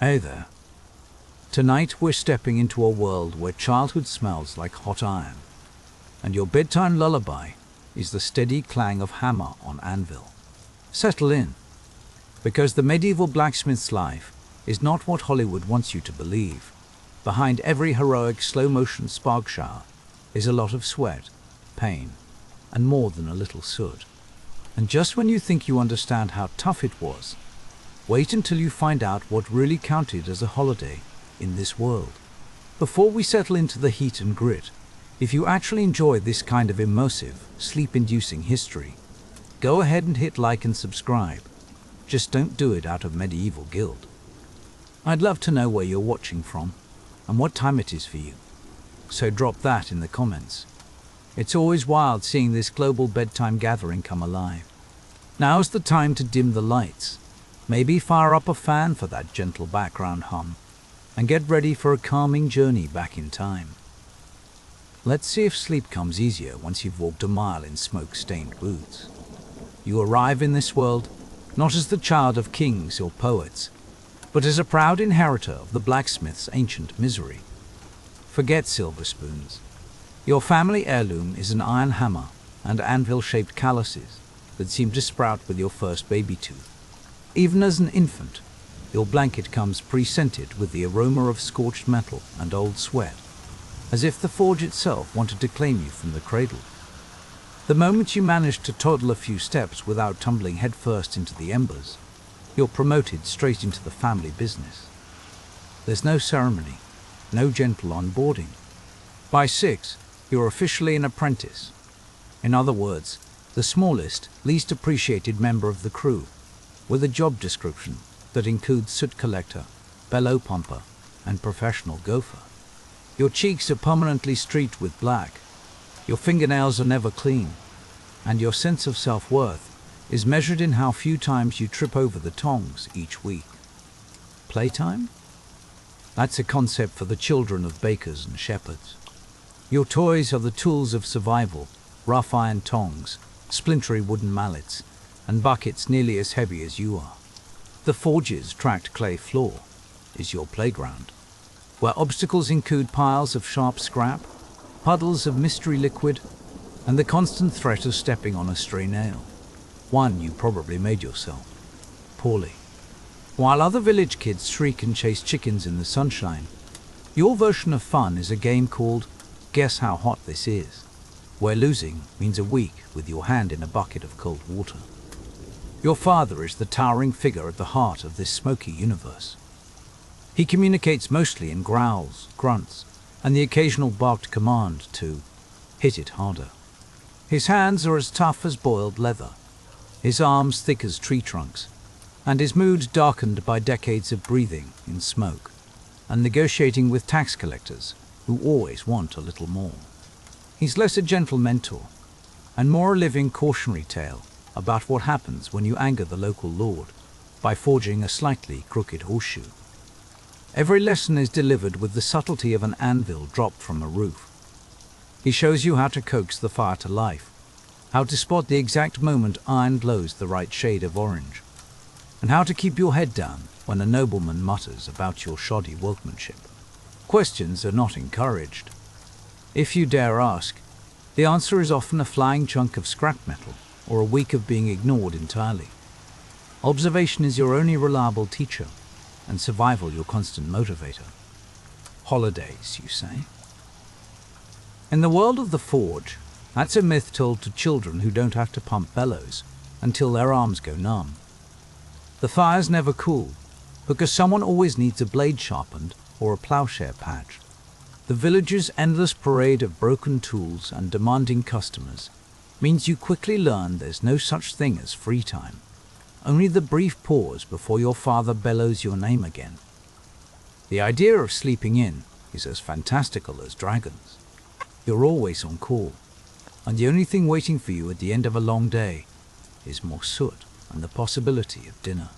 Hey there. Tonight we're stepping into a world where childhood smells like hot iron, and your bedtime lullaby is the steady clang of hammer on anvil. Settle in, because the medieval blacksmith's life is not what Hollywood wants you to believe. Behind every heroic slow-motion spark shower is a lot of sweat, pain, and more than a little soot. And just when you think you understand how tough it was, wait until you find out what really counted as a holiday in this world. Before we settle into the heat and grit, if you actually enjoy this kind of immersive, sleep-inducing history, go ahead and hit like and subscribe. Just don't do it out of medieval guilt. I'd love to know where you're watching from and what time it is for you, so drop that in the comments. It's always wild seeing this global bedtime gathering come alive. Now's the time to dim the lights, maybe fire up a fan for that gentle background hum, and get ready for a calming journey back in time. Let's see if sleep comes easier once you've walked a mile in smoke-stained boots. You arrive in this world not as the child of kings or poets, but as a proud inheritor of the blacksmith's ancient misery. Forget silver spoons. Your family heirloom is an iron hammer and anvil-shaped calluses that seem to sprout with your first baby tooth. Even as an infant, your blanket comes pre-scented with the aroma of scorched metal and old sweat, as if the forge itself wanted to claim you from the cradle. The moment you manage to toddle a few steps without tumbling headfirst into the embers, you're promoted straight into the family business. There's no ceremony, no gentle onboarding. By 6, you're officially an apprentice. In other words, the smallest, least appreciated member of the crew, with a job description that includes soot collector, bellow pumper, and professional gopher. Your cheeks are permanently streaked with black, your fingernails are never clean, and your sense of self-worth is measured in how few times you trip over the tongs each week. Playtime? That's a concept for the children of bakers and shepherds. Your toys are the tools of survival, rough iron tongs, splintery wooden mallets, and buckets nearly as heavy as you are. The forge's tracked clay floor is your playground, where obstacles include piles of sharp scrap, puddles of mystery liquid, and the constant threat of stepping on a stray nail, one you probably made yourself, poorly. While other village kids shriek and chase chickens in the sunshine, your version of fun is a game called Guess How Hot This Is, where losing means a week with your hand in a bucket of cold water. Your father is the towering figure at the heart of this smoky universe. He communicates mostly in growls, grunts, and the occasional barked command to hit it harder. His hands are as tough as boiled leather, his arms thick as tree trunks, and his mood darkened by decades of breathing in smoke and negotiating with tax collectors who always want a little more. He's less a gentle mentor and more a living cautionary tale about what happens when you anger the local lord by forging a slightly crooked horseshoe. Every lesson is delivered with the subtlety of an anvil dropped from a roof. He shows you how to coax the fire to life, how to spot the exact moment iron glows the right shade of orange, and how to keep your head down when a nobleman mutters about your shoddy workmanship. Questions are not encouraged. If you dare ask, the answer is often a flying chunk of scrap metal or a week of being ignored entirely. Observation is your only reliable teacher, and survival your constant motivator. Holidays, you say? In the world of the forge, that's a myth told to children who don't have to pump bellows until their arms go numb. The fire's never cool, because someone always needs a blade sharpened or a plowshare patched. The village's endless parade of broken tools and demanding customers means you quickly learn there's no such thing as free time, only the brief pause before your father bellows your name again. The idea of sleeping in is as fantastical as dragons. You're always on call, and the only thing waiting for you at the end of a long day is more soot and the possibility of dinner.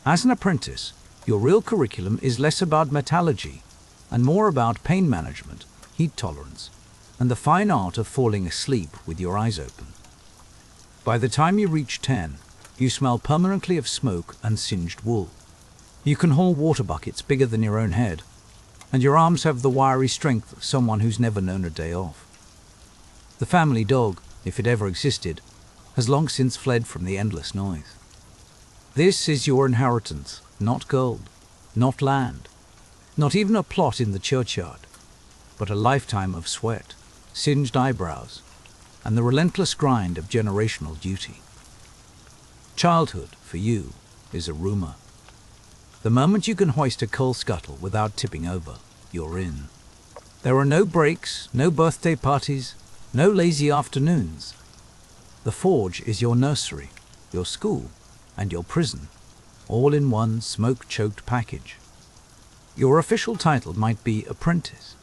As an apprentice, your real curriculum is less about metallurgy and more about pain management, heat tolerance, and the fine art of falling asleep with your eyes open. By the time you reach 10, you smell permanently of smoke and singed wool. You can haul water buckets bigger than your own head, and your arms have the wiry strength of someone who's never known a day off. The family dog, if it ever existed, has long since fled from the endless noise. This is your inheritance, not gold, not land, not even a plot in the churchyard, but a lifetime of sweat, singed eyebrows, and the relentless grind of generational duty. Childhood, for you, is a rumor. The moment you can hoist a coal scuttle without tipping over, you're in. There are no breaks, no birthday parties, no lazy afternoons. The forge is your nursery, your school, and your prison, all in one smoke-choked package. Your official title might be apprentice,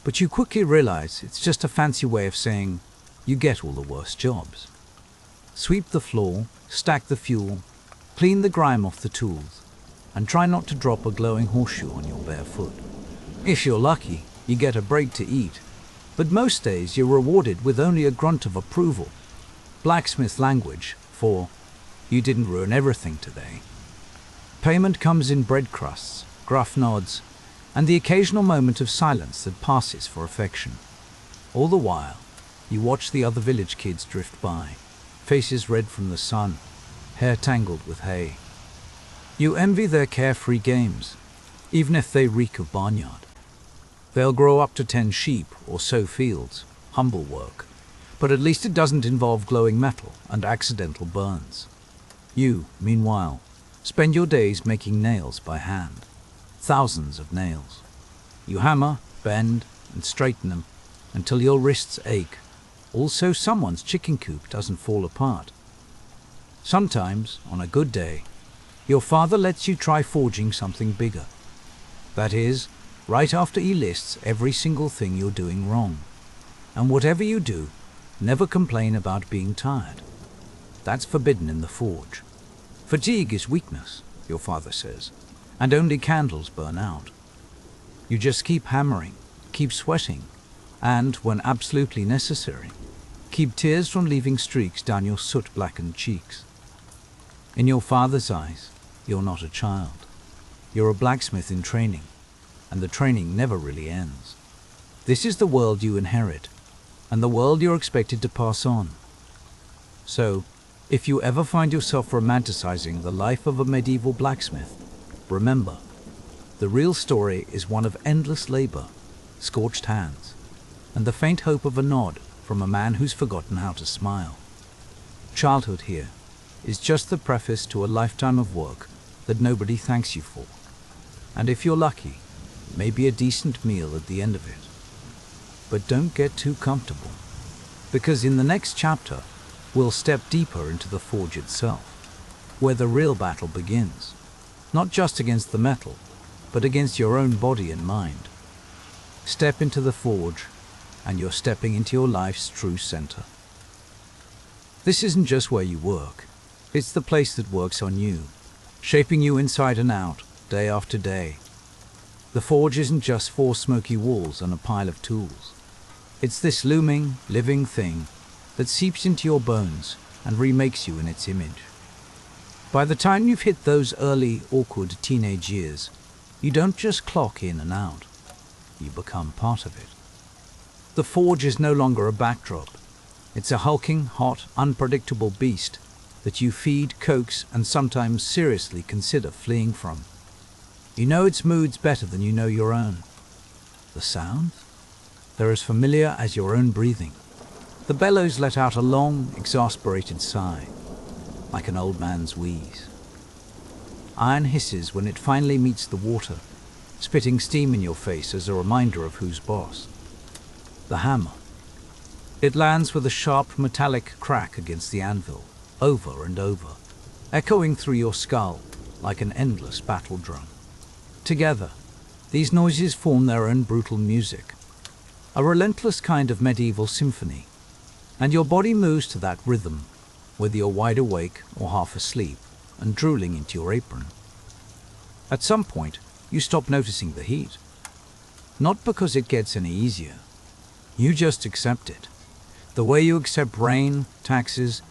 but you quickly realize it's just a fancy way of saying you get all the worst jobs. Sweep the floor, stack the fuel, clean the grime off the tools, and try not to drop a glowing horseshoe on your bare foot. If you're lucky, you get a break to eat, but most days you're rewarded with only a grunt of approval, Blacksmith language for "you didn't ruin everything today." Payment comes in bread crusts, gruff nods, and the occasional moment of silence that passes for affection. All the while, you watch the other village kids drift by, faces red from the sun, hair tangled with hay. You envy their carefree games, even if they reek of barnyard. They'll grow up to tend sheep or sow fields, humble work, but at least it doesn't involve glowing metal and accidental burns. You, meanwhile, spend your days making nails by hand, thousands of nails. You hammer, bend, and straighten them until your wrists ache, also someone's chicken coop doesn't fall apart. Sometimes, on a good day, your father lets you try forging something bigger. That is, right after he lists every single thing you're doing wrong. And whatever you do, never complain about being tired. That's forbidden in the forge. Fatigue is weakness, your father says, and only candles burn out. You just keep hammering, keep sweating, and, when absolutely necessary, keep tears from leaving streaks down your soot-blackened cheeks. In your father's eyes, you're not a child. You're a blacksmith in training, and the training never really ends. This is the world you inherit, and the world you're expected to pass on. So, if you ever find yourself romanticizing the life of a medieval blacksmith, remember, the real story is one of endless labor, scorched hands, and the faint hope of a nod from a man who's forgotten how to smile. Childhood here is just the preface to a lifetime of work that nobody thanks you for. And if you're lucky, maybe a decent meal at the end of it. But don't get too comfortable, because in the next chapter, we'll step deeper into the forge itself, where the real battle begins, not just against the metal, but against your own body and mind. Step into the forge, and you're stepping into your life's true center. This isn't just where you work, it's the place that works on you, shaping you inside and out, day after day. The forge isn't just four smoky walls and a pile of tools. It's this looming, living thing that seeps into your bones and remakes you in its image. By the time you've hit those early, awkward teenage years, you don't just clock in and out. You become part of it. The forge is no longer a backdrop. It's a hulking, hot, unpredictable beast that you feed, coax, and sometimes seriously consider fleeing from. You know its moods better than you know your own. The sounds? They're as familiar as your own breathing. The bellows let out a long, exasperated sigh, like an old man's wheeze. Iron hisses when it finally meets the water, spitting steam in your face as a reminder of who's boss. The hammer. It lands with a sharp metallic crack against the anvil, over and over, echoing through your skull like an endless battle drum. Together, these noises form their own brutal music, a relentless kind of medieval symphony, and your body moves to that rhythm, whether you're wide awake or half asleep and drooling into your apron. At some point, you stop noticing the heat. Not because it gets any easier. You just accept it. The way you accept rain, taxes,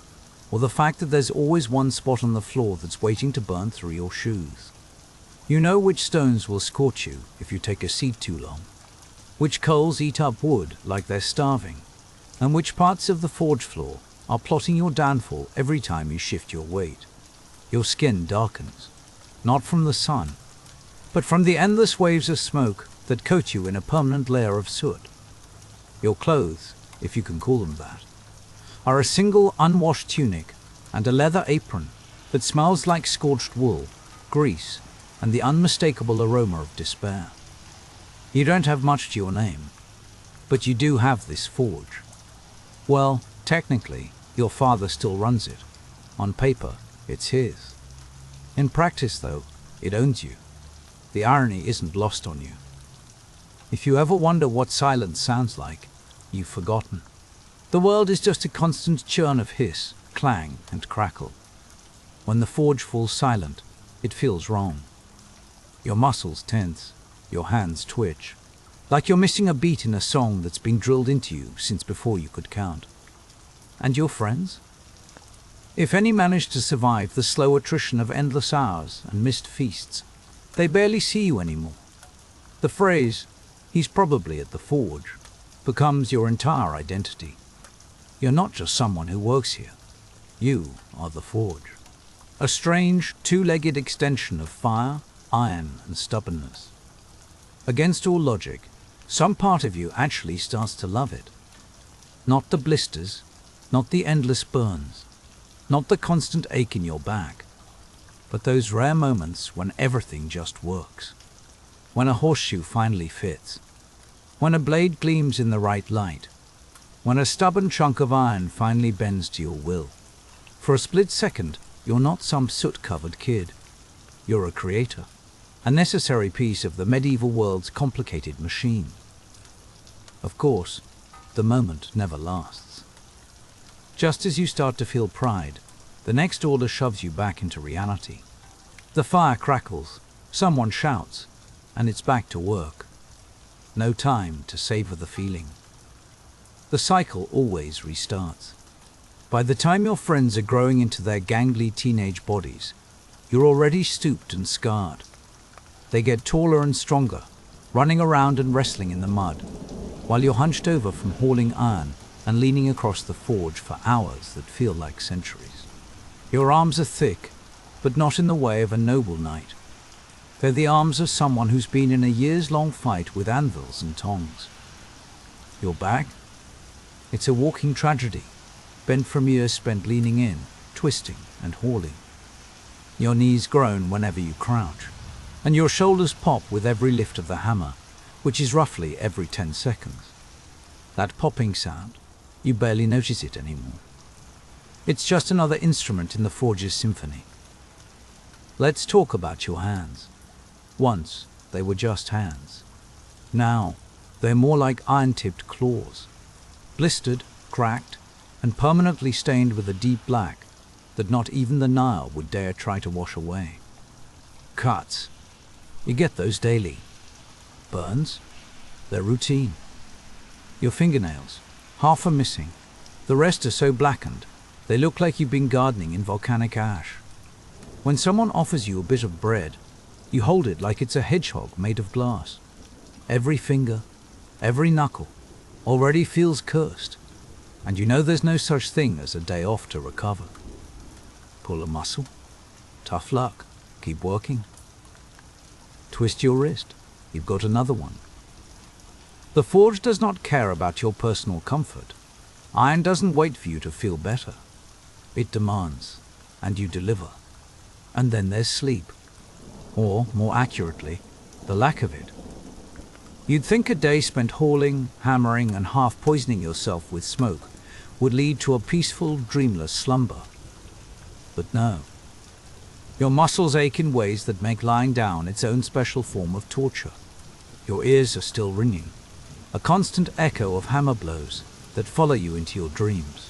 or the fact that there's always one spot on the floor that's waiting to burn through your shoes. You know which stones will scorch you if you take a seat too long, which coals eat up wood like they're starving, and which parts of the forge floor are plotting your downfall every time you shift your weight. Your skin darkens, not from the sun, but from the endless waves of smoke that coat you in a permanent layer of soot. Your clothes, if you can call them that, are a single unwashed tunic and a leather apron that smells like scorched wool, grease, and the unmistakable aroma of despair. You don't have much to your name, but you do have this forge. Well, technically, your father still runs it. On paper, it's his. In practice, though, it owns you. The irony isn't lost on you. If you ever wonder what silence sounds like, you've forgotten. The world is just a constant churn of hiss, clang, and crackle. When the forge falls silent, it feels wrong. Your muscles tense, your hands twitch, like you're missing a beat in a song that's been drilled into you since before you could count. And your friends? If any manage to survive the slow attrition of endless hours and missed feasts, they barely see you anymore. The phrase, "he's probably at the forge," becomes your entire identity. You're not just someone who works here. You are the forge. A strange, two-legged extension of fire, iron, and stubbornness. Against all logic, some part of you actually starts to love it. Not the blisters, not the endless burns, not the constant ache in your back, but those rare moments when everything just works. When a horseshoe finally fits, when a blade gleams in the right light, when a stubborn chunk of iron finally bends to your will. For a split second, you're not some soot-covered kid. You're a creator, a necessary piece of the medieval world's complicated machine. Of course, the moment never lasts. Just as you start to feel pride, the next order shoves you back into reality. The fire crackles, someone shouts, and it's back to work. No time to savor the feeling. The cycle always restarts. By the time your friends are growing into their gangly teenage bodies, you're already stooped and scarred. They get taller and stronger, running around and wrestling in the mud, while you're hunched over from hauling iron and leaning across the forge for hours that feel like centuries. Your arms are thick, but not in the way of a noble knight. They're the arms of someone who's been in a years-long fight with anvils and tongs. Your back? It's a walking tragedy, bent from years spent leaning in, twisting and hauling. Your knees groan whenever you crouch, and your shoulders pop with every lift of the hammer, which is roughly every 10 seconds. That popping sound, you barely notice it anymore. It's just another instrument in the forge's symphony. Let's talk about your hands. Once, they were just hands. Now, they're more like iron-tipped claws, blistered, cracked, and permanently stained with a deep black that not even the Nile would dare try to wash away. Cuts. You get those daily. Burns. They're routine. Your fingernails. Half are missing. The rest are so blackened, they look like you've been gardening in volcanic ash. When someone offers you a bit of bread, you hold it like it's a hedgehog made of glass. Every finger, every knuckle, already feels cursed, and you know there's no such thing as a day off to recover. Pull a muscle. Tough luck. Keep working. Twist your wrist. You've got another one. The forge does not care about your personal comfort. Iron doesn't wait for you to feel better. It demands, and you deliver. And then there's sleep. Or, more accurately, the lack of it. You'd think a day spent hauling, hammering, and half poisoning yourself with smoke would lead to a peaceful, dreamless slumber. But no. Your muscles ache in ways that make lying down its own special form of torture. Your ears are still ringing, a constant echo of hammer blows that follow you into your dreams.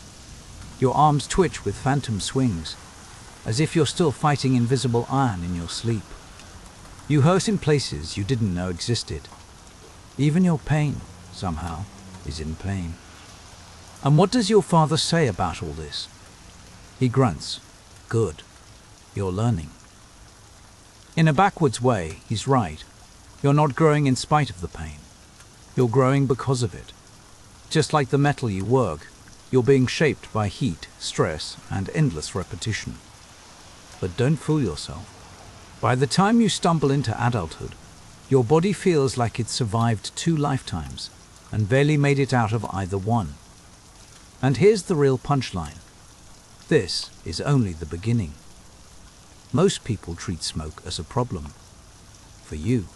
Your arms twitch with phantom swings, as if you're still fighting invisible iron in your sleep. You hurt in places you didn't know existed. Even your pain, somehow, is in pain. And what does your father say about all this? He grunts. Good. You're learning. In a backwards way, he's right. You're not growing in spite of the pain. You're growing because of it. Just like the metal you work, you're being shaped by heat, stress, and endless repetition. But don't fool yourself. By the time you stumble into adulthood, your body feels like it's survived 2 lifetimes and barely made it out of either one. And here's the real punchline. This is only the beginning. Most people treat smoke as a problem. For you,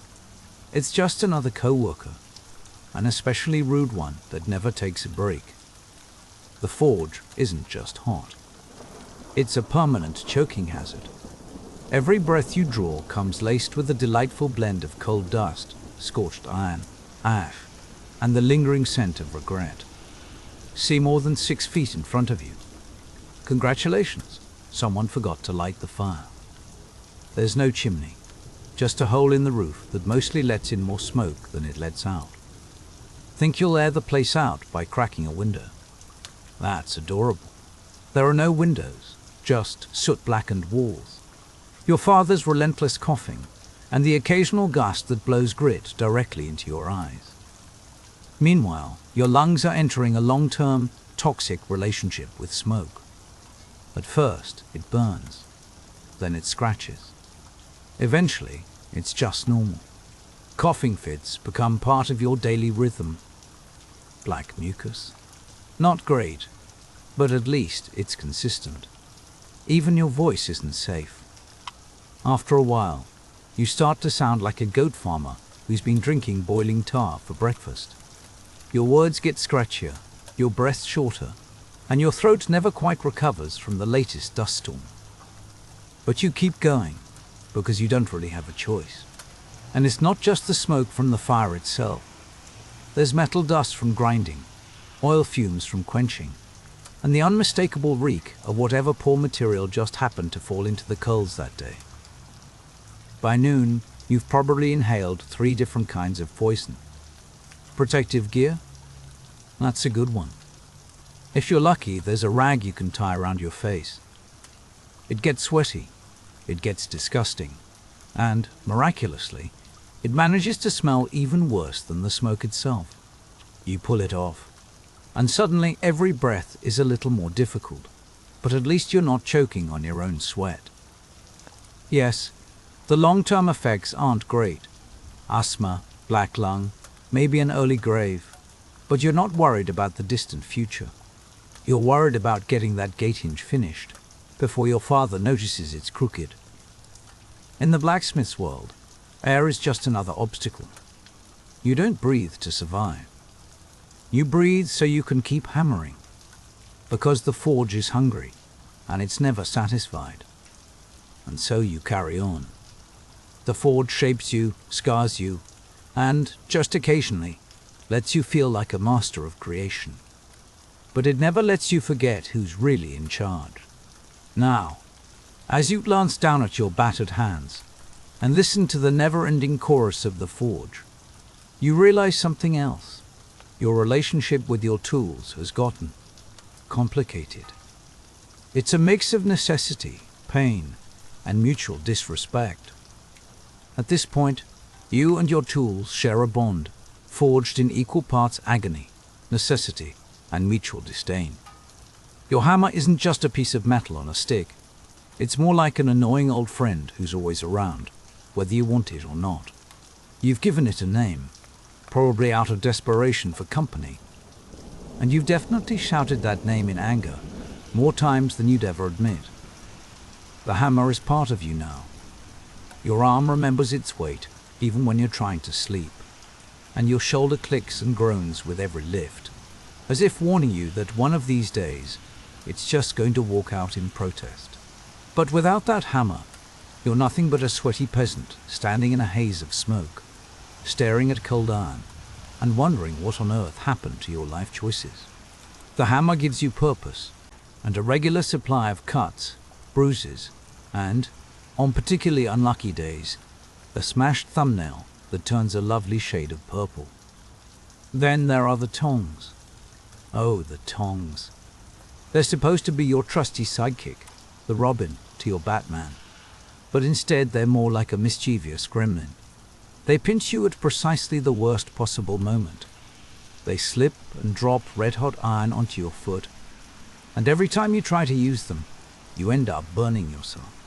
it's just another co-worker, an especially rude one that never takes a break. The forge isn't just hot. It's a permanent choking hazard. Every breath you draw comes laced with a delightful blend of coal dust, scorched iron, ash, and the lingering scent of regret. See more than 6 feet in front of you. Congratulations, someone forgot to light the fire. There's no chimney, just a hole in the roof that mostly lets in more smoke than it lets out. Think you'll air the place out by cracking a window. That's adorable. There are no windows, just soot-blackened walls. Your father's relentless coughing, and the occasional gust that blows grit directly into your eyes. Meanwhile, your lungs are entering a long-term, toxic relationship with smoke. At first, it burns. Then it scratches. Eventually, it's just normal. Coughing fits become part of your daily rhythm. Black mucus. Not great, but at least it's consistent. Even your voice isn't safe. After a while, you start to sound like a goat farmer who's been drinking boiling tar for breakfast. Your words get scratchier, your breath shorter, and your throat never quite recovers from the latest dust storm. But you keep going, because you don't really have a choice. And it's not just the smoke from the fire itself. There's metal dust from grinding, oil fumes from quenching, and the unmistakable reek of whatever poor material just happened to fall into the coals that day. By noon, you've probably inhaled 3 different kinds of poison. Protective gear? That's a good one. If you're lucky, there's a rag you can tie around your face. It gets sweaty, it gets disgusting, and, miraculously, it manages to smell even worse than the smoke itself. You pull it off, and suddenly every breath is a little more difficult, but at least you're not choking on your own sweat. Yes, the long-term effects aren't great. Asthma, black lung, maybe an early grave, but you're not worried about the distant future. You're worried about getting that gate hinge finished before your father notices it's crooked. In the blacksmith's world, air is just another obstacle. You don't breathe to survive. You breathe so you can keep hammering, because the forge is hungry and it's never satisfied. And so you carry on. The forge shapes you, scars you, and, just occasionally, lets you feel like a master of creation. But it never lets you forget who's really in charge. Now, as you glance down at your battered hands and listen to the never-ending chorus of the forge, you realize something else. Your relationship with your tools has gotten complicated. It's a mix of necessity, pain, and mutual disrespect. At this point, you and your tools share a bond forged in equal parts agony, necessity, and mutual disdain. Your hammer isn't just a piece of metal on a stick. It's more like an annoying old friend who's always around, whether you want it or not. You've given it a name, probably out of desperation for company, and you've definitely shouted that name in anger more times than you'd ever admit. The hammer is part of you now. Your arm remembers its weight even when you're trying to sleep, and your shoulder clicks and groans with every lift, as if warning you that one of these days it's just going to walk out in protest. But without that hammer, you're nothing but a sweaty peasant standing in a haze of smoke, staring at cold iron and wondering what on earth happened to your life choices. The hammer gives you purpose and a regular supply of cuts, bruises, and, on particularly unlucky days, a smashed thumbnail that turns a lovely shade of purple. Then there are the tongs. Oh, the tongs. They're supposed to be your trusty sidekick, the Robin to your Batman. but instead they're more like a mischievous gremlin. They pinch you at precisely the worst possible moment. They slip and drop red-hot iron onto your foot, and every time you try to use them, you end up burning yourself.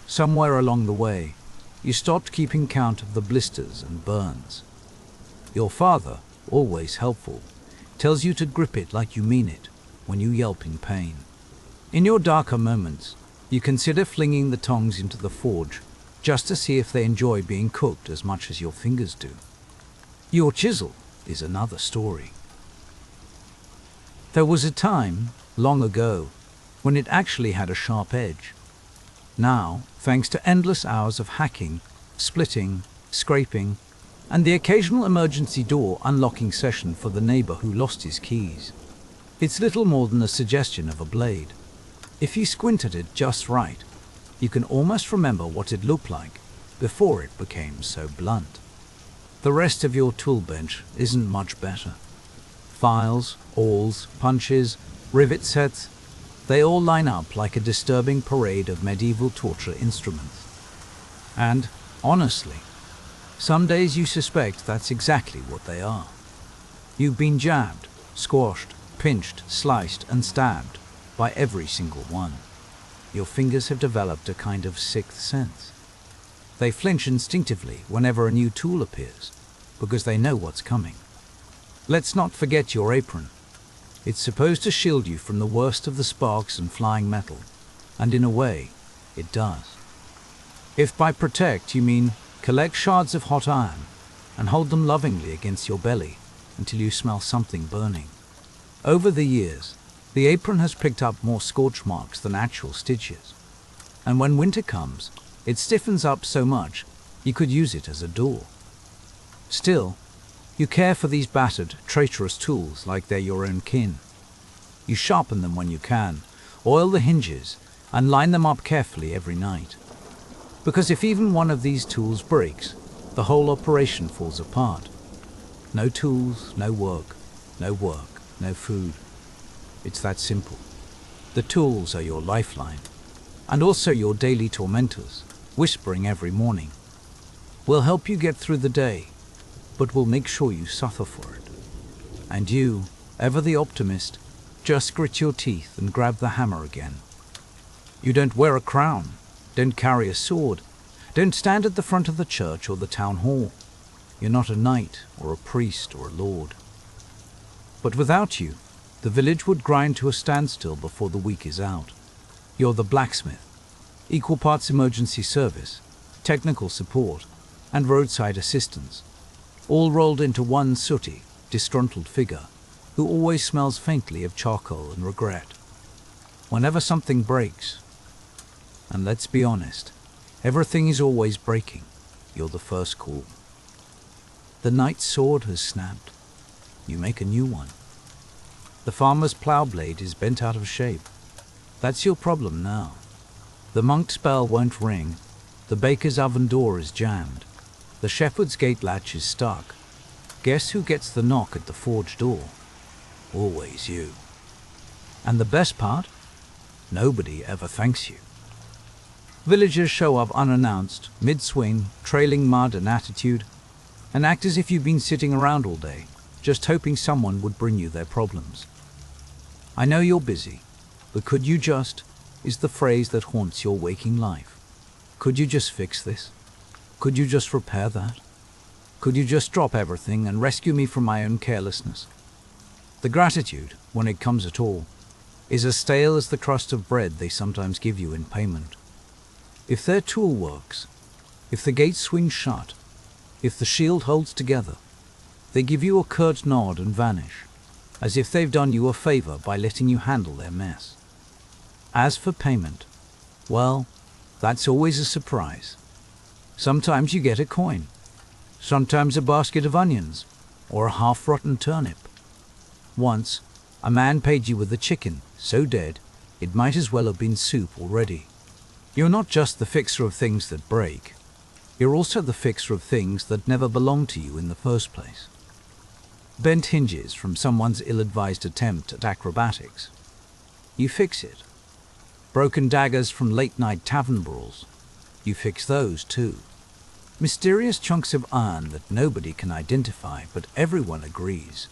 Somewhere along the way, you stopped keeping count of the blisters and burns. Your father, always helpful, tells you to grip it like you mean it when you yelp in pain. In your darker moments, you consider flinging the tongs into the forge just to see if they enjoy being cooked as much as your fingers do. Your chisel is another story. There was a time, long ago, when it actually had a sharp edge. Now, thanks to endless hours of hacking, splitting, scraping, and the occasional emergency door unlocking session for the neighbor who lost his keys, it's little more than a suggestion of a blade. If you squint at it just right, you can almost remember what it looked like before it became so blunt. The rest of your tool bench isn't much better. Files, awls, punches, rivet sets, they all line up like a disturbing parade of medieval torture instruments. And, honestly, some days you suspect that's exactly what they are. You've been jabbed, squashed, pinched, sliced, and stabbed by every single one. Your fingers have developed a kind of sixth sense. They flinch instinctively whenever a new tool appears, because they know what's coming. Let's not forget your apron. It's supposed to shield you from the worst of the sparks and flying metal, and in a way, it does. If by protect you mean collect shards of hot iron and hold them lovingly against your belly until you smell something burning. Over the years, the apron has picked up more scorch marks than actual stitches, and when winter comes, it stiffens up so much you could use it as a door. Still, you care for these battered, traitorous tools like they're your own kin. You sharpen them when you can, oil the hinges, and line them up carefully every night. Because if even one of these tools breaks, the whole operation falls apart. No tools, no work, no food. It's that simple. The tools are your lifeline, and also your daily tormentors, whispering every morning. We'll help you get through the day, but we'll make sure you suffer for it. And you, ever the optimist, just grit your teeth and grab the hammer again. You don't wear a crown, don't carry a sword, don't stand at the front of the church or the town hall. You're not a knight or a priest or a lord. But without you, the village would grind to a standstill before the week is out. You're the blacksmith, equal parts emergency service, technical support, and roadside assistance, all rolled into one sooty, disgruntled figure who always smells faintly of charcoal and regret. Whenever something breaks, and let's be honest, everything is always breaking, you're the first call. The knight's sword has snapped. You make a new one. The farmer's plough blade is bent out of shape. That's your problem now. The monk's bell won't ring. The baker's oven door is jammed. The shepherd's gate latch is stuck. Guess who gets the knock at the forge door? Always you. And the best part? Nobody ever thanks you. Villagers show up unannounced, mid-swing, trailing mud and attitude, and act as if you've been sitting around all day, just hoping someone would bring you their problems. I know you're busy, but could you just, is the phrase that haunts your waking life. Could you just fix this? Could you just repair that? Could you just drop everything and rescue me from my own carelessness? The gratitude, when it comes at all, is as stale as the crust of bread they sometimes give you in payment. If their tool works, if the gate swings shut, if the shield holds together, they give you a curt nod and vanish, as if they've done you a favor by letting you handle their mess. As for payment, well, that's always a surprise. Sometimes you get a coin, sometimes a basket of onions, or a half-rotten turnip. Once, a man paid you with a chicken so dead it might as well have been soup already. You're not just the fixer of things that break, you're also the fixer of things that never belonged to you in the first place. Bent hinges from someone's ill-advised attempt at acrobatics. You fix it. Broken daggers from late-night tavern brawls. You fix those too. Mysterious chunks of iron that nobody can identify but everyone agrees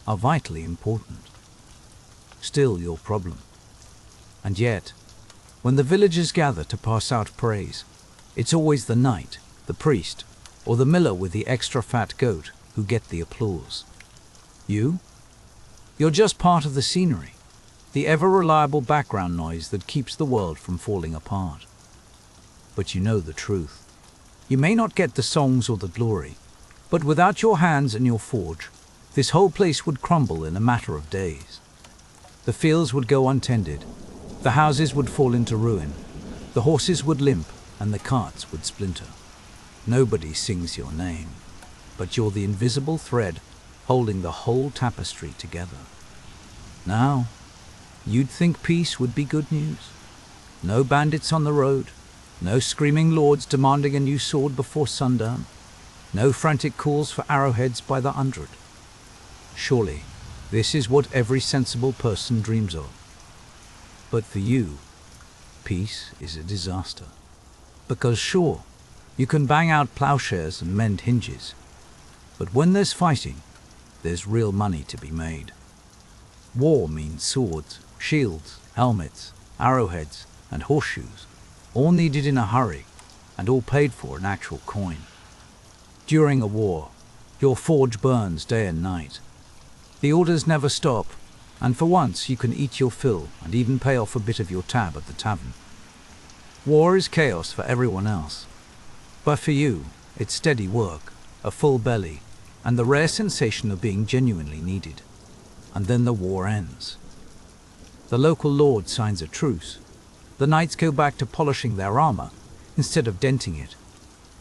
are vitally important. Still your problem. And yet, when the villagers gather to pass out praise, it's always the knight, the priest, or the miller with the extra fat goat who get the applause. You? You're just part of the scenery, the ever-reliable background noise that keeps the world from falling apart. But you know the truth. You may not get the songs or the glory, but without your hands and your forge, this whole place would crumble in a matter of days. The fields would go untended, the houses would fall into ruin, the horses would limp, and the carts would splinter. Nobody sings your name, but you're the invisible thread holding the whole tapestry together. Now, you'd think peace would be good news. No bandits on the road, no screaming lords demanding a new sword before sundown, no frantic calls for arrowheads by the hundred. Surely, this is what every sensible person dreams of. But for you, peace is a disaster. Because sure, you can bang out plowshares and mend hinges, but when there's fighting, there's real money to be made. War means swords, shields, helmets, arrowheads, and horseshoes, all needed in a hurry, and all paid for in actual coin. During a war, your forge burns day and night. The orders never stop, and for once you can eat your fill and even pay off a bit of your tab at the tavern. War is chaos for everyone else, but for you, it's steady work, a full belly, and the rare sensation of being genuinely needed. And then the war ends. The local lord signs a truce. The knights go back to polishing their armor instead of denting it,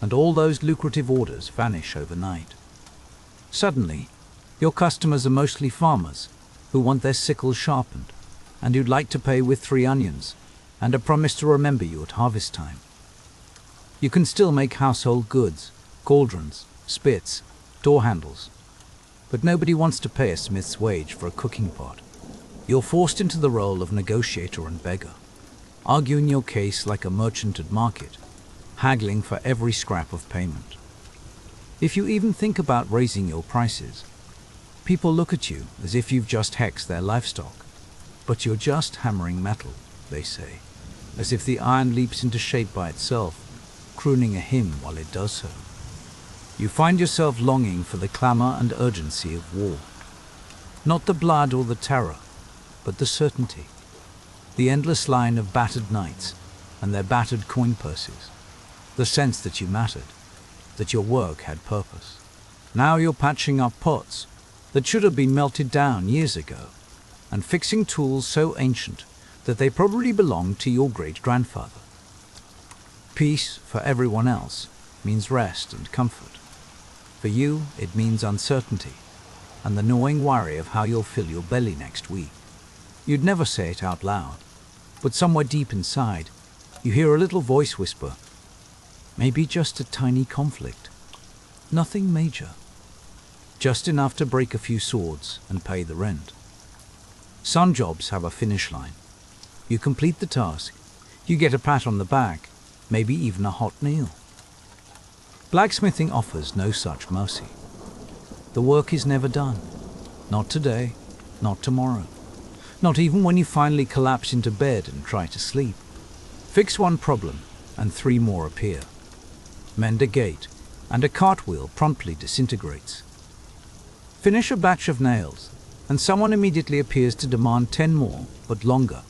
and all those lucrative orders vanish overnight. Suddenly, your customers are mostly farmers who want their sickles sharpened, and who'd like to pay with 3 onions and a promise to remember you at harvest time. You can still make household goods, cauldrons, spits, door handles, but nobody wants to pay a smith's wage for a cooking pot. You're forced into the role of negotiator and beggar, arguing your case like a merchant at market, haggling for every scrap of payment. If you even think about raising your prices, people look at you as if you've just hexed their livestock. But you're just hammering metal, they say, as if the iron leaps into shape by itself, crooning a hymn while it does so. You find yourself longing for the clamor and urgency of war. Not the blood or the terror, but the certainty. The endless line of battered knights and their battered coin purses. The sense that you mattered, that your work had purpose. Now you're patching up pots that should have been melted down years ago, and fixing tools so ancient that they probably belonged to your great-grandfather. Peace, for everyone else, means rest and comfort. For you, it means uncertainty, and the gnawing worry of how you'll fill your belly next week. You'd never say it out loud, but somewhere deep inside, you hear a little voice whisper, maybe just a tiny conflict. Nothing major. Just enough to break a few swords and pay the rent. Some jobs have a finish line. You complete the task, you get a pat on the back, maybe even a hot meal. Blacksmithing offers no such mercy. The work is never done. Not today, not tomorrow. Not even when you finally collapse into bed and try to sleep. Fix one problem, and 3 more appear. Mend a gate, and a cartwheel promptly disintegrates. Finish a batch of nails, and someone immediately appears to demand 10 more, but longer.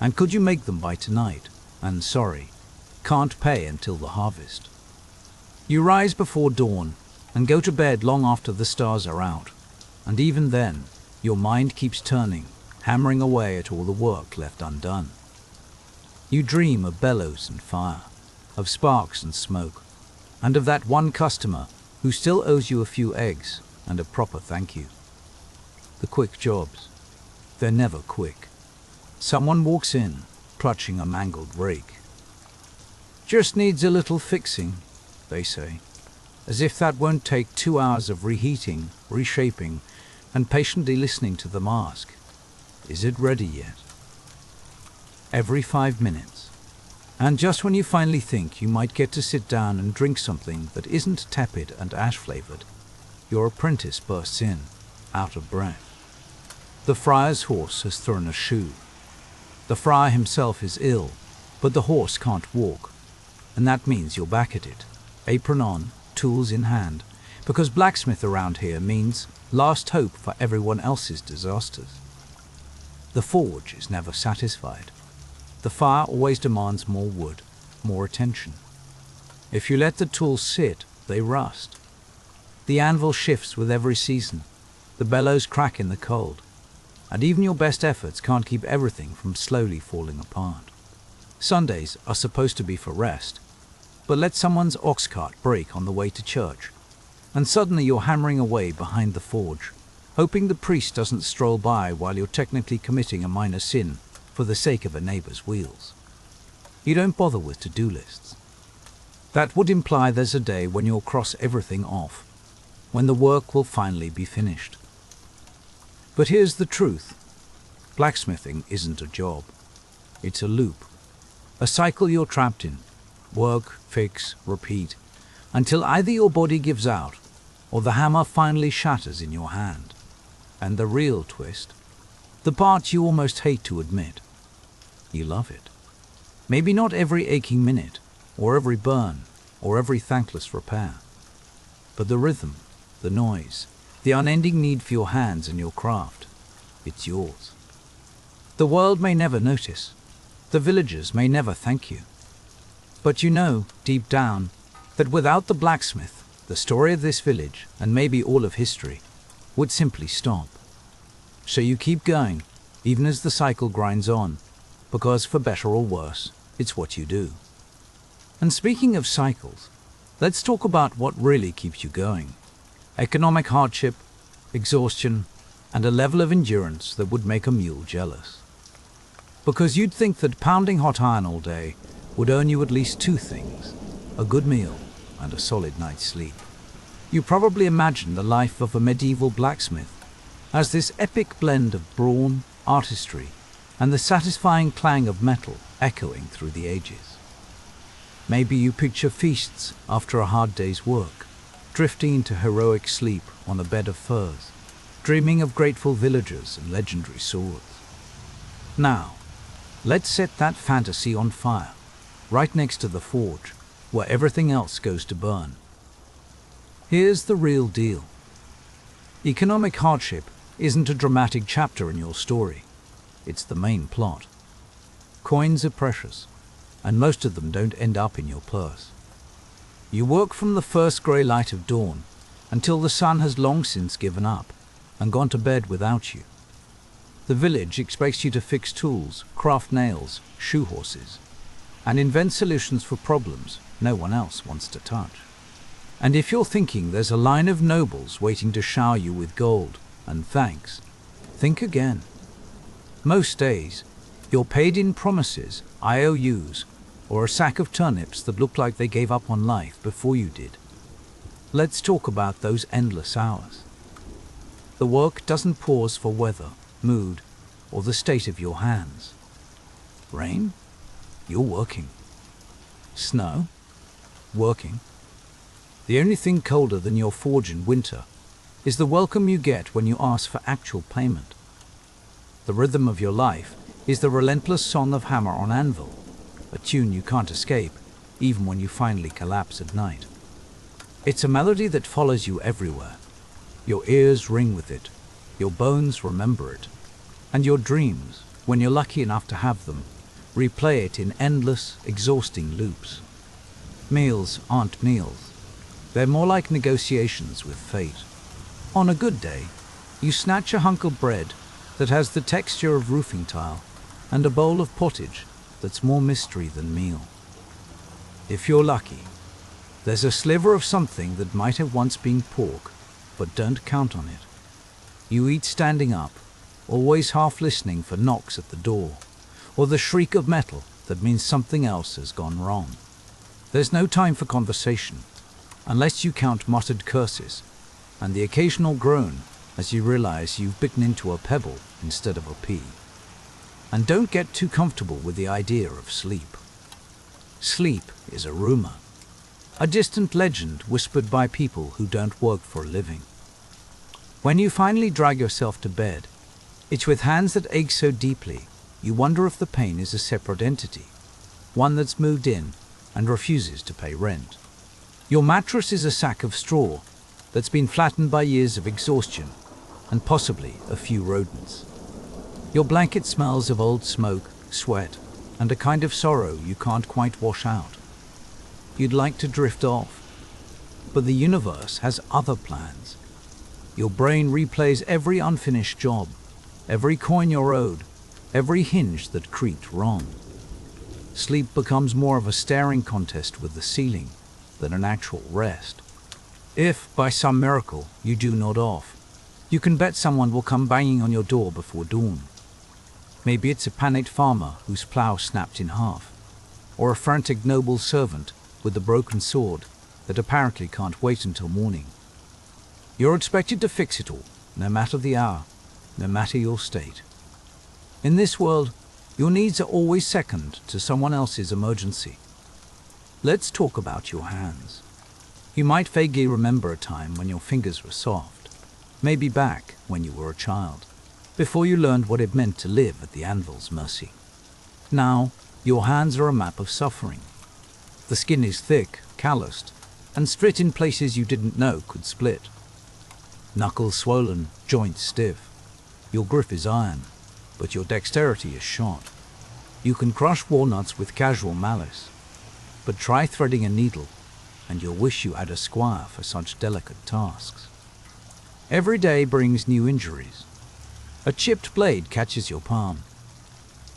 And could you make them by tonight? And sorry, can't pay until the harvest. You rise before dawn, and go to bed long after the stars are out. And even then, your mind keeps turning, hammering away at all the work left undone. You dream of bellows and fire, of sparks and smoke, and of that one customer who still owes you a few eggs and a proper thank you. The quick jobs, they're never quick. Someone walks in, clutching a mangled rake. Just needs a little fixing, they say, as if that won't take 2 hours of reheating, reshaping, and patiently listening to them ask, is it ready yet? Every 5 minutes, And just when you finally think you might get to sit down and drink something that isn't tepid and ash-flavored, your apprentice bursts in, out of breath. The friar's horse has thrown a shoe. The friar himself is ill, but the horse can't walk, and that means you're back at it, apron on, tools in hand, because blacksmith around here means last hope for everyone else's disasters. The forge is never satisfied. The fire always demands more wood, more attention. If you let the tools sit, they rust. The anvil shifts with every season, the bellows crack in the cold, and even your best efforts can't keep everything from slowly falling apart. Sundays are supposed to be for rest, but let someone's ox cart break on the way to church, and suddenly you're hammering away behind the forge, hoping the priest doesn't stroll by while you're technically committing a minor sin for the sake of a neighbor's wheels. You don't bother with to-do lists. That would imply there's a day when you'll cross everything off, when the work will finally be finished. But here's the truth. Blacksmithing isn't a job. It's a loop, a cycle you're trapped in. Work, fix, repeat, until either your body gives out or the hammer finally shatters in your hand. And the real twist, the part you almost hate to admit, you love it. Maybe not every aching minute, or every burn, or every thankless repair, but the rhythm, the noise, the unending need for your hands and your craft, it's yours. The world may never notice, the villagers may never thank you, but you know, deep down, that without the blacksmith, the story of this village, and maybe all of history, would simply stop. So you keep going, even as the cycle grinds on, because for better or worse, it's what you do. And speaking of cycles, let's talk about what really keeps you going. Economic hardship, exhaustion, and a level of endurance that would make a mule jealous. Because you'd think that pounding hot iron all day would earn you at least two things, a good meal and a solid night's sleep. You probably imagine the life of a medieval blacksmith as this epic blend of brawn, artistry, and the satisfying clang of metal echoing through the ages. Maybe you picture feasts after a hard day's work, drifting into heroic sleep on a bed of furs, dreaming of grateful villagers and legendary swords. Now, let's set that fantasy on fire, right next to the forge, where everything else goes to burn. Here's the real deal. Economic hardship isn't a dramatic chapter in your story. It's the main plot. Coins are precious, and most of them don't end up in your purse. You work from the first grey light of dawn until the sun has long since given up and gone to bed without you. The village expects you to fix tools, craft nails, shoe horses, and invent solutions for problems no one else wants to touch. And if you're thinking there's a line of nobles waiting to shower you with gold and thanks, think again. Most days, you're paid in promises, IOUs, or a sack of turnips that look like they gave up on life before you did. Let's talk about those endless hours. The work doesn't pause for weather, mood, or the state of your hands. Rain? You're working. Snow? Working. The only thing colder than your forge in winter is the welcome you get when you ask for actual payment. The rhythm of your life is the relentless song of hammer on anvil, a tune you can't escape even when you finally collapse at night. It's a melody that follows you everywhere. Your ears ring with it, your bones remember it, and your dreams, when you're lucky enough to have them, replay it in endless, exhausting loops. Meals aren't meals. They're more like negotiations with fate. On a good day, you snatch a hunk of bread that has the texture of roofing tile and a bowl of pottage that's more mystery than meal. If you're lucky, there's a sliver of something that might have once been pork, but don't count on it. You eat standing up, always half listening for knocks at the door, or the shriek of metal that means something else has gone wrong. There's no time for conversation, unless you count muttered curses, and the occasional groan as you realize you've bitten into a pebble instead of a pea. And don't get too comfortable with the idea of sleep. Sleep is a rumor, a distant legend whispered by people who don't work for a living. When you finally drag yourself to bed, it's with hands that ache so deeply, you wonder if the pain is a separate entity, one that's moved in and refuses to pay rent. Your mattress is a sack of straw that's been flattened by years of exhaustion and possibly a few rodents. Your blanket smells of old smoke, sweat, and a kind of sorrow you can't quite wash out. You'd like to drift off, but the universe has other plans. Your brain replays every unfinished job, every coin you're owed, every hinge that creaked wrong. Sleep becomes more of a staring contest with the ceiling than an actual rest. If, by some miracle, you do nod off, you can bet someone will come banging on your door before dawn. Maybe it's a panicked farmer whose plow snapped in half, or a frantic noble servant with a broken sword that apparently can't wait until morning. You're expected to fix it all, no matter the hour, no matter your state. In this world, your needs are always second to someone else's emergency. Let's talk about your hands. You might vaguely remember a time when your fingers were soft, maybe back when you were a child, before you learned what it meant to live at the anvil's mercy. Now, your hands are a map of suffering. The skin is thick, calloused, and split in places you didn't know could split. Knuckles swollen, joints stiff. Your grip is iron, but your dexterity is shot. You can crush walnuts with casual malice, but try threading a needle, and you'll wish you had a squire for such delicate tasks. Every day brings new injuries. A chipped blade catches your palm.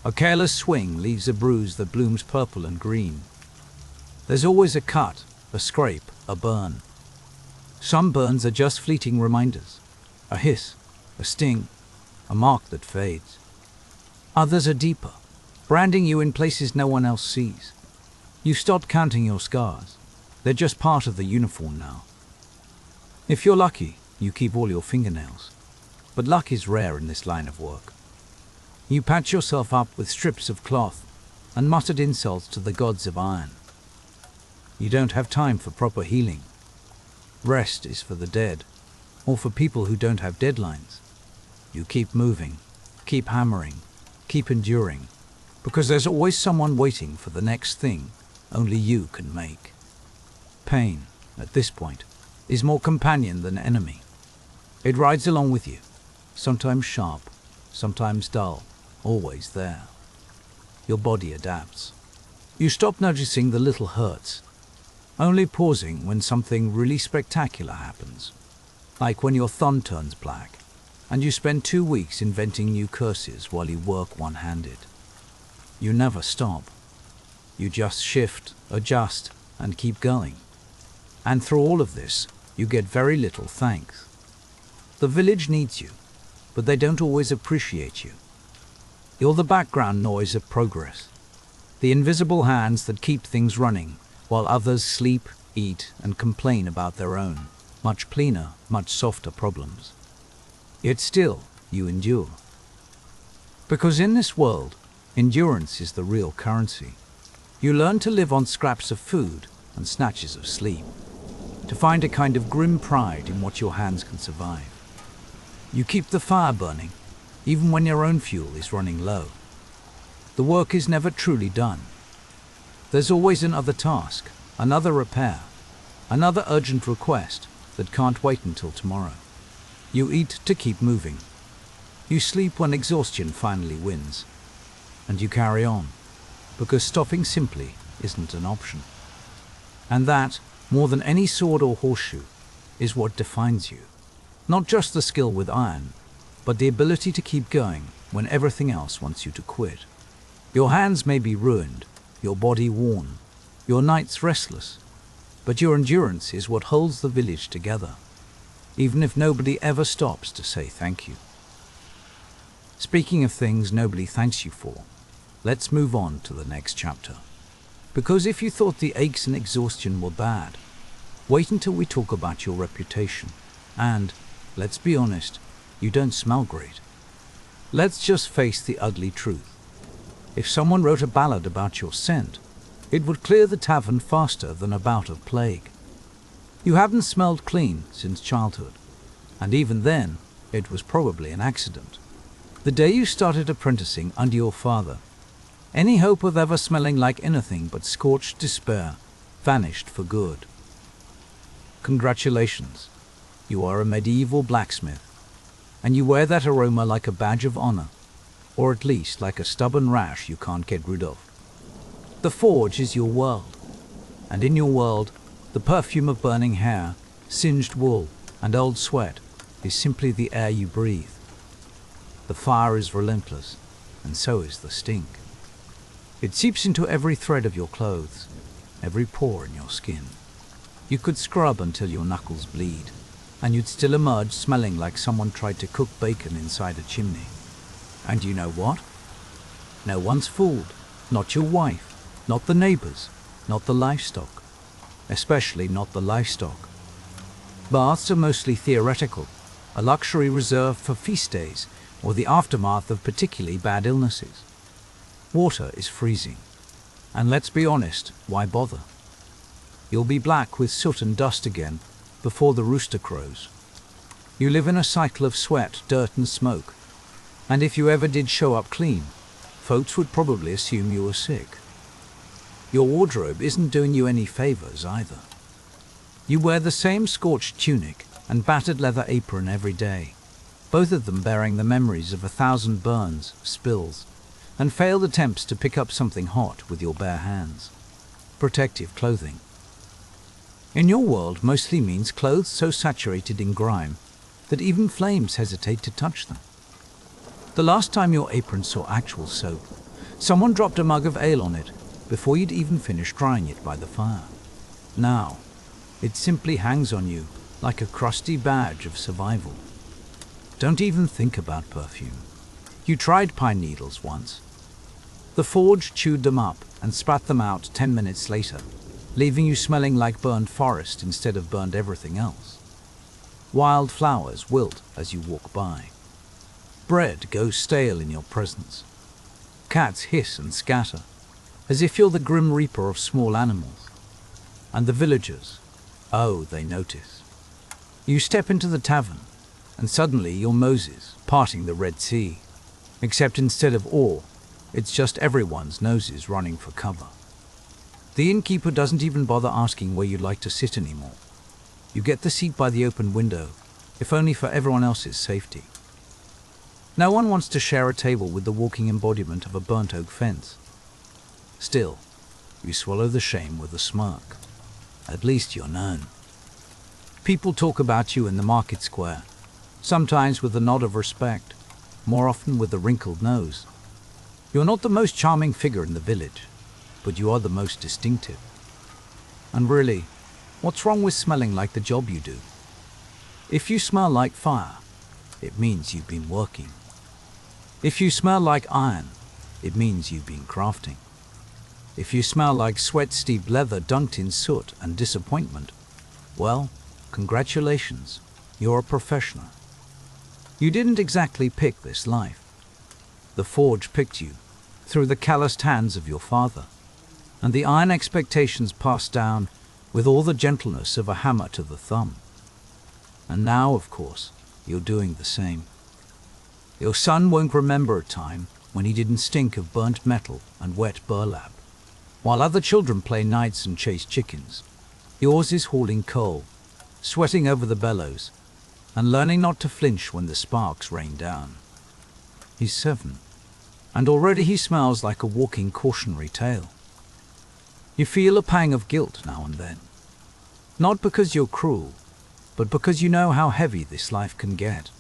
A careless swing leaves a bruise that blooms purple and green. There's always a cut, a scrape, a burn. Some burns are just fleeting reminders, a hiss, a sting, a mark that fades. Others are deeper, branding you in places no one else sees. You've stopped counting your scars. They're just part of the uniform now. If you're lucky, you keep all your fingernails. But luck is rare in this line of work. You patch yourself up with strips of cloth and muttered insults to the gods of iron. You don't have time for proper healing. Rest is for the dead, or for people who don't have deadlines. You keep moving, keep hammering, keep enduring, because there's always someone waiting for the next thing only you can make. Pain, at this point, is more companion than enemy. It rides along with you, sometimes sharp, sometimes dull, always there. Your body adapts. You stop noticing the little hurts, only pausing when something really spectacular happens, like when your thumb turns black and you spend 2 weeks inventing new curses while you work one-handed. You never stop. You just shift, adjust, and keep going. And through all of this, you get very little thanks. The village needs you, but they don't always appreciate you. You're the background noise of progress, the invisible hands that keep things running while others sleep, eat, and complain about their own, much cleaner, much softer problems. Yet still, you endure. Because in this world, endurance is the real currency. You learn to live on scraps of food and snatches of sleep, to find a kind of grim pride in what your hands can survive. You keep the fire burning, even when your own fuel is running low. The work is never truly done. There's always another task, another repair, another urgent request that can't wait until tomorrow. You eat to keep moving. You sleep when exhaustion finally wins. And you carry on, because stopping simply isn't an option. And that, more than any sword or horseshoe, is what defines you. Not just the skill with iron, but the ability to keep going when everything else wants you to quit. Your hands may be ruined, your body worn, your nights restless, but your endurance is what holds the village together, even if nobody ever stops to say thank you. Speaking of things nobody thanks you for, let's move on to the next chapter. Because if you thought the aches and exhaustion were bad, wait until we talk about your reputation. And, let's be honest, you don't smell great. Let's just face the ugly truth. If someone wrote a ballad about your scent, It would clear the tavern faster than a bout of plague. You hadn't smelled clean since childhood, and even then, it was probably an accident. The day you started apprenticing under your father, any hope of ever smelling like anything but scorched despair vanished for good. Congratulations, you are a medieval blacksmith, and you wear that aroma like a badge of honor, or at least like a stubborn rash you can't get rid of. The forge is your world, and in your world, the perfume of burning hair, singed wool, and old sweat is simply the air you breathe. The fire is relentless, and so is the stink. It seeps into every thread of your clothes, every pore in your skin. You could scrub until your knuckles bleed, and you'd still emerge smelling like someone tried to cook bacon inside a chimney. And you know what? No one's fooled. Not your wife, not the neighbors, not the livestock. Especially not the livestock. Baths are mostly theoretical, a luxury reserved for feast days or the aftermath of particularly bad illnesses. Water is freezing. And let's be honest, why bother? You'll be black with soot and dust again before the rooster crows. You live in a cycle of sweat, dirt and smoke. And if you ever did show up clean, folks would probably assume you were sick. Your wardrobe isn't doing you any favors either. You wear the same scorched tunic and battered leather apron every day, both of them bearing the memories of 1,000 burns, spills, and failed attempts to pick up something hot with your bare hands. Protective clothing. In your world mostly means clothes so saturated in grime that even flames hesitate to touch them. The last time your apron saw actual soap, someone dropped a mug of ale on it before you'd even finished drying it by the fire. Now, it simply hangs on you like a crusty badge of survival. Don't even think about perfume. You tried pine needles once. The forge chewed them up and spat them out 10 minutes later, leaving you smelling like burned forest instead of burned everything else. Wild flowers wilt as you walk by. Bread goes stale in your presence. Cats hiss and scatter, as if you're the grim reaper of small animals. And the villagers, oh, they notice. You step into the tavern, and suddenly you're Moses parting the Red Sea, except instead of oar, it's just everyone's noses running for cover. The innkeeper doesn't even bother asking where you'd like to sit anymore. You get the seat by the open window, if only for everyone else's safety. No one wants to share a table with the walking embodiment of a burnt oak fence. Still, you swallow the shame with a smirk. At least you're known. People talk about you in the market square, sometimes with a nod of respect, more often with a wrinkled nose. You're not the most charming figure in the village, but you are the most distinctive. And really, what's wrong with smelling like the job you do? If you smell like fire, it means you've been working. If you smell like iron, it means you've been crafting. If you smell like sweat-steeped leather dunked in soot and disappointment, well, congratulations, you're a professional. You didn't exactly pick this life. The forge picked you, through the calloused hands of your father, and the iron expectations passed down with all the gentleness of a hammer to the thumb. And now, of course, you're doing the same. Your son won't remember a time when he didn't stink of burnt metal and wet burlap. While other children play knights and chase chickens, yours is hauling coal, sweating over the bellows, and learning not to flinch when the sparks rain down. He's 7, and already he smells like a walking cautionary tale. You feel a pang of guilt now and then, not because you're cruel, but because you know how heavy this life can get.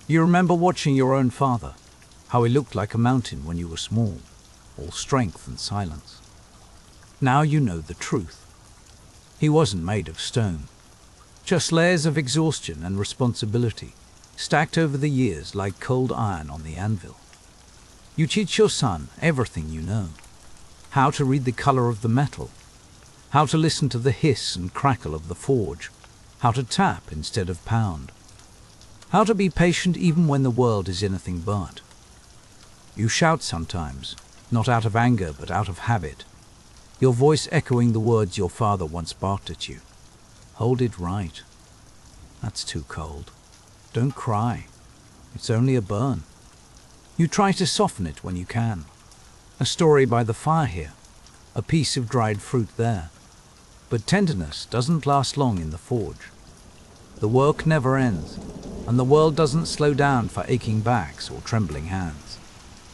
You remember watching your own father, how he looked like a mountain when you were small, all strength and silence. Now you know the truth. He wasn't made of stone, just layers of exhaustion and responsibility, stacked over the years like cold iron on the anvil. You teach your son everything you know, how to read the color of the metal, how to listen to the hiss and crackle of the forge, how to tap instead of pound, how to be patient even when the world is anything but. You shout sometimes, not out of anger but out of habit. your voice echoing the words your father once barked at you. Hold it right. That's too cold. Don't cry. It's only a burn. You try to soften it when you can. A story by the fire here, a piece of dried fruit there. But tenderness doesn't last long in the forge. The work never ends, and the world doesn't slow down for aching backs or trembling hands.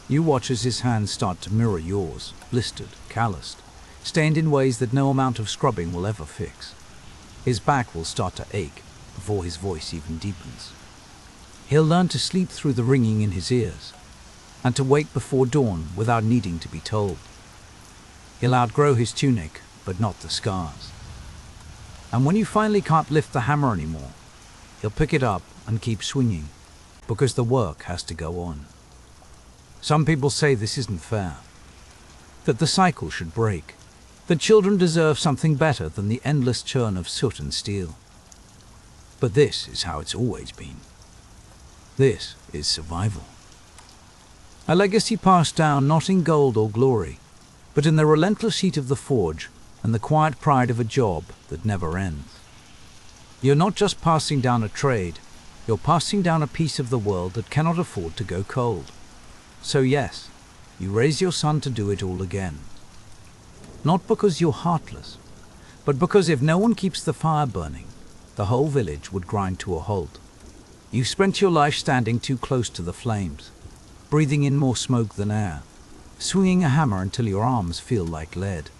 You watch as his hands start to mirror yours, blistered, calloused, stained in ways that no amount of scrubbing will ever fix. His back will start to ache before his voice even deepens. He'll learn to sleep through the ringing in his ears, and to wake before dawn without needing to be told. He'll outgrow his tunic, but not the scars. And when you finally can't lift the hammer anymore, he'll pick it up and keep swinging, because the work has to go on. Some people say this isn't fair, that the cycle should break, that children deserve something better than the endless churn of soot and steel. But this is how it's always been. This is survival. A legacy passed down not in gold or glory, but in the relentless heat of the forge and the quiet pride of a job that never ends. You're not just passing down a trade, you're passing down a piece of the world that cannot afford to go cold. So yes, you raise your son to do it all again. Not because you're heartless, but because if no one keeps the fire burning, the whole village would grind to a halt. You spent your life standing too close to the flames, breathing in more smoke than air, swinging a hammer until your arms feel like lead.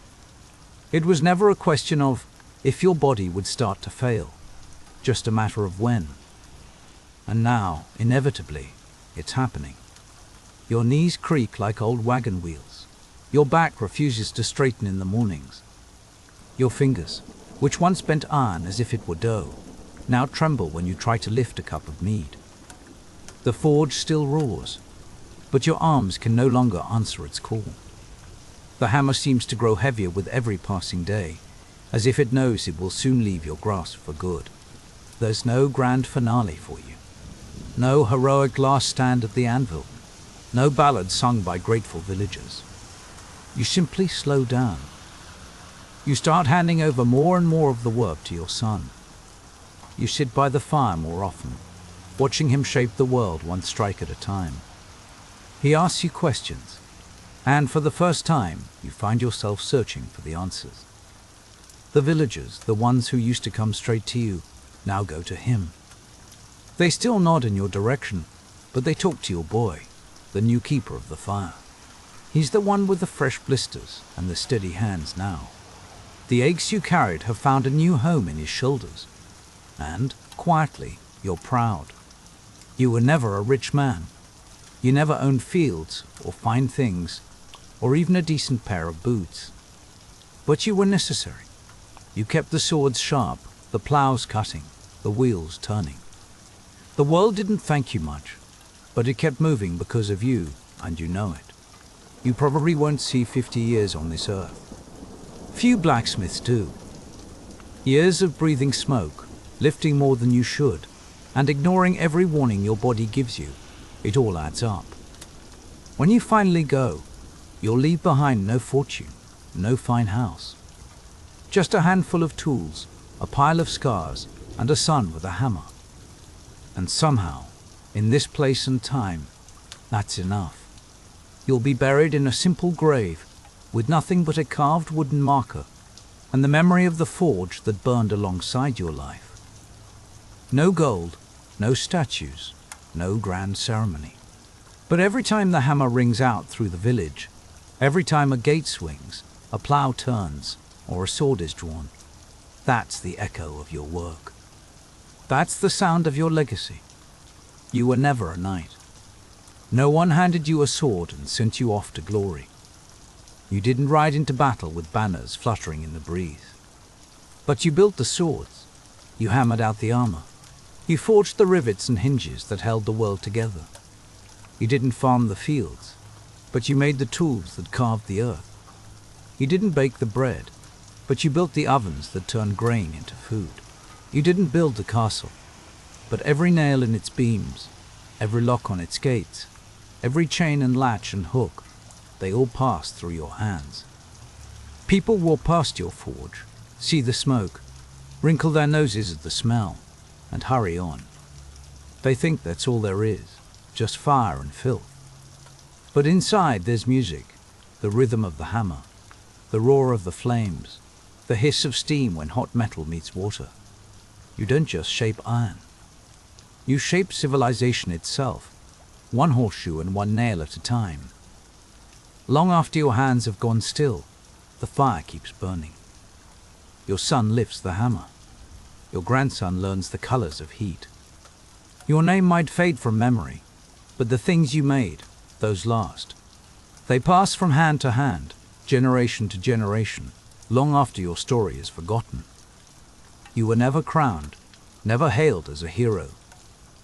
It was never a question of if your body would start to fail, just a matter of when. And now, inevitably, it's happening. Your knees creak like old wagon wheels. Your back refuses to straighten in the mornings. Your fingers, which once bent iron as if it were dough, now tremble when you try to lift a cup of mead. The forge still roars, but your arms can no longer answer its call. The hammer seems to grow heavier with every passing day, as if it knows it will soon leave your grasp for good. There's no grand finale for you. No heroic last stand at the anvil. No ballad sung by grateful villagers. You simply slow down. You start handing over more and more of the work to your son. You sit by the fire more often, watching him shape the world one strike at a time. He asks you questions, and for the first time, you find yourself searching for the answers. The villagers, the ones who used to come straight to you, now go to him. They still nod in your direction, but they talk to your boy, the new keeper of the fire. He's the one with the fresh blisters and the steady hands now. The aches you carried have found a new home in his shoulders, and, quietly, you're proud. You were never a rich man. You never owned fields or fine things, or even a decent pair of boots. But you were necessary. You kept the swords sharp, the plows cutting, the wheels turning. The world didn't thank you much, but it kept moving because of you, and you know it. You probably won't see 50 years on this earth. Few blacksmiths do. Years of breathing smoke, lifting more than you should, and ignoring every warning your body gives you, it all adds up. When you finally go, you'll leave behind no fortune, no fine house. Just a handful of tools, a pile of scars, and a son with a hammer. And somehow, in this place and time, that's enough. You'll be buried in a simple grave, with nothing but a carved wooden marker, and the memory of the forge that burned alongside your life. No gold, no statues, no grand ceremony. But every time the hammer rings out through the village, every time a gate swings, a plow turns, or a sword is drawn, that's the echo of your work. That's the sound of your legacy. You were never a knight. No one handed you a sword and sent you off to glory. You didn't ride into battle with banners fluttering in the breeze. But you built the swords. You hammered out the armor. You forged the rivets and hinges that held the world together. You didn't farm the fields, but you made the tools that carved the earth. You didn't bake the bread, but you built the ovens that turned grain into food. You didn't build the castle, but every nail in its beams, every lock on its gates, every chain and latch and hook, they all passed through your hands. People walk past your forge, see the smoke, wrinkle their noses at the smell, and hurry on. They think that's all there is, just fire and filth. But inside there's music, the rhythm of the hammer, the roar of the flames, the hiss of steam when hot metal meets water. You don't just shape iron. You shape civilization itself, one horseshoe and one nail at a time. Long after your hands have gone still, the fire keeps burning. Your son lifts the hammer. Your grandson learns the colors of heat. Your name might fade from memory, but the things you made, those last. They pass from hand to hand, generation to generation, long after your story is forgotten. You were never crowned, never hailed as a hero.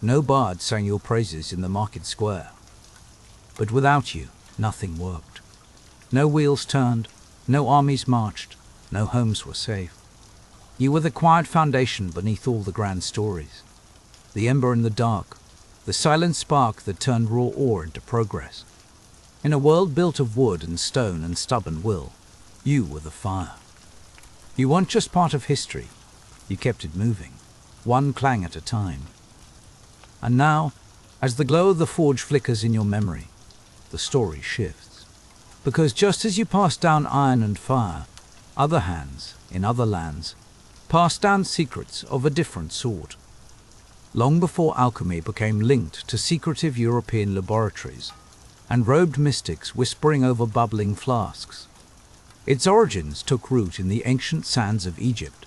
No bard sang your praises in the market square. But without you, nothing worked. No wheels turned, no armies marched, no homes were safe. You were the quiet foundation beneath all the grand stories. The ember in the dark, the silent spark that turned raw ore into progress. In a world built of wood and stone and stubborn will, you were the fire. You weren't just part of history, you kept it moving, one clang at a time. And now, as the glow of the forge flickers in your memory, the story shifts. Because just as you pass down iron and fire, other hands, in other lands, pass down secrets of a different sort. Long before alchemy became linked to secretive European laboratories and robed mystics whispering over bubbling flasks, its origins took root in the ancient sands of Egypt.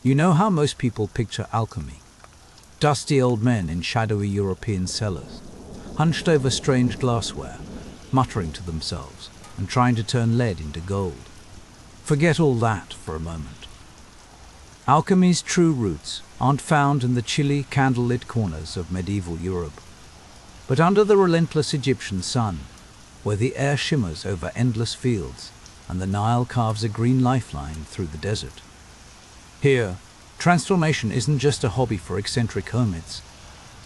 You know how most people picture alchemy. Dusty old men in shadowy European cellars, hunched over strange glassware, muttering to themselves and trying to turn lead into gold. Forget all that for a moment. Alchemy's true roots aren't found in the chilly, candlelit corners of medieval Europe, but under the relentless Egyptian sun, where the air shimmers over endless fields and the Nile carves a green lifeline through the desert. Here, transformation isn't just a hobby for eccentric hermits.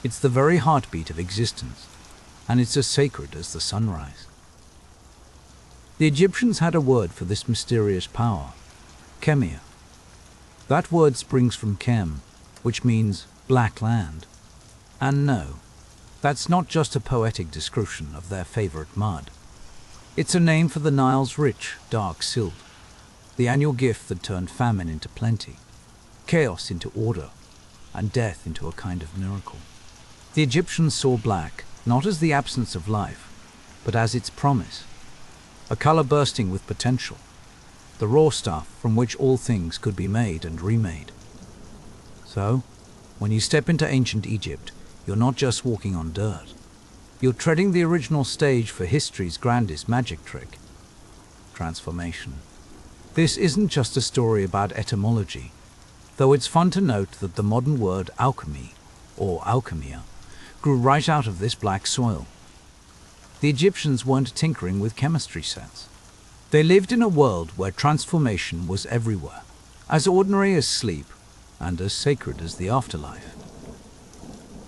It's the very heartbeat of existence, and it's as sacred as the sunrise. The Egyptians had a word for this mysterious power, chemia. That word springs from chem, which means black land. And no, that's not just a poetic description of their favorite mud. It's a name for the Nile's rich, dark silt, the annual gift that turned famine into plenty, chaos into order, and death into a kind of miracle. The Egyptians saw black not as the absence of life, but as its promise, a color bursting with potential, the raw stuff from which all things could be made and remade. So, when you step into ancient Egypt, you're not just walking on dirt. You're treading the original stage for history's grandest magic trick, transformation. This isn't just a story about etymology, though it's fun to note that the modern word alchemy, or alchemia, grew right out of this black soil. The Egyptians weren't tinkering with chemistry sets. They lived in a world where transformation was everywhere, as ordinary as sleep and as sacred as the afterlife.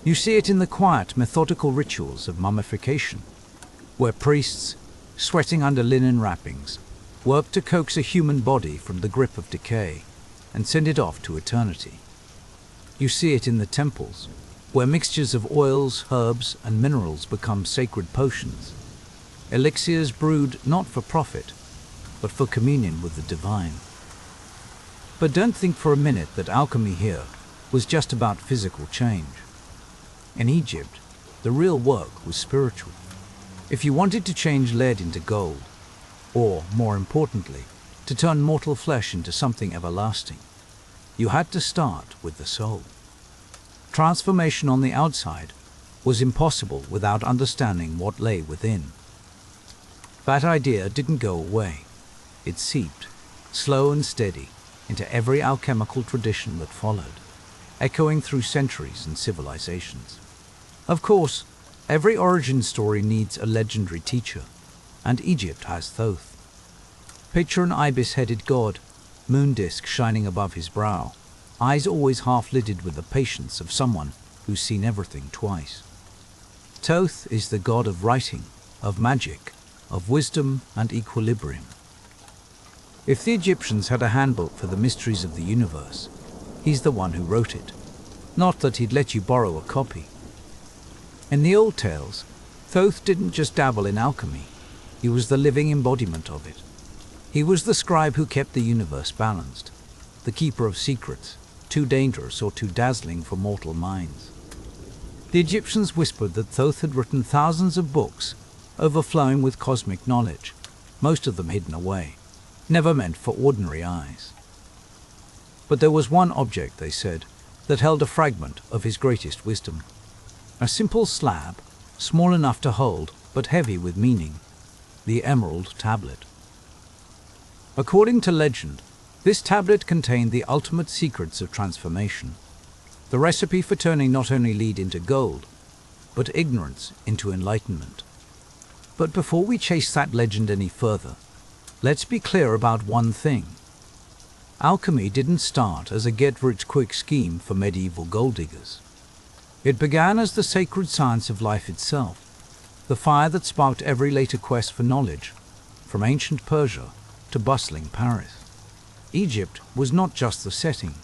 You see it in the quiet, methodical rituals of mummification, where priests, sweating under linen wrappings, work to coax a human body from the grip of decay and send it off to eternity. You see it in the temples, where mixtures of oils, herbs, and minerals become sacred potions, elixirs brewed not for profit, but for communion with the divine. But don't think for a minute that alchemy here was just about physical change. In Egypt, the real work was spiritual. If you wanted to change lead into gold, or, more importantly, to turn mortal flesh into something everlasting, you had to start with the soul. Transformation on the outside was impossible without understanding what lay within. That idea didn't go away. It seeped, slow and steady, into every alchemical tradition that followed, echoing through centuries and civilizations. Of course, every origin story needs a legendary teacher, and Egypt has Thoth. Picture an ibis-headed god, moon disk shining above his brow, eyes always half-lidded with the patience of someone who's seen everything twice. Thoth is the god of writing, of magic, of wisdom and equilibrium. If the Egyptians had a handbook for the mysteries of the universe, he's the one who wrote it. Not that he'd let you borrow a copy. In the old tales, Thoth didn't just dabble in alchemy, he was the living embodiment of it. He was the scribe who kept the universe balanced, the keeper of secrets, too dangerous or too dazzling for mortal minds. The Egyptians whispered that Thoth had written thousands of books, overflowing with cosmic knowledge, most of them hidden away, never meant for ordinary eyes. But there was one object, they said, that held a fragment of his greatest wisdom. A simple slab, small enough to hold, but heavy with meaning, the Emerald Tablet. According to legend, this tablet contained the ultimate secrets of transformation, the recipe for turning not only lead into gold, but ignorance into enlightenment. But before we chase that legend any further, let's be clear about one thing. Alchemy didn't start as a get-rich-quick scheme for medieval gold diggers. It began as the sacred science of life itself, the fire that sparked every later quest for knowledge, from ancient Persia to bustling Paris. Egypt was not just the setting,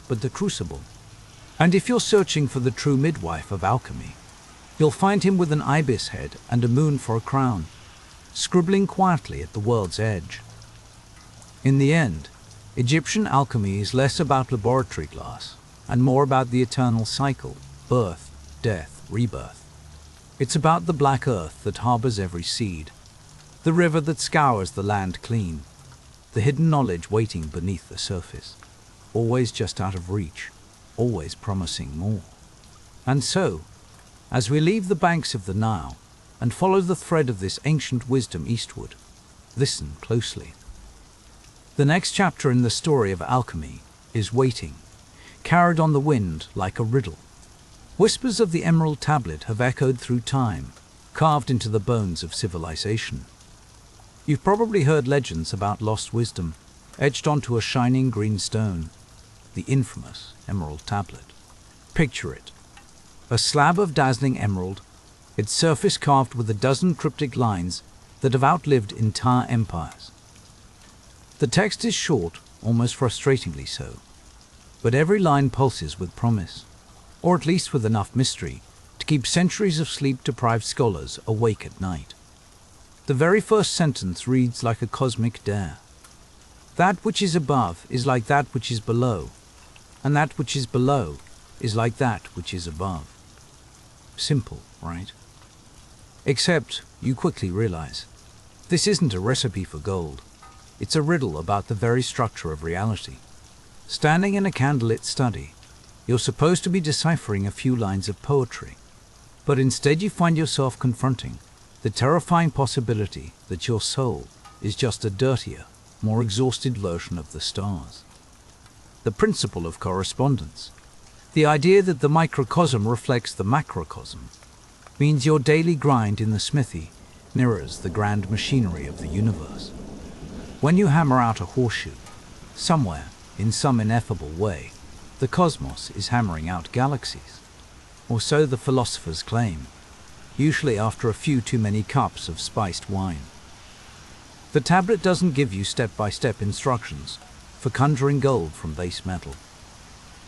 but the crucible. And if you're searching for the true midwife of alchemy, you'll find him with an ibis head and a moon for a crown, scribbling quietly at the world's edge. In the end, Egyptian alchemy is less about laboratory glass and more about the eternal cycle, birth, death, rebirth. It's about the black earth that harbors every seed, the river that scours the land clean, the hidden knowledge waiting beneath the surface, always just out of reach, always promising more. And so, as we leave the banks of the Nile and follow the thread of this ancient wisdom eastward, listen closely. The next chapter in the story of alchemy is waiting, carried on the wind like a riddle. Whispers of the Emerald Tablet have echoed through time, carved into the bones of civilization. You've probably heard legends about lost wisdom, etched onto a shining green stone, the infamous Emerald Tablet. Picture it. A slab of dazzling emerald, its surface carved with a dozen cryptic lines that have outlived entire empires. The text is short, almost frustratingly so, but every line pulses with promise, or at least with enough mystery to keep centuries of sleep-deprived scholars awake at night. The very first sentence reads like a cosmic dare. That which is above is like that which is below, and that which is below is like that which is above. Simple, right? Except you quickly realize, this isn't a recipe for gold. It's a riddle about the very structure of reality. Standing in a candlelit study, you're supposed to be deciphering a few lines of poetry, but instead you find yourself confronting the terrifying possibility that your soul is just a dirtier, more exhausted version of the stars. The principle of correspondence, the idea that the microcosm reflects the macrocosm, means your daily grind in the smithy mirrors the grand machinery of the universe. When you hammer out a horseshoe, somewhere, in some ineffable way, the cosmos is hammering out galaxies, or so the philosophers claim, usually after a few too many cups of spiced wine. The tablet doesn't give you step-by-step instructions for conjuring gold from base metal.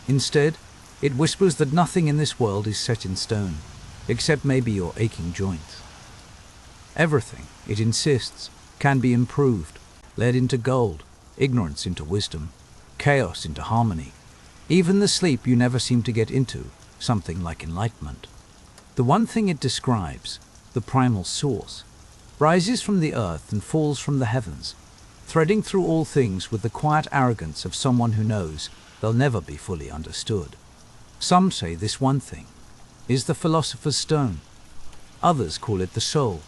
Instead, it whispers that nothing in this world is set in stone, except maybe your aching joints. Everything, it insists, can be improved, led into gold, ignorance into wisdom, chaos into harmony, even the sleep you never seem to get into, something like enlightenment. The one thing it describes, the primal source, rises from the earth and falls from the heavens, threading through all things with the quiet arrogance of someone who knows they'll never be fully understood. Some say this one thing is the philosopher's stone. Others call it the soul,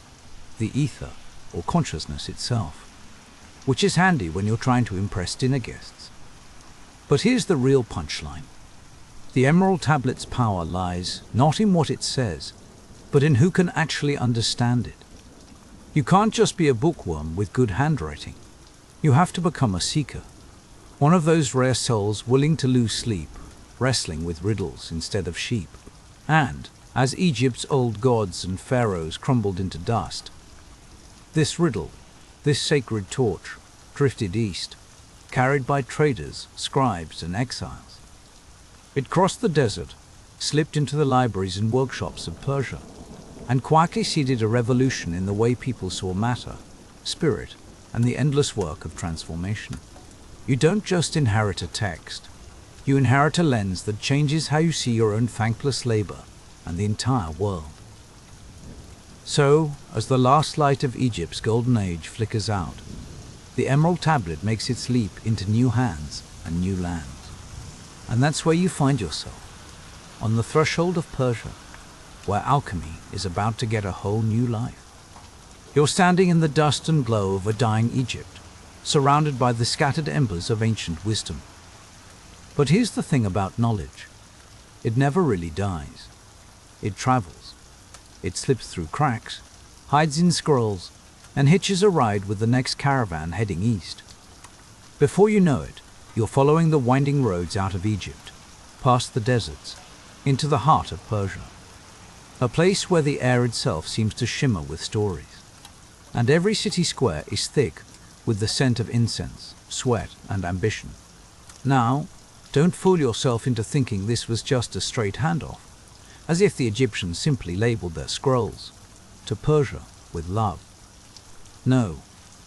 the ether, or consciousness itself, which is handy when you're trying to impress dinner guests. But here's the real punchline. The Emerald Tablet's power lies not in what it says, but in who can actually understand it. You can't just be a bookworm with good handwriting. You have to become a seeker, one of those rare souls willing to lose sleep, wrestling with riddles instead of sheep. And, as Egypt's old gods and pharaohs crumbled into dust, this riddle, this sacred torch, drifted east, carried by traders, scribes, and exiles. It crossed the desert, slipped into the libraries and workshops of Persia, and quietly seeded a revolution in the way people saw matter, spirit, and the endless work of transformation. You don't just inherit a text, you inherit a lens that changes how you see your own thankless labor and the entire world. So, as the last light of Egypt's golden age flickers out, the emerald tablet makes its leap into new hands and new lands. And that's where you find yourself, on the threshold of Persia, where alchemy is about to get a whole new life. You're standing in the dust and glow of a dying Egypt, surrounded by the scattered embers of ancient wisdom. But here's the thing about knowledge. It never really dies. It travels. It slips through cracks, hides in scrolls, and hitches a ride with the next caravan heading east. Before you know it, you're following the winding roads out of Egypt, past the deserts, into the heart of Persia. A place where the air itself seems to shimmer with stories. And every city square is thick with the scent of incense, sweat, and ambition. Now, don't fool yourself into thinking this was just a straight handoff, as if the Egyptians simply labeled their scrolls to Persia with love. No,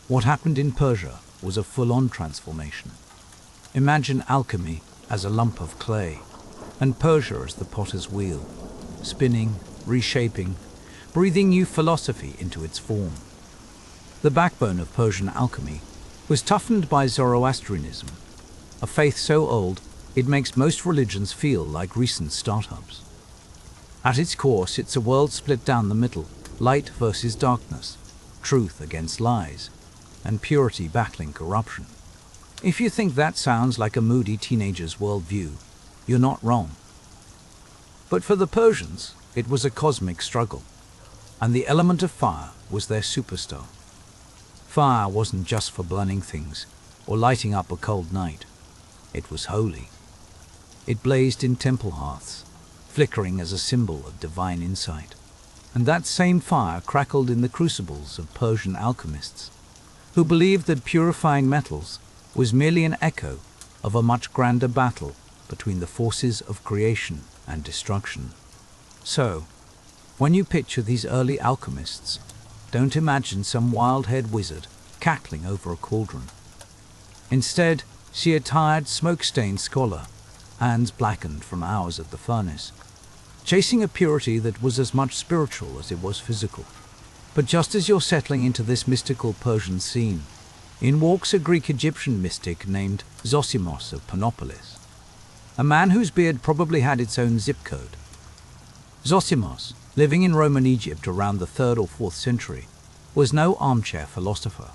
what happened in Persia was a full-on transformation. Imagine alchemy as a lump of clay, and Persia as the potter's wheel, spinning, reshaping, breathing new philosophy into its form. The backbone of Persian alchemy was toughened by Zoroastrianism, a faith so old it makes most religions feel like recent startups. At its core sits a world split down the middle, light versus darkness, truth against lies, and purity battling corruption. If you think that sounds like a moody teenager's worldview, you're not wrong. But for the Persians, it was a cosmic struggle, and the element of fire was their superstar. Fire wasn't just for burning things or lighting up a cold night. It was holy. It blazed in temple hearths, flickering as a symbol of divine insight. And that same fire crackled in the crucibles of Persian alchemists, who believed that purifying metals was merely an echo of a much grander battle between the forces of creation and destruction. So, when you picture these early alchemists, don't imagine some wild-haired wizard cackling over a cauldron. Instead, see a tired, smoke-stained scholar, hands blackened from hours at the furnace, chasing a purity that was as much spiritual as it was physical. But just as you're settling into this mystical Persian scene, in walks a Greek-Egyptian mystic named Zosimos of Panopolis, a man whose beard probably had its own zip code. Zosimos, living in Roman Egypt around the 3rd or 4th century, was no armchair philosopher.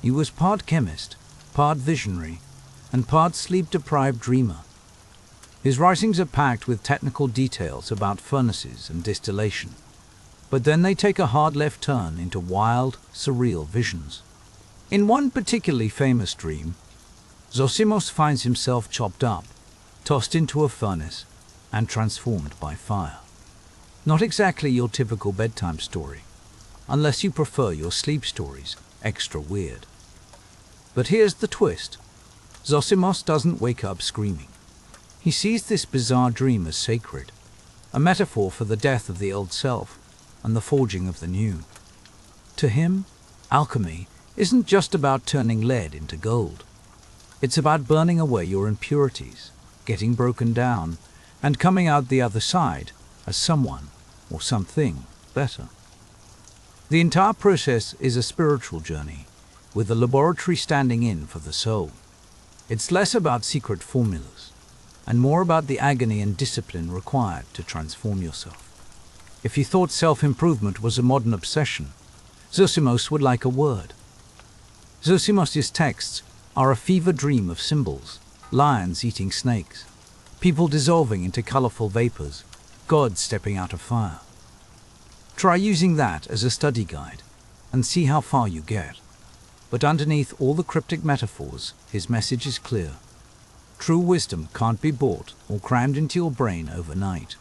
He was part chemist, part visionary, and part sleep-deprived dreamer. His writings are packed with technical details about furnaces and distillation, but then they take a hard left turn into wild, surreal visions. In one particularly famous dream, Zosimos finds himself chopped up, tossed into a furnace, and transformed by fire. Not exactly your typical bedtime story, unless you prefer your sleep stories extra weird. But here's the twist. Zosimos doesn't wake up screaming. He sees this bizarre dream as sacred, a metaphor for the death of the old self and the forging of the new. To him, alchemy isn't just about turning lead into gold. It's about burning away your impurities, getting broken down, and coming out the other side as someone or something better. The entire process is a spiritual journey, with the laboratory standing in for the soul. It's less about secret formulas, and more about the agony and discipline required to transform yourself. If you thought self-improvement was a modern obsession, Zosimos would like a word. Zosimos' texts are a fever dream of symbols, lions eating snakes, people dissolving into colorful vapors, gods stepping out of fire. Try using that as a study guide and see how far you get. But underneath all the cryptic metaphors, his message is clear. True wisdom can't be bought or crammed into your brain overnight.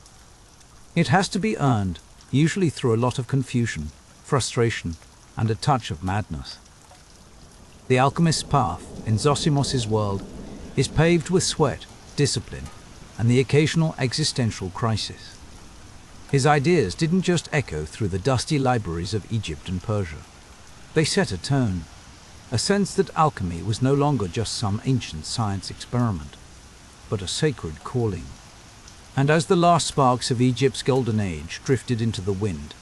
It has to be earned, usually through a lot of confusion, frustration, and a touch of madness. The alchemist's path in Zosimos's world is paved with sweat, discipline, and the occasional existential crisis. His ideas didn't just echo through the dusty libraries of Egypt and Persia. They set a tone, a sense that alchemy was no longer just some ancient science experiment, but a sacred calling. And as the last sparks of Egypt's golden age drifted into the wind,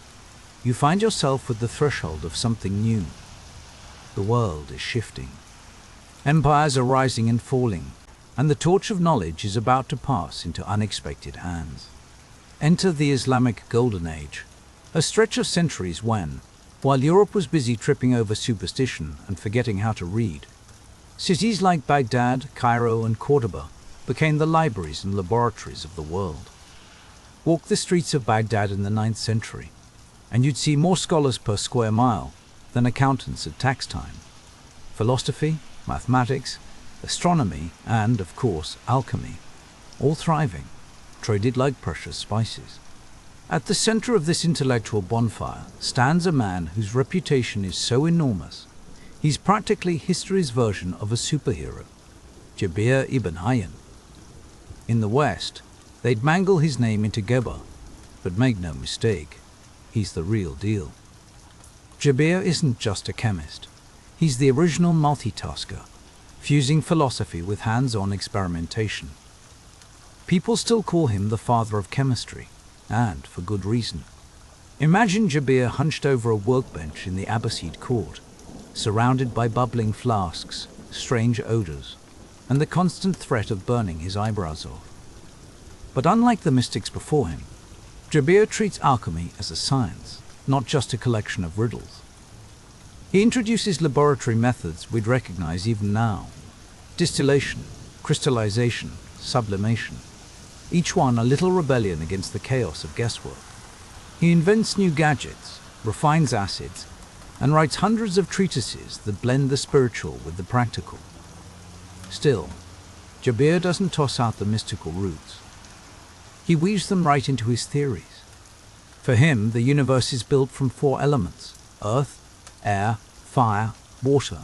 you find yourself at the threshold of something new. The world is shifting. Empires are rising and falling, and the torch of knowledge is about to pass into unexpected hands. Enter the Islamic Golden Age, a stretch of centuries when, while Europe was busy tripping over superstition and forgetting how to read, cities like Baghdad, Cairo, and Cordoba became the libraries and laboratories of the world. Walk the streets of Baghdad in the 9th century, and you'd see more scholars per square mile than accountants at tax time. Philosophy, mathematics, astronomy, and, of course, alchemy, all thriving, traded like precious spices. At the center of this intellectual bonfire stands a man whose reputation is so enormous, he's practically history's version of a superhero, Jabir ibn Hayyan. In the West, they'd mangle his name into Geber, but make no mistake, he's the real deal. Jabir isn't just a chemist, he's the original multitasker, fusing philosophy with hands-on experimentation. People still call him the father of chemistry, and for good reason. Imagine Jabir hunched over a workbench in the Abbasid court, surrounded by bubbling flasks, strange odors, and the constant threat of burning his eyebrows off. But unlike the mystics before him, Jabir treats alchemy as a science, not just a collection of riddles. He introduces laboratory methods we'd recognize even now: distillation, crystallization, sublimation, each one a little rebellion against the chaos of guesswork. He invents new gadgets, refines acids, and writes hundreds of treatises that blend the spiritual with the practical. Still, Jabir doesn't toss out the mystical roots. He weaves them right into his theories. For him, the universe is built from 4 elements: earth, air, fire, water,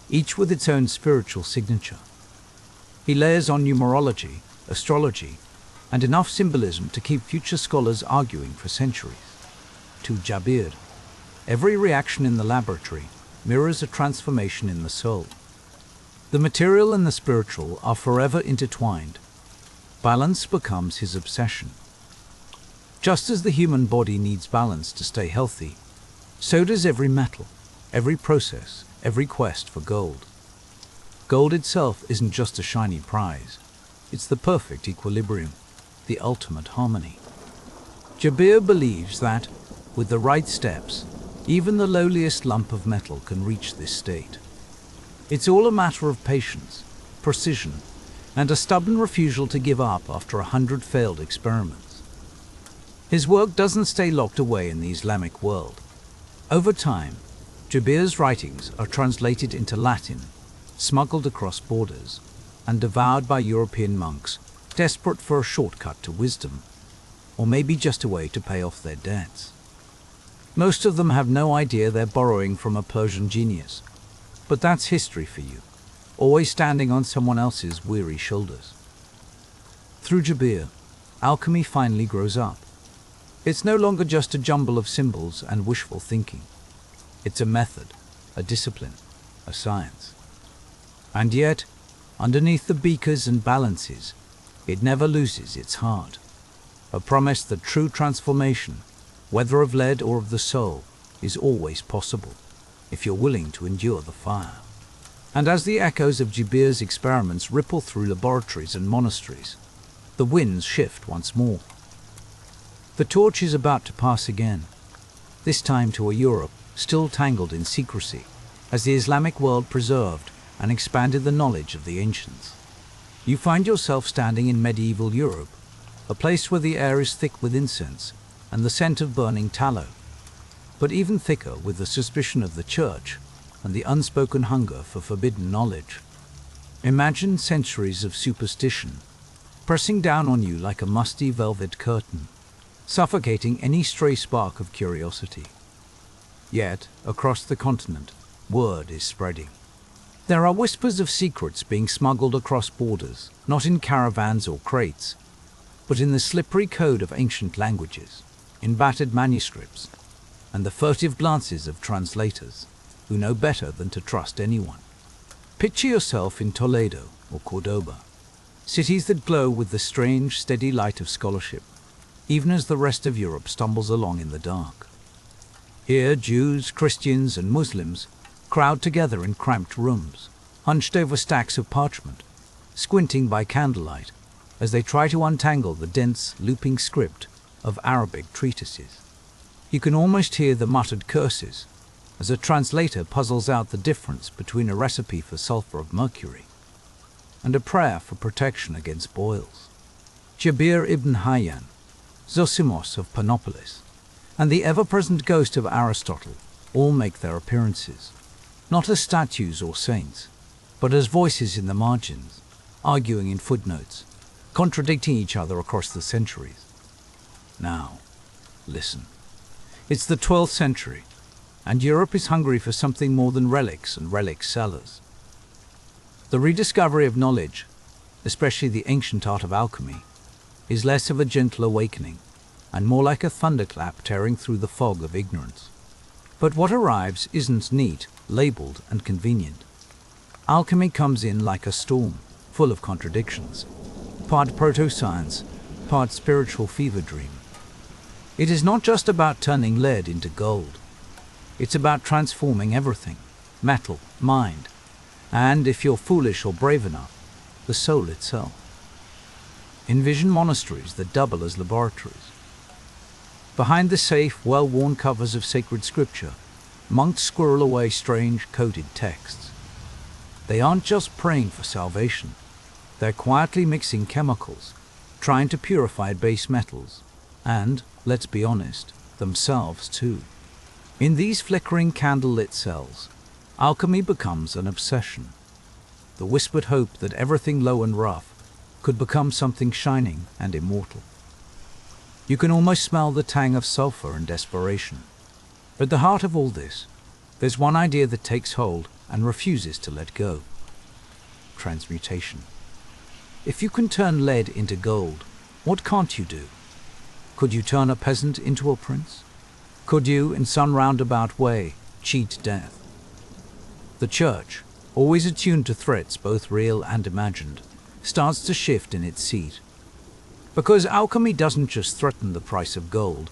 each with its own spiritual signature. He layers on numerology, astrology, and enough symbolism to keep future scholars arguing for centuries. To Jabir, every reaction in the laboratory mirrors a transformation in the soul. The material and the spiritual are forever intertwined. Balance becomes his obsession. Just as the human body needs balance to stay healthy, so does every metal, every process, every quest for gold. Gold itself isn't just a shiny prize. It's the perfect equilibrium, the ultimate harmony. Jabir believes that, with the right steps, even the lowliest lump of metal can reach this state. It's all a matter of patience, precision, and a stubborn refusal to give up after 100 failed experiments. His work doesn't stay locked away in the Islamic world. Over time, Jabir's writings are translated into Latin, smuggled across borders, and devoured by European monks desperate for a shortcut to wisdom, or maybe just a way to pay off their debts. Most of them have no idea they're borrowing from a Persian genius, but that's history for you, always standing on someone else's weary shoulders. Through Jabir, alchemy finally grows up. It's no longer just a jumble of symbols and wishful thinking. It's a method, a discipline, a science. And yet, underneath the beakers and balances, it never loses its heart. A promise that true transformation, whether of lead or of the soul, is always possible, if you're willing to endure the fire. And as the echoes of Jabir's experiments ripple through laboratories and monasteries, the winds shift once more. The torch is about to pass again, this time to a Europe still tangled in secrecy, as the Islamic world preserved and expanded the knowledge of the ancients. You find yourself standing in medieval Europe, a place where the air is thick with incense and the scent of burning tallow, but even thicker with the suspicion of the church and the unspoken hunger for forbidden knowledge. Imagine centuries of superstition pressing down on you like a musty velvet curtain, suffocating any stray spark of curiosity. Yet, across the continent, word is spreading. There are whispers of secrets being smuggled across borders, not in caravans or crates, but in the slippery code of ancient languages, in battered manuscripts, and the furtive glances of translators who know better than to trust anyone. Picture yourself in Toledo or Cordoba, cities that glow with the strange, steady light of scholarship, even as the rest of Europe stumbles along in the dark. Here, Jews, Christians, and Muslims crowd together in cramped rooms, hunched over stacks of parchment, squinting by candlelight as they try to untangle the dense, looping script of Arabic treatises. You can almost hear the muttered curses as a translator puzzles out the difference between a recipe for sulfur of mercury and a prayer for protection against boils. Jabir ibn Hayyan, Zosimos of Panopolis, and the ever-present ghost of Aristotle all make their appearances, not as statues or saints, but as voices in the margins, arguing in footnotes, contradicting each other across the centuries. Now, listen. It's the 12th century, and Europe is hungry for something more than relics and relic sellers. The rediscovery of knowledge, especially the ancient art of alchemy, is less of a gentle awakening and more like a thunderclap tearing through the fog of ignorance. But what arrives isn't neat, labeled, and convenient. Alchemy comes in like a storm, full of contradictions, part proto-science, part spiritual fever dream. It is not just about turning lead into gold. It's about transforming everything, metal, mind, and, if you're foolish or brave enough, the soul itself. Envision monasteries that double as laboratories. Behind the safe, well-worn covers of sacred scripture, monks squirrel away strange, coded texts. They aren't just praying for salvation. They're quietly mixing chemicals, trying to purify base metals, and, let's be honest, themselves too. In these flickering candle-lit cells, alchemy becomes an obsession. The whispered hope that everything low and rough could become something shining and immortal. You can almost smell the tang of sulfur and desperation. At the heart of all this, there's one idea that takes hold and refuses to let go. Transmutation. If you can turn lead into gold, what can't you do? Could you turn a peasant into a prince? Could you, in some roundabout way, cheat death? The church, always attuned to threats both real and imagined, starts to shift in its seat. Because alchemy doesn't just threaten the price of gold,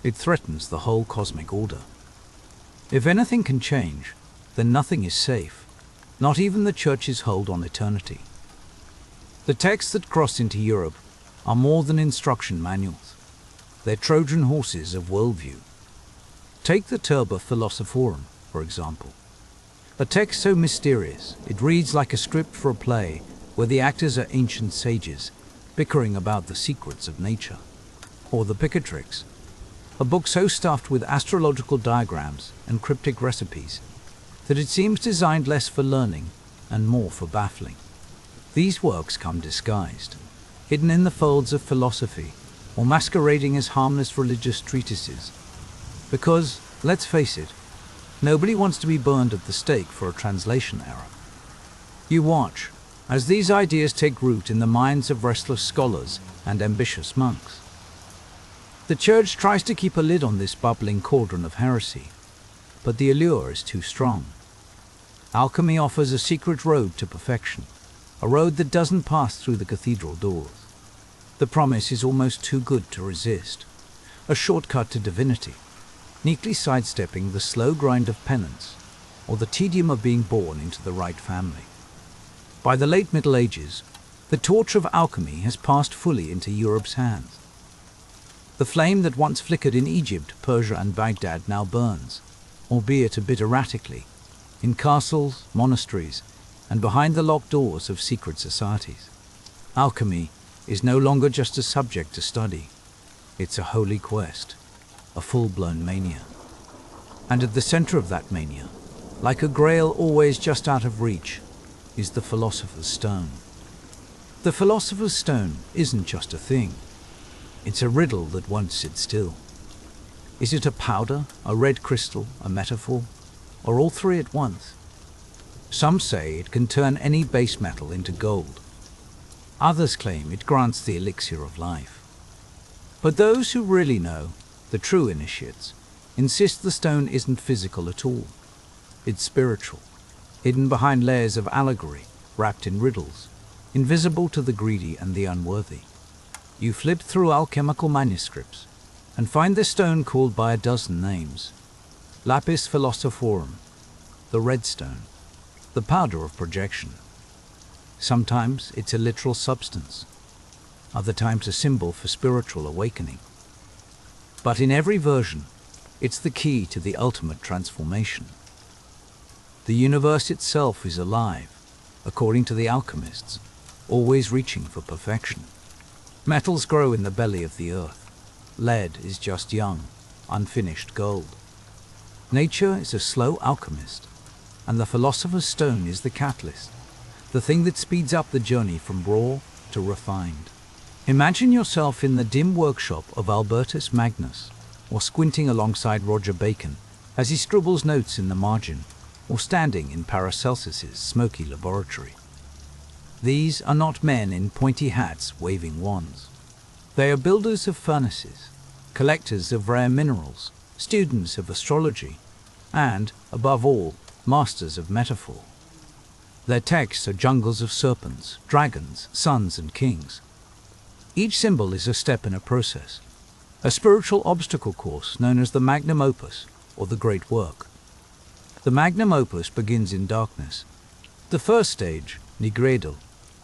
it threatens the whole cosmic order. If anything can change, then nothing is safe, not even the church's hold on eternity. The texts that cross into Europe are more than instruction manuals. They're Trojan horses of worldview. Take the Turba Philosophorum, for example. A text so mysterious, it reads like a script for a play where the actors are ancient sages, bickering about the secrets of nature. Or the Picatrix, a book so stuffed with astrological diagrams and cryptic recipes that it seems designed less for learning and more for baffling. These works come disguised, hidden in the folds of philosophy or masquerading as harmless religious treatises. Because, let's face it, nobody wants to be burned at the stake for a translation error. You watch as these ideas take root in the minds of restless scholars and ambitious monks. The church tries to keep a lid on this bubbling cauldron of heresy, but the allure is too strong. Alchemy offers a secret road to perfection, a road that doesn't pass through the cathedral doors. The promise is almost too good to resist, a shortcut to divinity, neatly sidestepping the slow grind of penance or the tedium of being born into the right family. By the late Middle Ages, the torch of alchemy has passed fully into Europe's hands. The flame that once flickered in Egypt, Persia, and Baghdad now burns, albeit a bit erratically, in castles, monasteries, and behind the locked doors of secret societies. Alchemy is no longer just a subject to study. It's a holy quest, a full-blown mania. And at the center of that mania, like a grail always just out of reach, is the Philosopher's Stone. The Philosopher's Stone isn't just a thing. It's a riddle that won't sit still. Is it a powder, a red crystal, a metaphor, or all three at once? Some say it can turn any base metal into gold. Others claim it grants the elixir of life. But those who really know, the true initiates, insist the stone isn't physical at all. It's spiritual, hidden behind layers of allegory, wrapped in riddles, invisible to the greedy and the unworthy. You flip through alchemical manuscripts and find the stone called by a dozen names. Lapis philosophorum, the red stone, the powder of projection. Sometimes it's a literal substance, other times a symbol for spiritual awakening. But in every version, it's the key to the ultimate transformation. The universe itself is alive, according to the alchemists, always reaching for perfection. Metals grow in the belly of the earth. Lead is just young, unfinished gold. Nature is a slow alchemist, and the philosopher's stone is the catalyst, the thing that speeds up the journey from raw to refined. Imagine yourself in the dim workshop of Albertus Magnus, or squinting alongside Roger Bacon as he scribbles notes in the margin, or standing in Paracelsus's smoky laboratory. These are not men in pointy hats waving wands. They are builders of furnaces, collectors of rare minerals, students of astrology, and, above all, masters of metaphor. Their texts are jungles of serpents, dragons, suns, and kings. Each symbol is a step in a process, a spiritual obstacle course known as the magnum opus, or the great work. The magnum opus begins in darkness. The first stage, nigredo,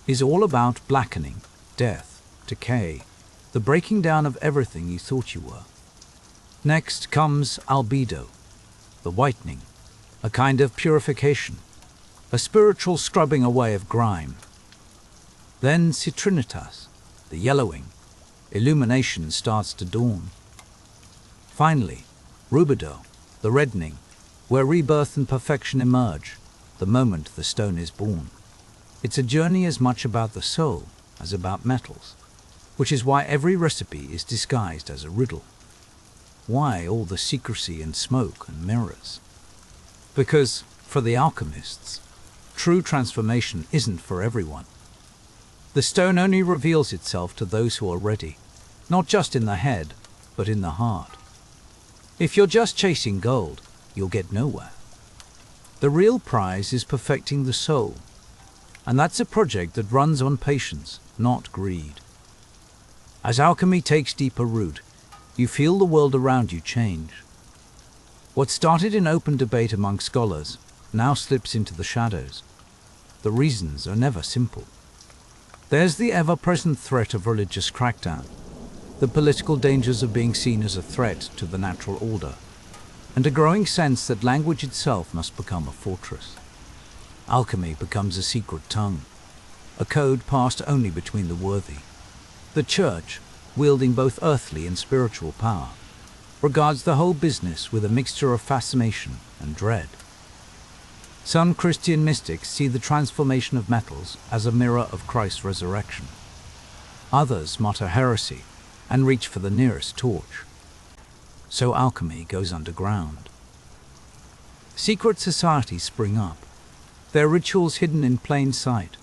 is all about blackening, death, decay, the breaking down of everything you thought you were. Next comes albedo, the whitening, a kind of purification, a spiritual scrubbing away of grime. Then citrinitas, the yellowing, illumination starts to dawn. Finally, rubedo, the reddening, where rebirth and perfection emerge, the moment the stone is born. It's a journey as much about the soul as about metals, which is why every recipe is disguised as a riddle. Why all the secrecy and smoke and mirrors? Because, for the alchemists, true transformation isn't for everyone. The stone only reveals itself to those who are ready, not just in the head, but in the heart. If you're just chasing gold, you'll get nowhere. The real prize is perfecting the soul, and that's a project that runs on patience, not greed. As alchemy takes deeper root, you feel the world around you change. What started in open debate among scholars now slips into the shadows. The reasons are never simple. There's the ever-present threat of religious crackdown, the political dangers of being seen as a threat to the natural order, and a growing sense that language itself must become a fortress. Alchemy becomes a secret tongue, a code passed only between the worthy. The Church, wielding both earthly and spiritual power, regards the whole business with a mixture of fascination and dread. Some Christian mystics see the transformation of metals as a mirror of Christ's resurrection. Others mutter heresy and reach for the nearest torch. So alchemy goes underground. Secret societies spring up, their rituals hidden in plain sight,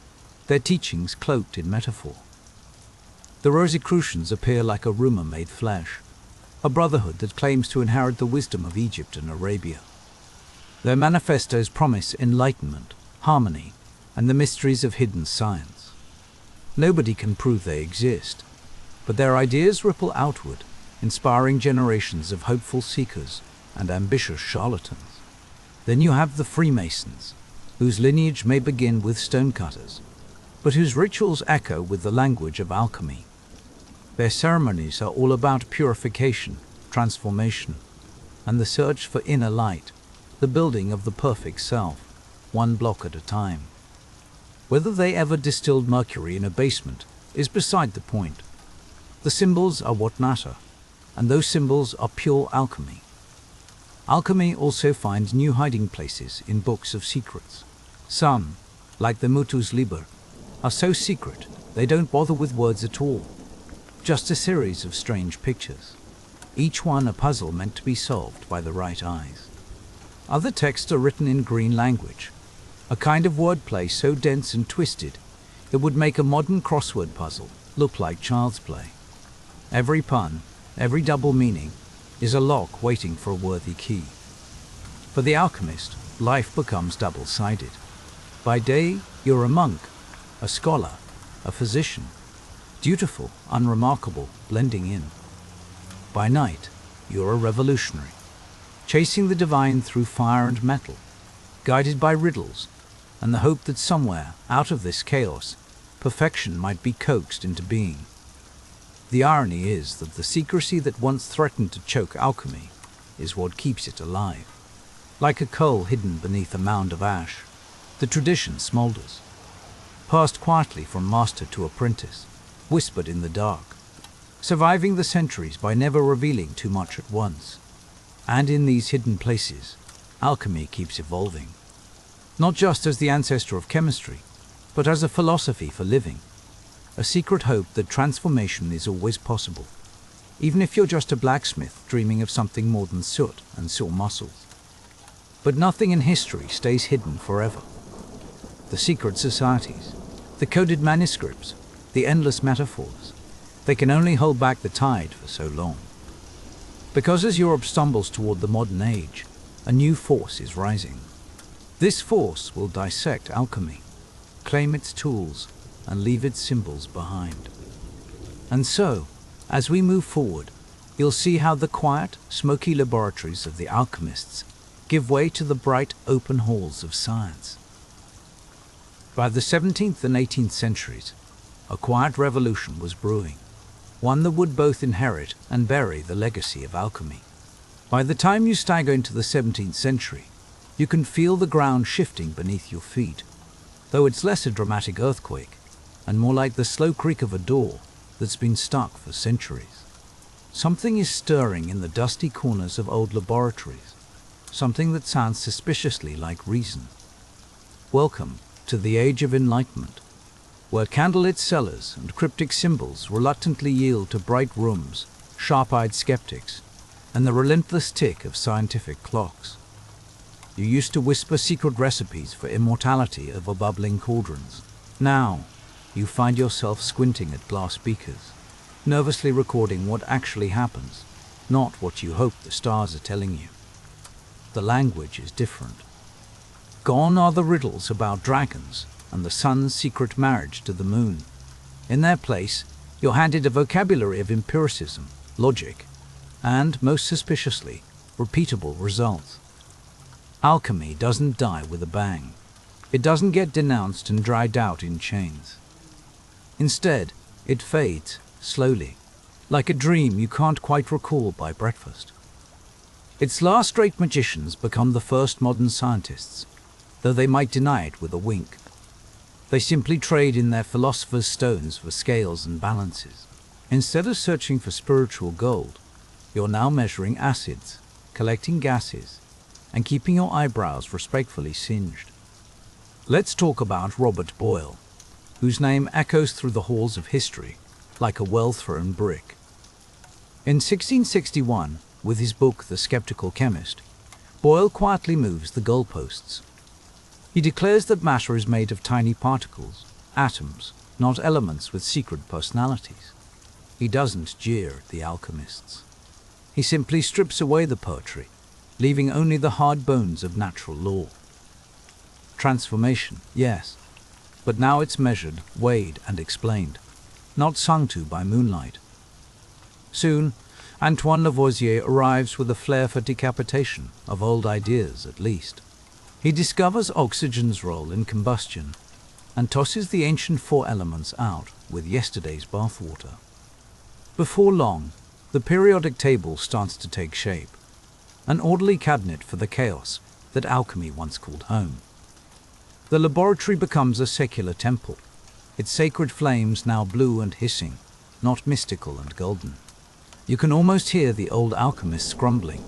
their teachings cloaked in metaphor. The Rosicrucians appear like a rumor made flesh, a brotherhood that claims to inherit the wisdom of Egypt and Arabia. Their manifestos promise enlightenment, harmony, and the mysteries of hidden science. Nobody can prove they exist, but their ideas ripple outward, inspiring generations of hopeful seekers and ambitious charlatans. Then you have the Freemasons, whose lineage may begin with stonecutters, but whose rituals echo with the language of alchemy. Their ceremonies are all about purification, transformation, and the search for inner light, the building of the perfect self, one block at a time. Whether they ever distilled mercury in a basement is beside the point. The symbols are what matter, and those symbols are pure alchemy. Alchemy also finds new hiding places in books of secrets. Some, like the Mutus Liber, are so secret they don't bother with words at all, just a series of strange pictures, each one a puzzle meant to be solved by the right eyes. Other texts are written in green language, a kind of wordplay so dense and twisted it would make a modern crossword puzzle look like child's play. Every pun, every double meaning, is a lock waiting for a worthy key. For the alchemist, life becomes double-sided. By day, you're a monk, a scholar, a physician, dutiful, unremarkable, blending in. By night, you're a revolutionary, chasing the divine through fire and metal, guided by riddles and the hope that somewhere, out of this chaos, perfection might be coaxed into being. The irony is that the secrecy that once threatened to choke alchemy is what keeps it alive. Like a coal hidden beneath a mound of ash, the tradition smolders, passed quietly from master to apprentice, whispered in the dark, surviving the centuries by never revealing too much at once. And in these hidden places, alchemy keeps evolving, not just as the ancestor of chemistry, but as a philosophy for living, a secret hope that transformation is always possible, even if you're just a blacksmith dreaming of something more than soot and sore muscles. But nothing in history stays hidden forever. The secret societies, the coded manuscripts, the endless metaphors, they can only hold back the tide for so long. Because as Europe stumbles toward the modern age, a new force is rising. This force will dissect alchemy, claim its tools, and leave its symbols behind. And so, as we move forward, you'll see how the quiet, smoky laboratories of the alchemists give way to the bright, open halls of science. By the 17th and 18th centuries, a quiet revolution was brewing, one that would both inherit and bury the legacy of alchemy. By the time you stagger into the 17th century, you can feel the ground shifting beneath your feet, though it's less a dramatic earthquake and more like the slow creak of a door that's been stuck for centuries. Something is stirring in the dusty corners of old laboratories, something that sounds suspiciously like reason. Welcome to the Age of Enlightenment, where candlelit cellars and cryptic symbols reluctantly yield to bright rooms, sharp-eyed skeptics, and the relentless tick of scientific clocks. You used to whisper secret recipes for immortality over bubbling cauldrons. Now, you find yourself squinting at glass beakers, nervously recording what actually happens, not what you hope the stars are telling you. The language is different. Gone are the riddles about dragons and the sun's secret marriage to the moon. In their place, you're handed a vocabulary of empiricism, logic, and, most suspiciously, repeatable results. Alchemy doesn't die with a bang. It doesn't get denounced and dragged out in chains. Instead, it fades, slowly, like a dream you can't quite recall by breakfast. Its last great magicians become the first modern scientists, though they might deny it with a wink. They simply trade in their philosopher's stones for scales and balances. Instead of searching for spiritual gold, you're now measuring acids, collecting gases, and keeping your eyebrows respectfully singed. Let's talk about Robert Boyle, whose name echoes through the halls of history like a well-thrown brick. In 1661, with his book The Skeptical Chemist, Boyle quietly moves the goalposts. He declares that matter is made of tiny particles, atoms, not elements with secret personalities. He doesn't jeer at the alchemists. He simply strips away the poetry, leaving only the hard bones of natural law. Transformation, yes, but now it's measured, weighed, and explained, not sung to by moonlight. Soon, Antoine Lavoisier arrives with a flair for decapitation of old ideas, at least. He discovers oxygen's role in combustion and tosses the ancient four elements out with yesterday's bathwater. Before long, the periodic table starts to take shape, an orderly cabinet for the chaos that alchemy once called home. The laboratory becomes a secular temple, its sacred flames now blue and hissing, not mystical and golden. You can almost hear the old alchemists grumbling,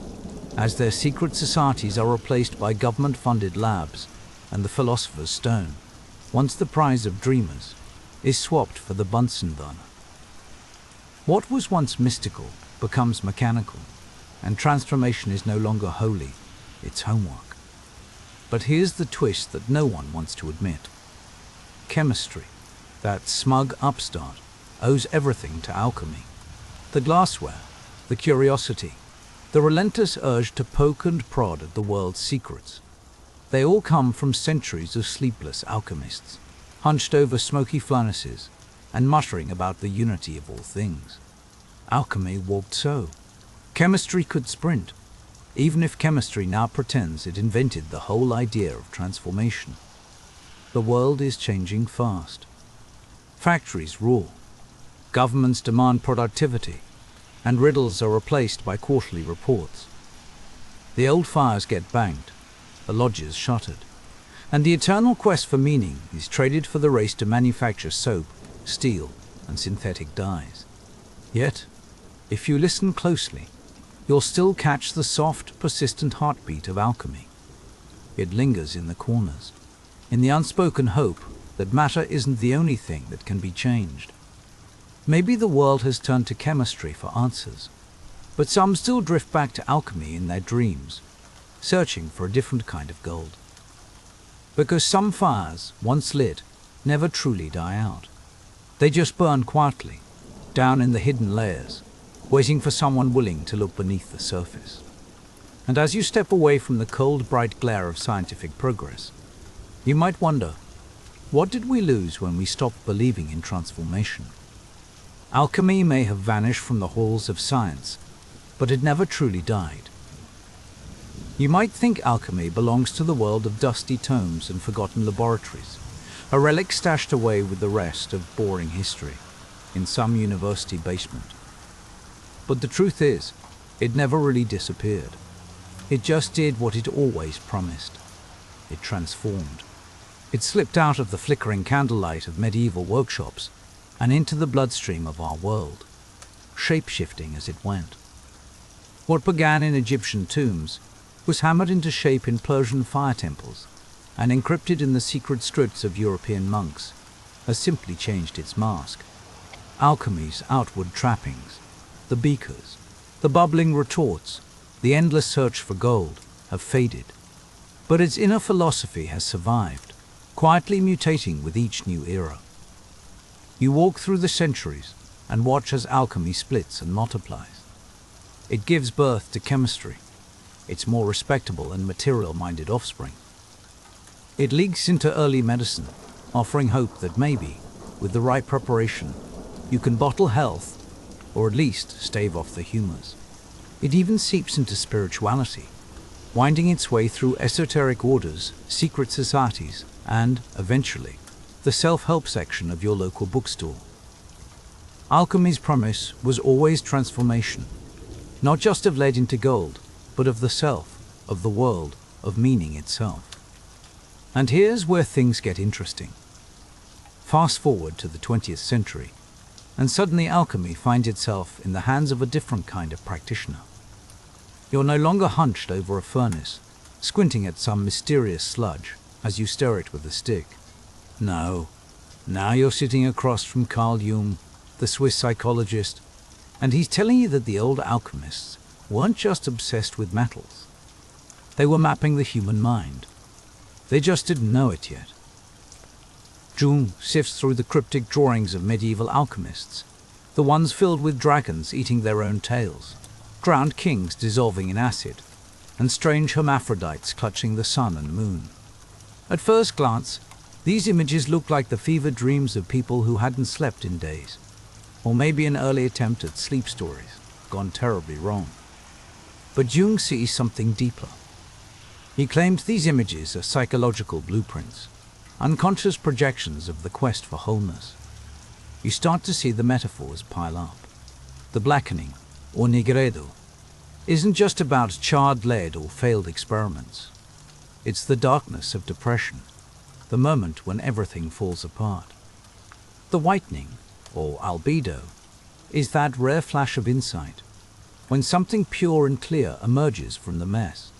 as their secret societies are replaced by government-funded labs and the philosopher's stone, once the prize of dreamers, is swapped for the Bunsen burner. What was once mystical becomes mechanical, and transformation is no longer holy, it's homework. But here's the twist that no one wants to admit. Chemistry, that smug upstart, owes everything to alchemy. The glassware, the curiosity, the relentless urge to poke and prod at the world's secrets. They all come from centuries of sleepless alchemists, hunched over smoky furnaces and muttering about the unity of all things. Alchemy walked so. Chemistry could sprint, even if chemistry now pretends it invented the whole idea of transformation. The world is changing fast. Factories rule, governments demand productivity, and riddles are replaced by quarterly reports. The old fires get banked, the lodges shuttered, and the eternal quest for meaning is traded for the race to manufacture soap, steel, and synthetic dyes. Yet, if you listen closely, you'll still catch the soft, persistent heartbeat of alchemy. It lingers in the corners, in the unspoken hope that matter isn't the only thing that can be changed. Maybe the world has turned to chemistry for answers, but some still drift back to alchemy in their dreams, searching for a different kind of gold. Because some fires, once lit, never truly die out. They just burn quietly, down in the hidden layers, waiting for someone willing to look beneath the surface. And as you step away from the cold, bright glare of scientific progress, you might wonder, what did we lose when we stopped believing in transformation? Alchemy may have vanished from the halls of science, but it never truly died. You might think alchemy belongs to the world of dusty tomes and forgotten laboratories, a relic stashed away with the rest of boring history in some university basement. But the truth is, it never really disappeared. It just did what it always promised. It transformed. It slipped out of the flickering candlelight of medieval workshops and into the bloodstream of our world, shape-shifting as it went. What began in Egyptian tombs was hammered into shape in Persian fire temples and encrypted in the secret scripts of European monks has simply changed its mask. Alchemy's outward trappings, the beakers, the bubbling retorts, the endless search for gold have faded, but its inner philosophy has survived, quietly mutating with each new era. You walk through the centuries and watch as alchemy splits and multiplies. It gives birth to chemistry, its more respectable and material-minded offspring. It leaks into early medicine, offering hope that maybe, with the right preparation, you can bottle health, or at least stave off the humors. It even seeps into spirituality, winding its way through esoteric orders, secret societies, and, eventually, the self-help section of your local bookstore. Alchemy's promise was always transformation, not just of lead into gold, but of the self, of the world, of meaning itself. And here's where things get interesting. Fast forward to the 20th century, and suddenly alchemy finds itself in the hands of a different kind of practitioner. You're no longer hunched over a furnace, squinting at some mysterious sludge as you stir it with a stick. No, now you're sitting across from Carl Jung, the Swiss psychologist, and he's telling you that the old alchemists weren't just obsessed with metals. They were mapping the human mind. They just didn't know it yet. Jung sifts through the cryptic drawings of medieval alchemists, the ones filled with dragons eating their own tails, drowned kings dissolving in acid, and strange hermaphrodites clutching the sun and moon. At first glance, these images look like the fevered dreams of people who hadn't slept in days, or maybe an early attempt at sleep stories, gone terribly wrong. But Jung sees something deeper. He claims these images are psychological blueprints, unconscious projections of the quest for wholeness. You start to see the metaphors pile up. The blackening, or nigredo, isn't just about charred lead or failed experiments. It's the darkness of depression, the moment when everything falls apart. The whitening, or albedo, is that rare flash of insight, when something pure and clear emerges from the mess.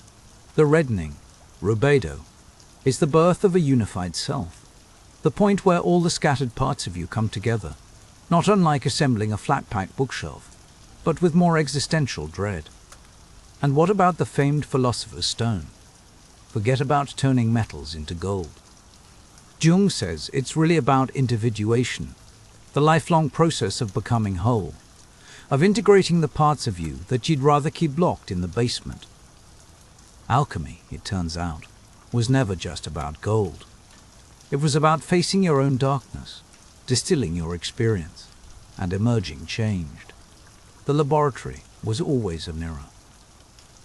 The reddening, rubedo, is the birth of a unified self, the point where all the scattered parts of you come together, not unlike assembling a flat-pack bookshelf, but with more existential dread. And what about the famed philosopher's stone? forget about turning metals into gold. Jung says it's really about individuation, the lifelong process of becoming whole, of integrating the parts of you that you'd rather keep locked in the basement. Alchemy, it turns out, was never just about gold. It was about facing your own darkness, distilling your experience, and emerging changed. The laboratory was always a mirror.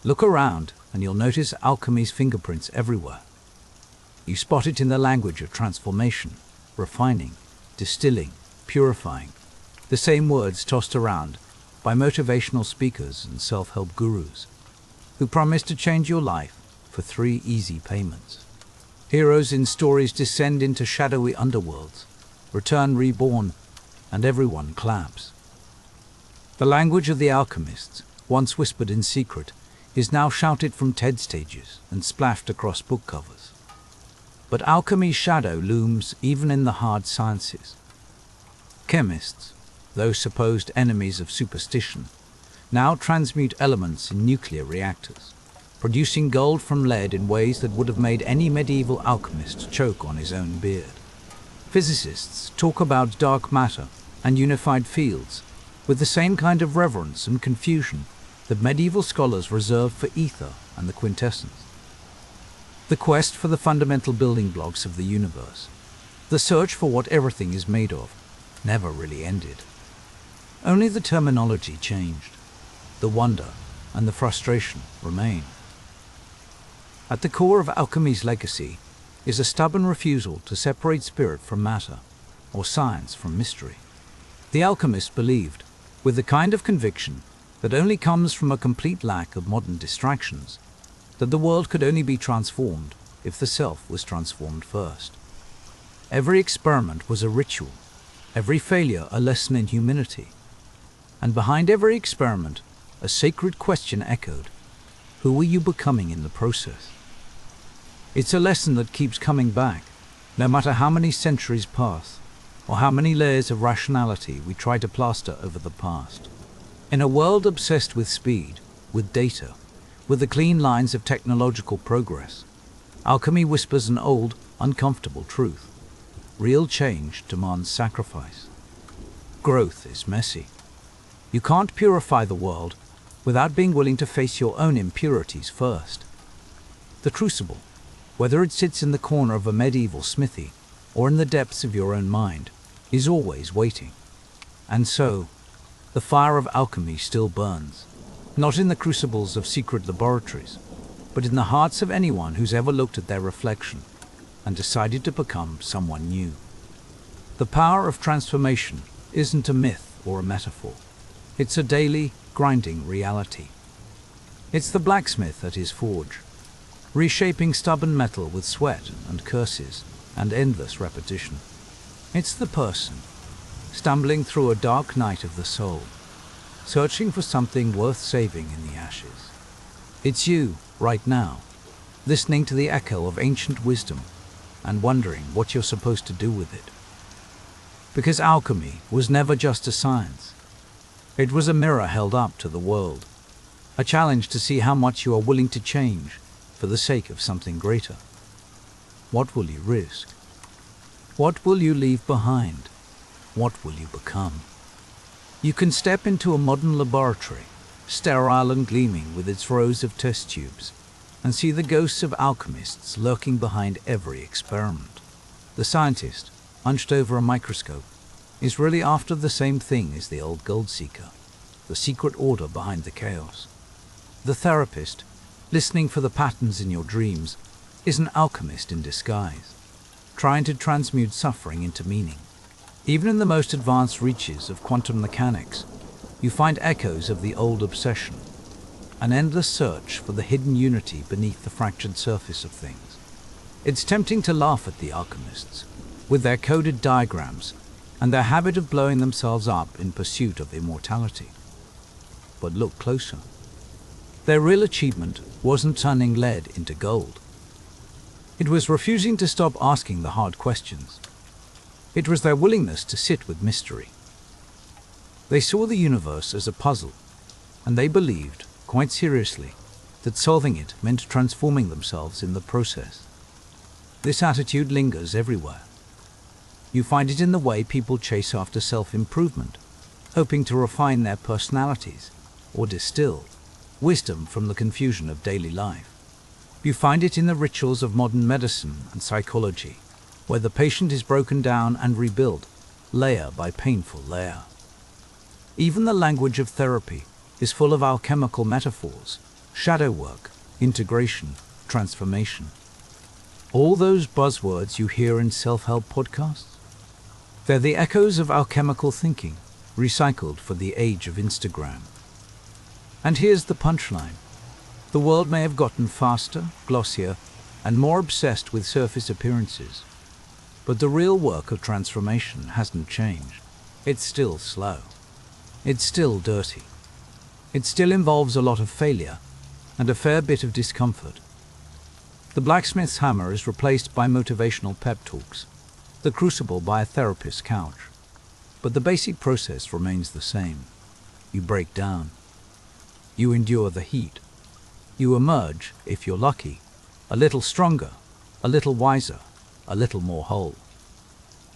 Look around and you'll notice alchemy's fingerprints everywhere. You spot it in the language of transformation, refining, distilling, purifying, the same words tossed around by motivational speakers and self-help gurus who promise to change your life for 3 easy payments. Heroes in stories descend into shadowy underworlds, return reborn, and everyone claps. The language of the alchemists, once whispered in secret, is now shouted from TED stages and splashed across book covers. But alchemy's shadow looms even in the hard sciences. Chemists, those supposed enemies of superstition, now transmute elements in nuclear reactors, producing gold from lead in ways that would have made any medieval alchemist choke on his own beard. Physicists talk about dark matter and unified fields with the same kind of reverence and confusion that medieval scholars reserved for ether and the quintessence. The quest for the fundamental building blocks of the universe, the search for what everything is made of, never really ended. Only the terminology changed. The wonder and the frustration remain. At the core of alchemy's legacy is a stubborn refusal to separate spirit from matter, or science from mystery. The alchemists believed, with the kind of conviction that only comes from a complete lack of modern distractions, that the world could only be transformed if the self was transformed first. Every experiment was a ritual, every failure a lesson in humility, and behind every experiment a sacred question echoed: who are you becoming in the process? It's a lesson that keeps coming back, no matter how many centuries pass, or how many layers of rationality we try to plaster over the past. In a world obsessed with speed, with data, with the clean lines of technological progress, alchemy whispers an old, uncomfortable truth. Real change demands sacrifice. Growth is messy. You can't purify the world without being willing to face your own impurities first. The crucible, whether it sits in the corner of a medieval smithy or in the depths of your own mind, is always waiting. And so, the fire of alchemy still burns, not in the crucibles of secret laboratories, but in the hearts of anyone who's ever looked at their reflection and decided to become someone new. The power of transformation isn't a myth or a metaphor. It's a daily, grinding reality. It's the blacksmith at his forge, reshaping stubborn metal with sweat and curses and endless repetition. It's the person, stumbling through a dark night of the soul, searching for something worth saving in the ashes. It's you, right now, listening to the echo of ancient wisdom and wondering what you're supposed to do with it. Because alchemy was never just a science. It was a mirror held up to the world, a challenge to see how much you are willing to change for the sake of something greater. What will you risk? What will you leave behind? What will you become? You can step into a modern laboratory, sterile and gleaming with its rows of test tubes, and see the ghosts of alchemists lurking behind every experiment. The scientist, hunched over a microscope, is really after the same thing as the old gold seeker, the secret order behind the chaos. The therapist, listening for the patterns in your dreams, is an alchemist in disguise, trying to transmute suffering into meaning. Even in the most advanced reaches of quantum mechanics, you find echoes of the old obsession, an endless search for the hidden unity beneath the fractured surface of things. It's tempting to laugh at the alchemists, with their coded diagrams and their habit of blowing themselves up in pursuit of immortality. But look closer. Their real achievement wasn't turning lead into gold. It was refusing to stop asking the hard questions. It was their willingness to sit with mystery. They saw the universe as a puzzle, and they believed, quite seriously, that solving it meant transforming themselves in the process. This attitude lingers everywhere. You find it in the way people chase after self-improvement, hoping to refine their personalities or distill wisdom from the confusion of daily life. You find it in the rituals of modern medicine and psychology, where the patient is broken down and rebuilt, layer by painful layer. Even the language of therapy is full of alchemical metaphors, shadow work, integration, transformation. All those buzzwords you hear in self-help podcasts? They're the echoes of alchemical thinking, recycled for the age of Instagram. And here's the punchline. The world may have gotten faster, glossier, and more obsessed with surface appearances, but the real work of transformation hasn't changed. It's still slow. It's still dirty. It still involves a lot of failure and a fair bit of discomfort. The blacksmith's hammer is replaced by motivational pep talks, the crucible by a therapist's couch. But the basic process remains the same. You break down. You endure the heat. You emerge, if you're lucky, a little stronger, a little wiser, a little more whole.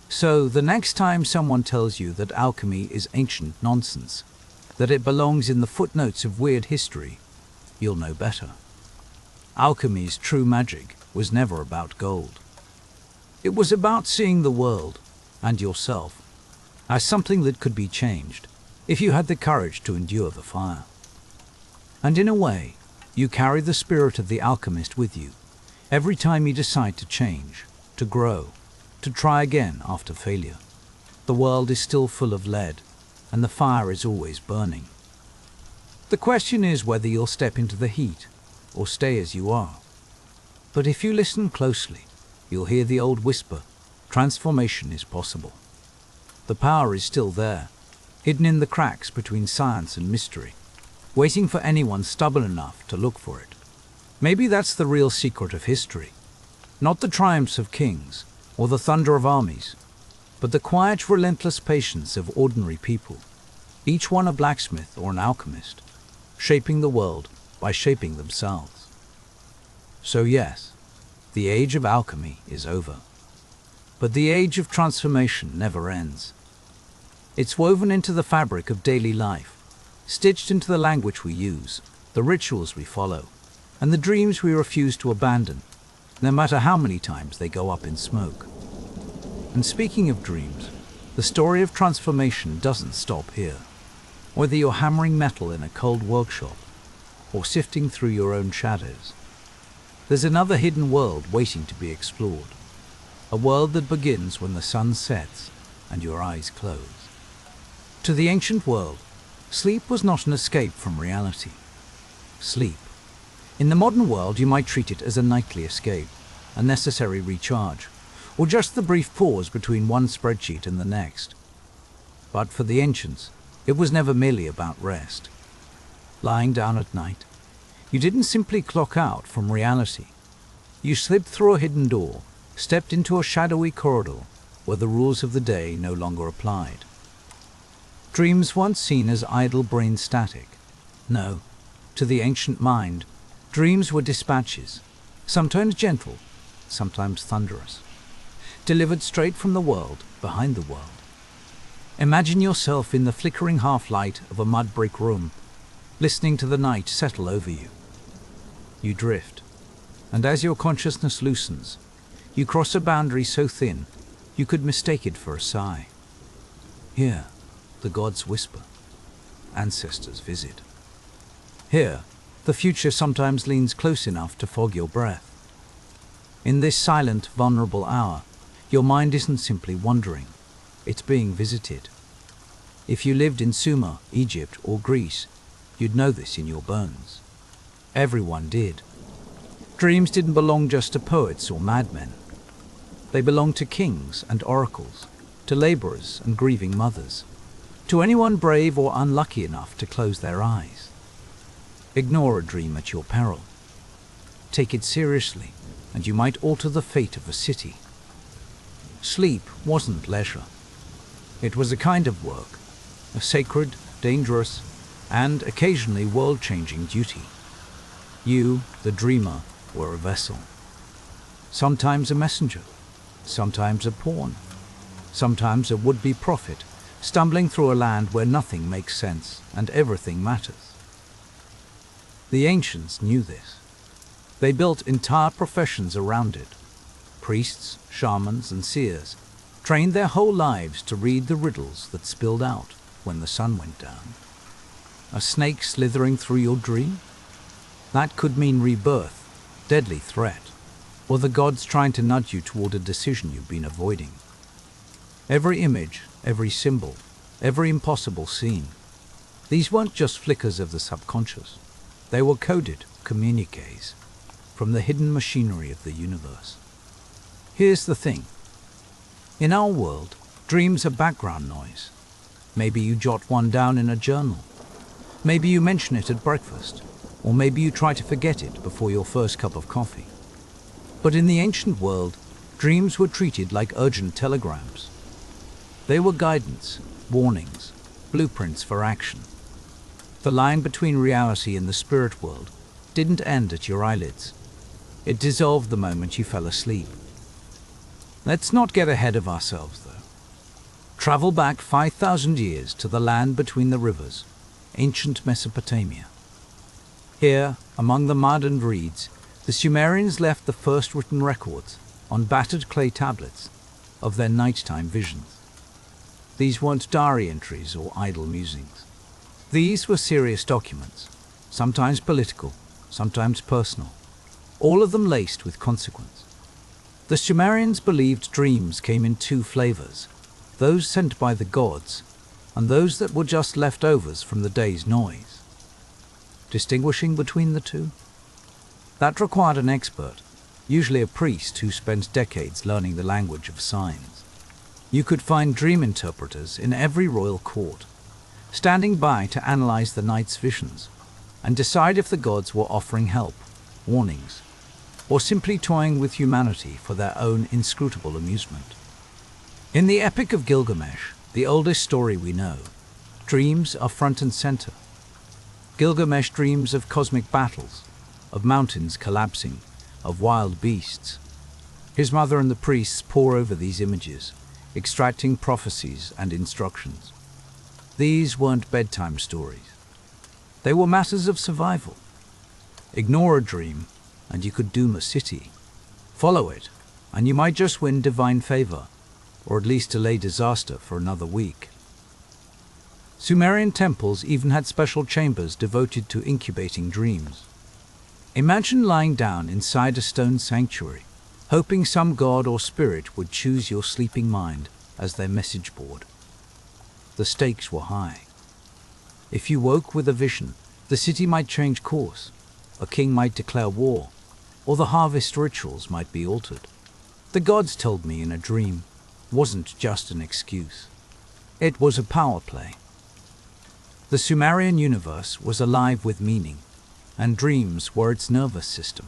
So the next time someone tells you that alchemy is ancient nonsense, that it belongs in the footnotes of weird history, you'll know better. Alchemy's true magic was never about gold. It was about seeing the world, and yourself, as something that could be changed if you had the courage to endure the fire. And in a way, you carry the spirit of the alchemist with you every time you decide to change, to grow, to try again after failure. The world is still full of lead, and the fire is always burning. The question is whether you'll step into the heat or stay as you are. But if you listen closely, you'll hear the old whisper, transformation is possible. The power is still there, hidden in the cracks between science and mystery, waiting for anyone stubborn enough to look for it. Maybe that's the real secret of history. Not the triumphs of kings or the thunder of armies, but the quiet, relentless patience of ordinary people, each one a blacksmith or an alchemist, shaping the world by shaping themselves. So yes, the age of alchemy is over. But the age of transformation never ends. It's woven into the fabric of daily life, stitched into the language we use, the rituals we follow, and the dreams we refuse to abandon, no matter how many times they go up in smoke. And speaking of dreams, the story of transformation doesn't stop here. Whether you're hammering metal in a cold workshop or sifting through your own shadows, there's another hidden world waiting to be explored. A world that begins when the sun sets and your eyes close. To the ancient world, sleep was not an escape from reality. Sleep. In the modern world, you might treat it as a nightly escape, a necessary recharge, or just the brief pause between one spreadsheet and the next. But for the ancients, it was never merely about rest. Lying down at night, you didn't simply clock out from reality. You slipped through a hidden door, stepped into a shadowy corridor where the rules of the day no longer applied. Dreams weren't seen as idle brain static. No, to the ancient mind, dreams were dispatches, sometimes gentle, sometimes thunderous, delivered straight from the world behind the world. Imagine yourself in the flickering half-light of a mud brick room, listening to the night settle over you. You drift, and as your consciousness loosens, you cross a boundary so thin you could mistake it for a sigh. Here, the gods whisper, ancestors visit. Here, the future sometimes leans close enough to fog your breath. In this silent, vulnerable hour, your mind isn't simply wandering, it's being visited. If you lived in Sumer, Egypt, or Greece, you'd know this in your bones. Everyone did. Dreams didn't belong just to poets or madmen. They belonged to kings and oracles, to laborers and grieving mothers, to anyone brave or unlucky enough to close their eyes. Ignore a dream at your peril. Take it seriously, and you might alter the fate of a city. Sleep wasn't leisure. It was a kind of work, a sacred, dangerous, and occasionally world-changing duty. You, the dreamer, were a vessel. Sometimes a messenger, sometimes a pawn, sometimes a would-be prophet, stumbling through a land where nothing makes sense and everything matters. The ancients knew this. They built entire professions around it. Priests, shamans, and seers trained their whole lives to read the riddles that spilled out when the sun went down. A snake slithering through your dream? That could mean rebirth, deadly threat, or the gods trying to nudge you toward a decision you've been avoiding. Every image, every symbol, every impossible scene. These weren't just flickers of the subconscious. They were coded communiques from the hidden machinery of the universe. Here's the thing. In our world, dreams are background noise. Maybe you jot one down in a journal. Maybe you mention it at breakfast, or maybe you try to forget it before your first cup of coffee. But in the ancient world, dreams were treated like urgent telegrams. They were guidance, warnings, blueprints for action. The line between reality and the spirit world didn't end at your eyelids. It dissolved the moment you fell asleep. Let's not get ahead of ourselves, though. Travel back 5,000 years to the land between the rivers, ancient Mesopotamia. Here, among the mud and reeds, the Sumerians left the first written records on battered clay tablets of their nighttime visions. These weren't diary entries or idle musings. These were serious documents, sometimes political, sometimes personal, all of them laced with consequence. The Sumerians believed dreams came in two flavors, those sent by the gods and those that were just leftovers from the day's noise. Distinguishing between the two? That required an expert, usually a priest who spent decades learning the language of signs. You could find dream interpreters in every royal court, standing by to analyze the night's visions and decide if the gods were offering help, warnings, or simply toying with humanity for their own inscrutable amusement. In the Epic of Gilgamesh, the oldest story we know, dreams are front and center. Gilgamesh dreams of cosmic battles, of mountains collapsing, of wild beasts. His mother and the priests pore over these images, extracting prophecies and instructions. These weren't bedtime stories. They were matters of survival. Ignore a dream, and you could doom a city. Follow it, and you might just win divine favor, or at least delay disaster for another week. Sumerian temples even had special chambers devoted to incubating dreams. Imagine lying down inside a stone sanctuary, hoping some god or spirit would choose your sleeping mind as their message board. The stakes were high. If you woke with a vision, the city might change course, a king might declare war, or the harvest rituals might be altered. The gods told me in a dream wasn't just an excuse. It was a power play. The Sumerian universe was alive with meaning, and dreams were its nervous system.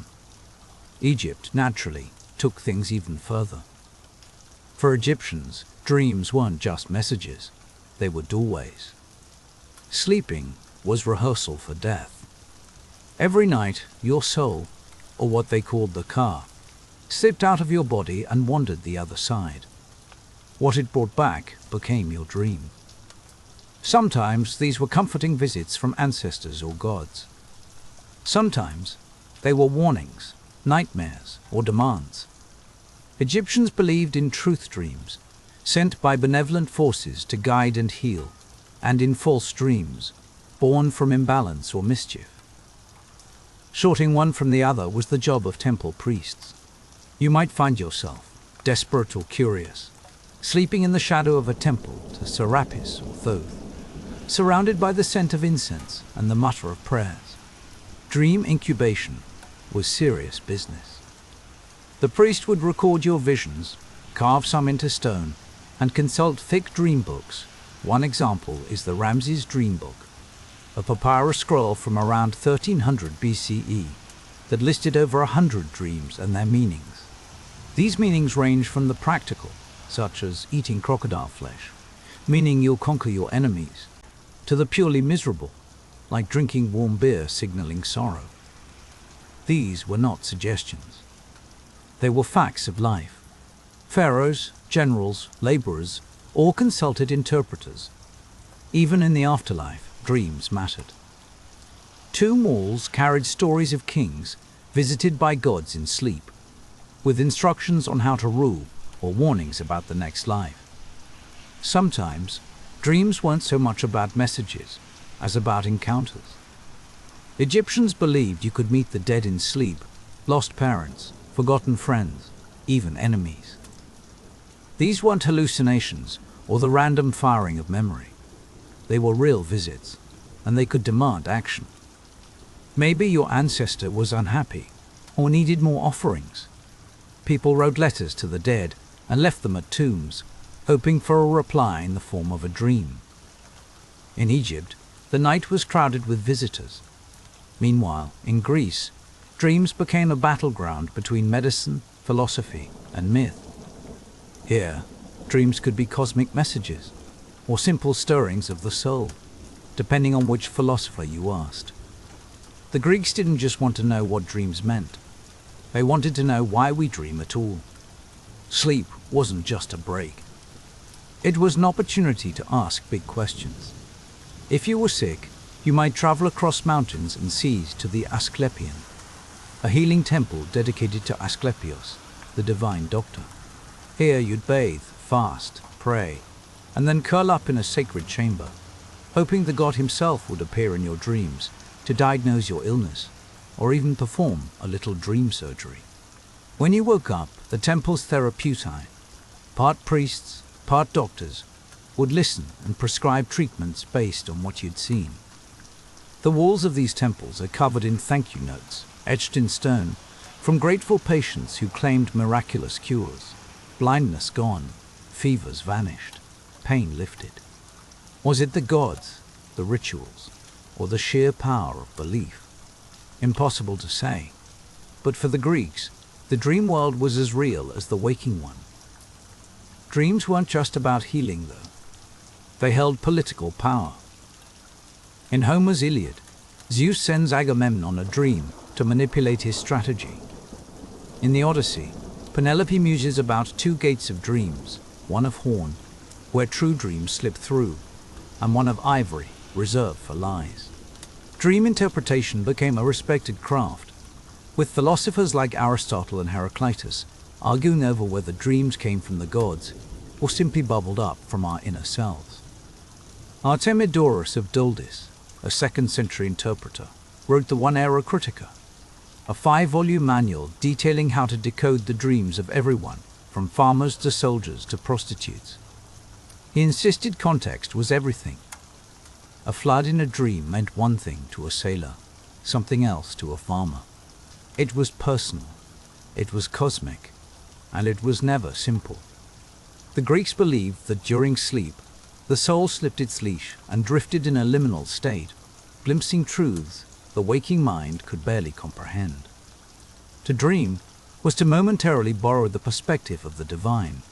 Egypt, naturally, took things even further. For Egyptians, dreams weren't just messages, they were doorways. Sleeping was rehearsal for death. Every night, your soul, or what they called the ka, slipped out of your body and wandered the other side. What it brought back became your dream. Sometimes these were comforting visits from ancestors or gods. Sometimes they were warnings, nightmares, or demands. Egyptians believed in truth dreams, sent by benevolent forces to guide and heal, and in false dreams, born from imbalance or mischief. Sorting one from the other was the job of temple priests. You might find yourself, desperate or curious, sleeping in the shadow of a temple to Serapis or Thoth, surrounded by the scent of incense and the mutter of prayers. Dream incubation was serious business. The priest would record your visions, carve some into stone, and consult thick dream books. One example is the Ramses Dream Book, a papyrus scroll from around 1300 BCE that listed over 100 dreams and their meanings. These meanings range from the practical, such as eating crocodile flesh, meaning you'll conquer your enemies, to the purely miserable, like drinking warm beer signaling sorrow. These were not suggestions. They were facts of life. Pharaohs, generals, laborers all consulted interpreters. Even in the afterlife, dreams mattered. Tomb walls carried stories of kings visited by gods in sleep, with instructions on how to rule or warnings about the next life. Sometimes, dreams weren't so much about messages as about encounters. Egyptians believed you could meet the dead in sleep, lost parents, forgotten friends, even enemies. These weren't hallucinations or the random firing of memory. They were real visits, and they could demand action. Maybe your ancestor was unhappy or needed more offerings. People wrote letters to the dead and left them at tombs, hoping for a reply in the form of a dream. In Egypt, the night was crowded with visitors. Meanwhile, in Greece, dreams became a battleground between medicine, philosophy, and myth. Here, dreams could be cosmic messages or simple stirrings of the soul, depending on which philosopher you asked. The Greeks didn't just want to know what dreams meant. They wanted to know why we dream at all. Sleep wasn't just a break. It was an opportunity to ask big questions. If you were sick, you might travel across mountains and seas to the Asclepion, a healing temple dedicated to Asclepios, the divine doctor. Here you'd bathe, fast, pray, and then curl up in a sacred chamber, hoping the god himself would appear in your dreams to diagnose your illness, or even perform a little dream surgery. When you woke up, the temple's therapeutae, part priests, part doctors, would listen and prescribe treatments based on what you'd seen. The walls of these temples are covered in thank you notes, etched in stone, from grateful patients who claimed miraculous cures. Blindness gone, fevers vanished, pain lifted. Was it the gods, the rituals, or the sheer power of belief? Impossible to say. But for the Greeks, the dream world was as real as the waking one. Dreams weren't just about healing, though. They held political power. In Homer's Iliad, Zeus sends Agamemnon a dream to manipulate his strategy. In the Odyssey, Penelope muses about two gates of dreams, one of horn, where true dreams slip through, and one of ivory, reserved for lies. Dream interpretation became a respected craft, with philosophers like Aristotle and Heraclitus arguing over whether dreams came from the gods or simply bubbled up from our inner selves. Artemidorus of Dulcis, a 2nd century interpreter, wrote the One Era Critica, a 5-volume manual detailing how to decode the dreams of everyone, from farmers to soldiers to prostitutes. He insisted context was everything. A flood in a dream meant one thing to a sailor, something else to a farmer. It was personal, it was cosmic, and it was never simple. The Greeks believed that during sleep, the soul slipped its leash and drifted in a liminal state, glimpsing truths the waking mind could barely comprehend. To dream was to momentarily borrow the perspective of the divine.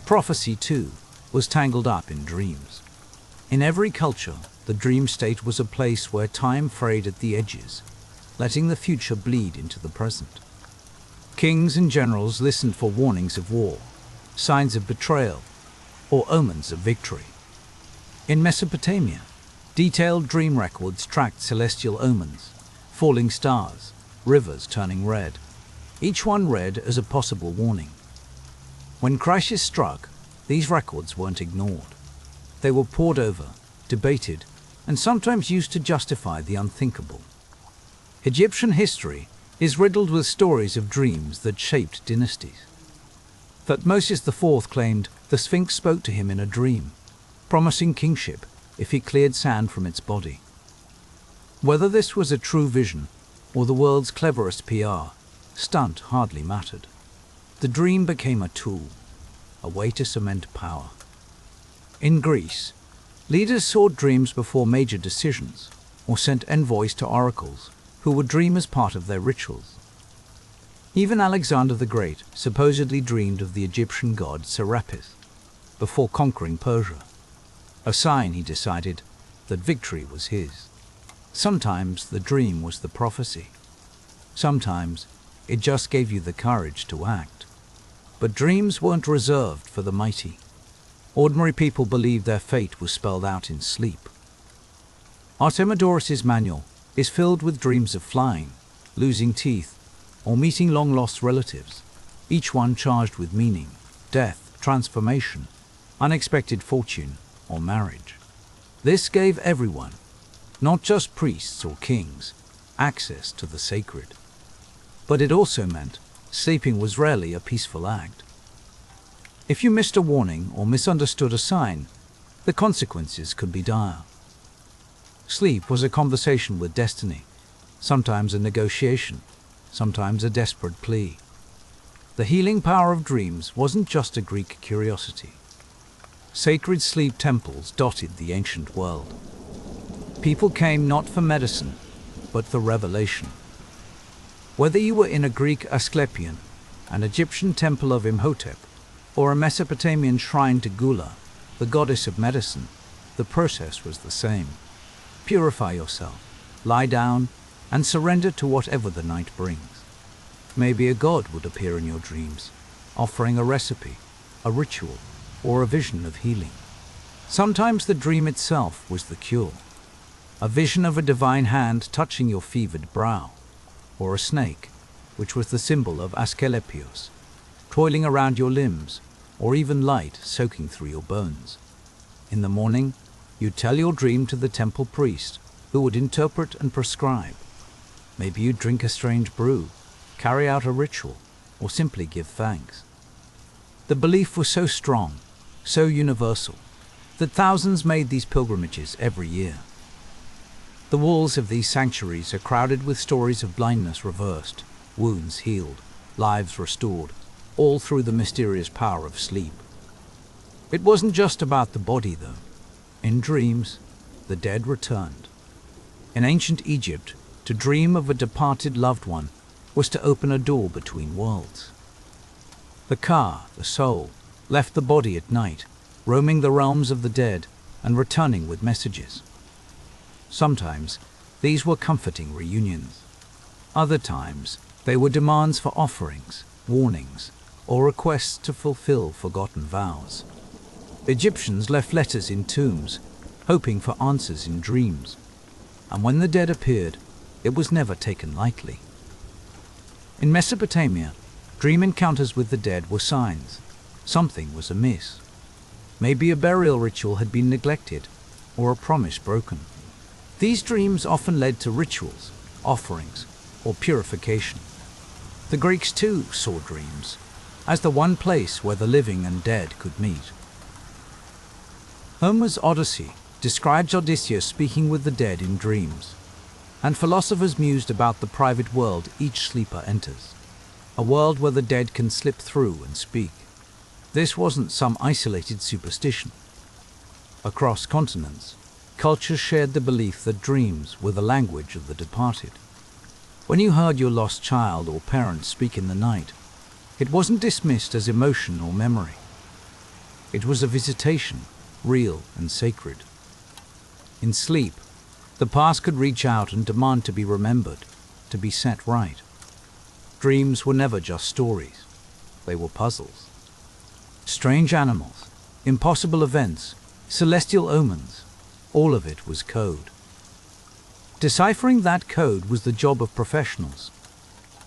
Prophecy, too, was tangled up in dreams. In every culture, the dream state was a place where time frayed at the edges, letting the future bleed into the present. Kings and generals listened for warnings of war, signs of betrayal, or omens of victory. In Mesopotamia, detailed dream records tracked celestial omens, falling stars, rivers turning red, each one read as a possible warning. When crisis struck, these records weren't ignored. They were pored over, debated, and sometimes used to justify the unthinkable. Egyptian history is riddled with stories of dreams that shaped dynasties. Thutmose IV claimed the Sphinx spoke to him in a dream, promising kingship if he cleared sand from its body. Whether this was a true vision or the world's cleverest PR, stunt hardly mattered. The dream became a tool, a way to cement power. In Greece, leaders saw dreams before major decisions or sent envoys to oracles who would dream as part of their rituals. Even Alexander the Great supposedly dreamed of the Egyptian god Serapis before conquering Persia, a sign, he decided, that victory was his. Sometimes the dream was the prophecy. Sometimes it just gave you the courage to act. But dreams weren't reserved for the mighty. Ordinary people believed their fate was spelled out in sleep. Artemidorus's manual is filled with dreams of flying, losing teeth, or meeting long-lost relatives, each one charged with meaning, death, transformation, unexpected fortune, or marriage. This gave everyone, not just priests or kings, access to the sacred. But it also meant sleeping was rarely a peaceful act. If you missed a warning or misunderstood a sign, the consequences could be dire. Sleep was a conversation with destiny, sometimes a negotiation, sometimes a desperate plea. The healing power of dreams wasn't just a Greek curiosity. Sacred sleep temples dotted the ancient world. People came not for medicine, but for revelation. Whether you were in a Greek Asclepion, an Egyptian temple of Imhotep, or a Mesopotamian shrine to Gula, the goddess of medicine, the process was the same. Purify yourself, lie down, and surrender to whatever the night brings. Maybe a god would appear in your dreams, offering a recipe, a ritual, or a vision of healing. Sometimes the dream itself was the cure. A vision of a divine hand touching your fevered brow, or a snake, which was the symbol of Asclepios, toiling around your limbs, or even light soaking through your bones. In the morning, you tell your dream to the temple priest, who would interpret and prescribe. Maybe you drink a strange brew, carry out a ritual, or simply give thanks. The belief was so strong, so universal, that thousands made these pilgrimages every year. The walls of these sanctuaries are crowded with stories of blindness reversed, wounds healed, lives restored, all through the mysterious power of sleep. It wasn't just about the body, though. In dreams, the dead returned. In ancient Egypt, to dream of a departed loved one was to open a door between worlds. The Ka, the soul, left the body at night, roaming the realms of the dead and returning with messages. Sometimes these were comforting reunions. Other times they were demands for offerings, warnings, or requests to fulfill forgotten vows. Egyptians left letters in tombs, hoping for answers in dreams. And when the dead appeared, it was never taken lightly. In Mesopotamia, dream encounters with the dead were signs. Something was amiss. Maybe a burial ritual had been neglected, or a promise broken. These dreams often led to rituals, offerings, or purification. The Greeks too saw dreams as the one place where the living and dead could meet. Homer's Odyssey describes Odysseus speaking with the dead in dreams, and philosophers mused about the private world each sleeper enters, a world where the dead can slip through and speak. This wasn't some isolated superstition. Across continents, cultures shared the belief that dreams were the language of the departed. When you heard your lost child or parent speak in the night, it wasn't dismissed as emotion or memory. It was a visitation, real and sacred. In sleep, the past could reach out and demand to be remembered, to be set right. Dreams were never just stories. They were puzzles. Strange animals, impossible events, celestial omens, all of it was code. Deciphering that code was the job of professionals.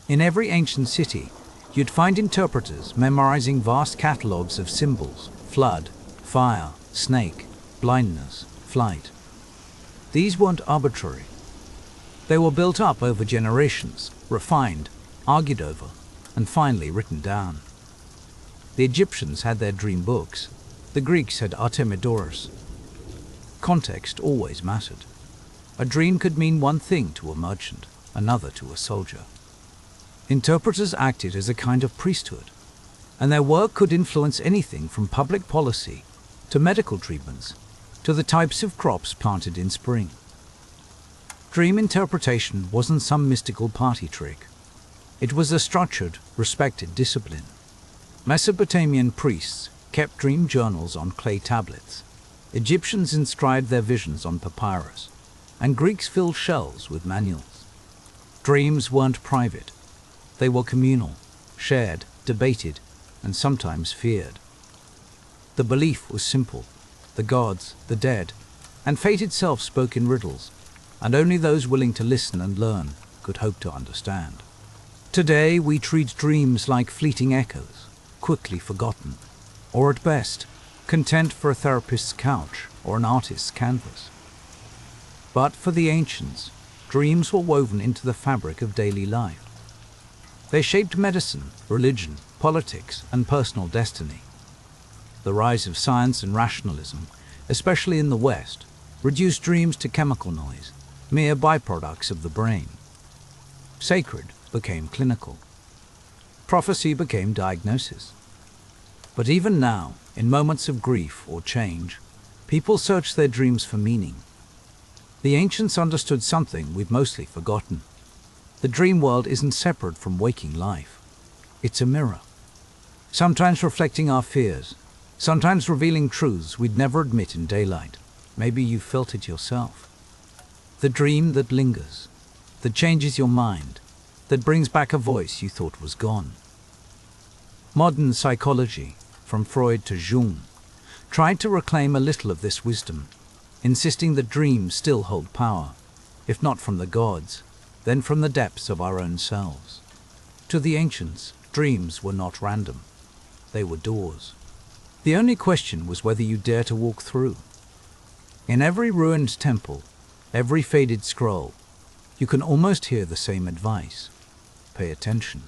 In every ancient city, you'd find interpreters memorizing vast catalogues of symbols: flood, fire, snake, blindness, flight. These weren't arbitrary. They were built up over generations, refined, argued over, and finally written down. The Egyptians had their dream books. The Greeks had Artemidorus. Context always mattered. A dream could mean one thing to a merchant, another to a soldier. Interpreters acted as a kind of priesthood, and their work could influence anything from public policy to medical treatments to the types of crops planted in spring. Dream interpretation wasn't some mystical party trick. It was a structured, respected discipline. Mesopotamian priests kept dream journals on clay tablets. Egyptians inscribed their visions on papyrus, and Greeks filled shells with manuals. Dreams weren't private. They were communal, shared, debated, and sometimes feared. The belief was simple. The gods, the dead, and fate itself spoke in riddles, and only those willing to listen and learn could hope to understand. Today we treat dreams like fleeting echoes, quickly forgotten, or at best, content for a therapist's couch or an artist's canvas. But for the ancients, dreams were woven into the fabric of daily life. They shaped medicine, religion, politics, and personal destiny. The rise of science and rationalism, especially in the West, reduced dreams to chemical noise, mere byproducts of the brain. Sacred became clinical. Prophecy became diagnosis. But even now, in moments of grief or change, people search their dreams for meaning. The ancients understood something we've mostly forgotten. The dream world isn't separate from waking life. It's a mirror, sometimes reflecting our fears, sometimes revealing truths we'd never admit in daylight. Maybe you felt it yourself. The dream that lingers, that changes your mind, that brings back a voice you thought was gone. Modern psychology, from Freud to Jung, tried to reclaim a little of this wisdom, insisting that dreams still hold power, if not from the gods, then from the depths of our own selves. To the ancients, dreams were not random. They were doors. The only question was whether you dare to walk through. In every ruined temple, every faded scroll, you can almost hear the same advice. Pay attention.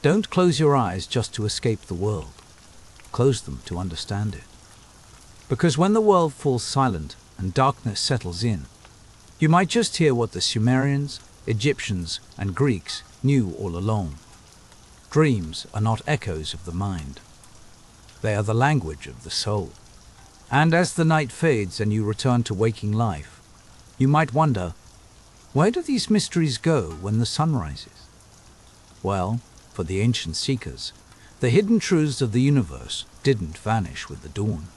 Don't close your eyes just to escape the world. Close them to understand it. Because when the world falls silent and darkness settles in, you might just hear what the Sumerians, Egyptians, and Greeks knew all along. Dreams are not echoes of the mind. They are the language of the soul. And as the night fades and you return to waking life, you might wonder, where do these mysteries go when the sun rises? Well, for the ancient seekers, the hidden truths of the universe didn't vanish with the dawn.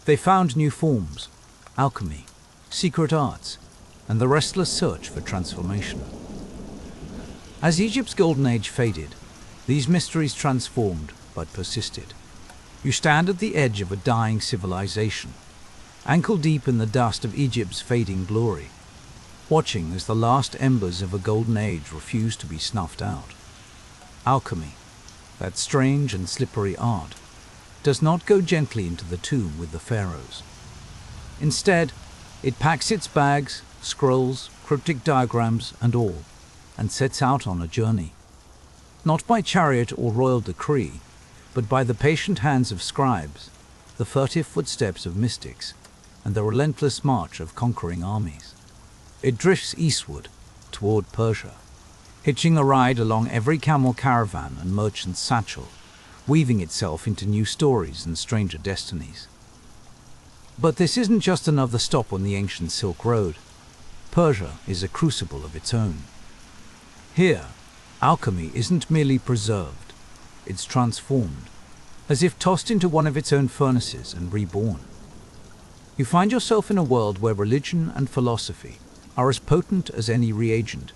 They found new forms, alchemy, secret arts, and the restless search for transformation. As Egypt's golden age faded, these mysteries transformed but persisted. You stand at the edge of a dying civilization, ankle deep in the dust of Egypt's fading glory, watching as the last embers of a golden age refuse to be snuffed out. Alchemy, that strange and slippery art, does not go gently into the tomb with the pharaohs. Instead, it packs its bags, scrolls, cryptic diagrams, and all, and sets out on a journey. Not by chariot or royal decree, but by the patient hands of scribes, the furtive footsteps of mystics, and the relentless march of conquering armies. It drifts eastward, toward Persia, hitching a ride along every camel caravan and merchant's satchel, weaving itself into new stories and stranger destinies. But this isn't just another stop on the ancient Silk Road. Persia is a crucible of its own. Here, alchemy isn't merely preserved, it's transformed, as if tossed into one of its own furnaces and reborn. You find yourself in a world where religion and philosophy are as potent as any reagent,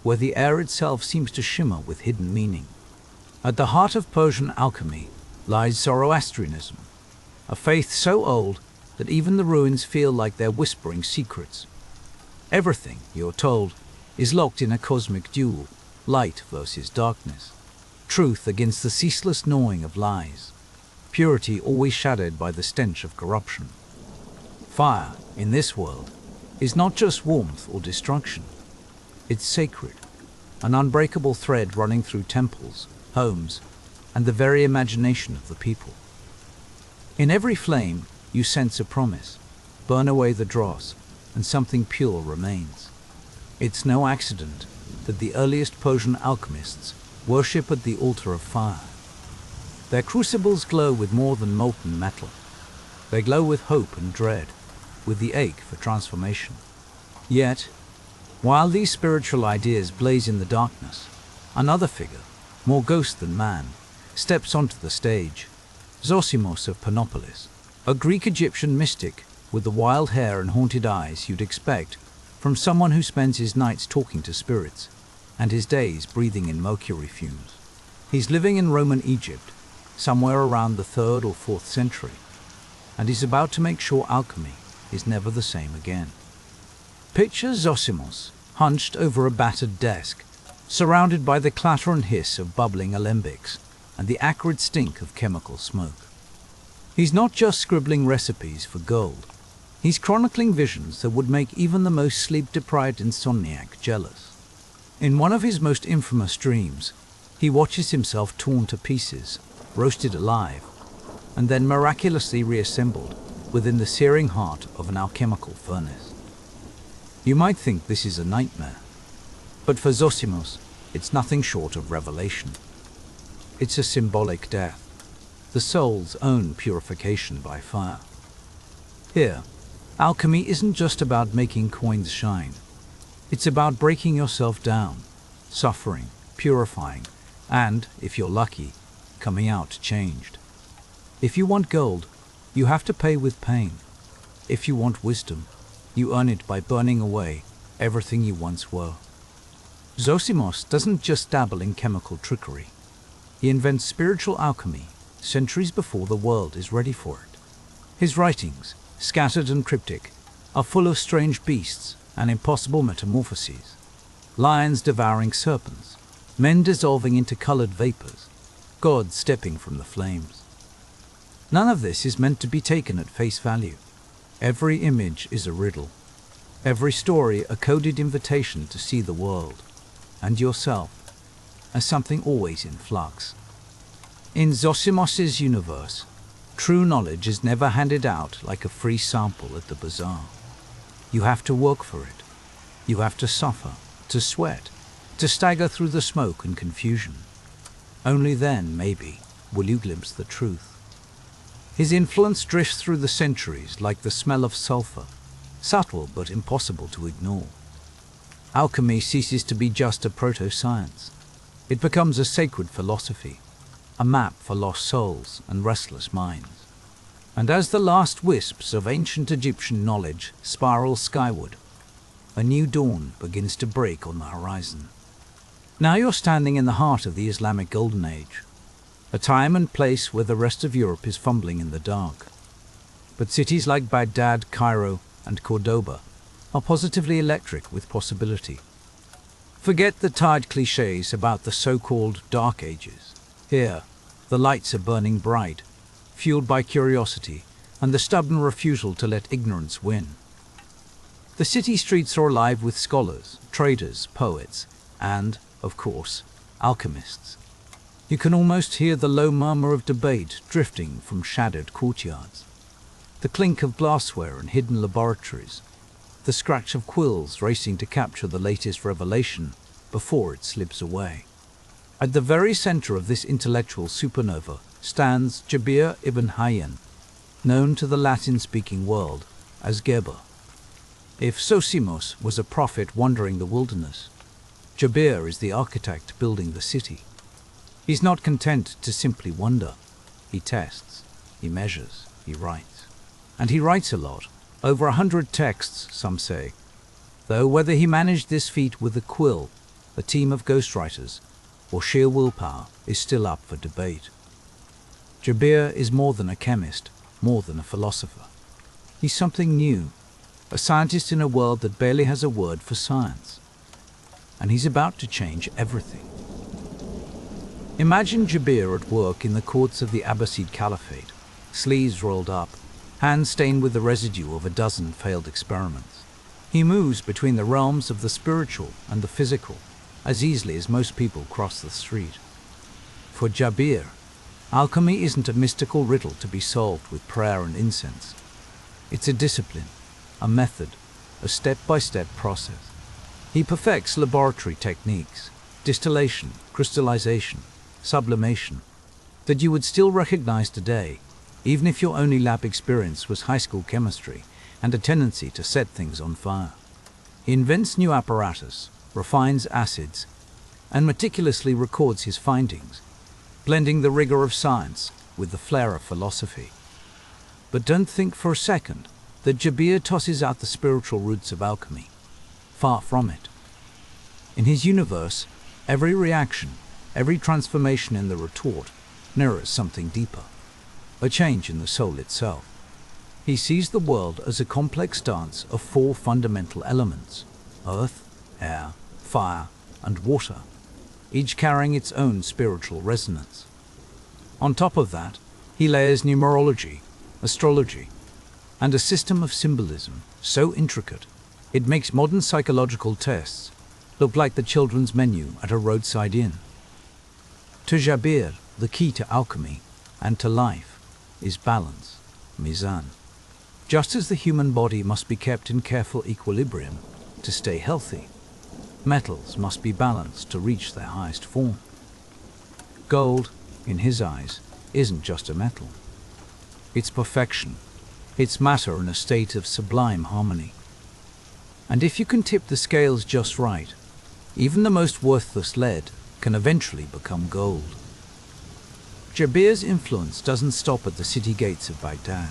where the air itself seems to shimmer with hidden meaning. At the heart of Persian alchemy lies Zoroastrianism, a faith so old that even the ruins feel like they're whispering secrets. Everything, you're told, is locked in a cosmic duel, light versus darkness, truth against the ceaseless gnawing of lies, purity always shadowed by the stench of corruption. Fire, in this world, is not just warmth or destruction. It's sacred, an unbreakable thread running through temples, homes, and the very imagination of the people. In every flame, you sense a promise. Burn away the dross, and something pure remains. It's no accident that the earliest Persian alchemists worship at the altar of fire. Their crucibles glow with more than molten metal. They glow with hope and dread, with the ache for transformation. Yet, while these spiritual ideas blaze in the darkness, another figure, more ghost than man, steps onto the stage. Zosimos of Panopolis, a Greek-Egyptian mystic with the wild hair and haunted eyes you'd expect from someone who spends his nights talking to spirits and his days breathing in mercury fumes. He's living in Roman Egypt, somewhere around the 3rd or 4th century, and he's about to make sure alchemy is never the same again. Picture Zosimos hunched over a battered desk, surrounded by the clatter and hiss of bubbling alembics and the acrid stink of chemical smoke. He's not just scribbling recipes for gold. He's chronicling visions that would make even the most sleep-deprived insomniac jealous. In one of his most infamous dreams, he watches himself torn to pieces, roasted alive, and then miraculously reassembled within the searing heart of an alchemical furnace. You might think this is a nightmare, but for Zosimos, it's nothing short of revelation. It's a symbolic death, the soul's own purification by fire. Here, alchemy isn't just about making coins shine. It's about breaking yourself down, suffering, purifying, and, if you're lucky, coming out changed. If you want gold, you have to pay with pain. If you want wisdom, you earn it by burning away everything you once were. Zosimos doesn't just dabble in chemical trickery. He invents spiritual alchemy centuries before the world is ready for it. His writings, scattered and cryptic, are full of strange beasts and impossible metamorphoses. Lions devouring serpents, men dissolving into colored vapors, gods stepping from the flames. None of this is meant to be taken at face value. Every image is a riddle. Every story a coded invitation to see the world, and yourself, as something always in flux. In Zosimos's universe, true knowledge is never handed out like a free sample at the bazaar. You have to work for it. You have to suffer, to sweat, to stagger through the smoke and confusion. Only then, maybe, will you glimpse the truth. His influence drifts through the centuries like the smell of sulfur, subtle but impossible to ignore. Alchemy ceases to be just a proto-science. It becomes a sacred philosophy, a map for lost souls and restless minds. And as the last wisps of ancient Egyptian knowledge spiral skyward, a new dawn begins to break on the horizon. Now you're standing in the heart of the Islamic Golden Age, a time and place where the rest of Europe is fumbling in the dark. But cities like Baghdad, Cairo, and Cordoba are positively electric with possibility. Forget the tired cliches about the so-called Dark Ages. Here, the lights are burning bright, fueled by curiosity and the stubborn refusal to let ignorance win. The city streets are alive with scholars, traders, poets, and, of course, alchemists. You can almost hear the low murmur of debate drifting from shadowed courtyards, the clink of glassware in hidden laboratories, the scratch of quills racing to capture the latest revelation before it slips away. At the very center of this intellectual supernova stands Jabir ibn Hayyan, known to the Latin-speaking world as Geber. If Zosimos was a prophet wandering the wilderness, Jabir is the architect building the city. He's not content to simply wonder. He tests, he measures, he writes. And he writes a lot, over 100 texts, some say. Though whether he managed this feat with a quill, a team of ghostwriters, or sheer willpower is still up for debate. Jabir is more than a chemist, more than a philosopher. He's something new, a scientist in a world that barely has a word for science. And he's about to change everything. Imagine Jabir at work in the courts of the Abbasid Caliphate, sleeves rolled up, hands stained with the residue of a dozen failed experiments. He moves between the realms of the spiritual and the physical as easily as most people cross the street. For Jabir, alchemy isn't a mystical riddle to be solved with prayer and incense. It's a discipline, a method, a step-by-step process. He perfects laboratory techniques, distillation, crystallization, sublimation, that you would still recognize today, even if your only lab experience was high school chemistry and a tendency to set things on fire. He invents new apparatus, refines acids, and meticulously records his findings, blending the rigor of science with the flair of philosophy. But don't think for a second that Jabir tosses out the spiritual roots of alchemy. Far from it. In his universe, every reaction, every transformation in the retort mirrors something deeper, a change in the soul itself. He sees the world as a complex dance of four fundamental elements: earth, air, fire, and water, each carrying its own spiritual resonance. On top of that, he layers numerology, astrology, and a system of symbolism so intricate it makes modern psychological tests look like the children's menu at a roadside inn. To Jabir, the key to alchemy and to life is balance, mizan. Just as the human body must be kept in careful equilibrium to stay healthy, metals must be balanced to reach their highest form. Gold, in his eyes, isn't just a metal. It's perfection. It's matter in a state of sublime harmony. And if you can tip the scales just right, even the most worthless lead can eventually become gold. Jabir's influence doesn't stop at the city gates of Baghdad.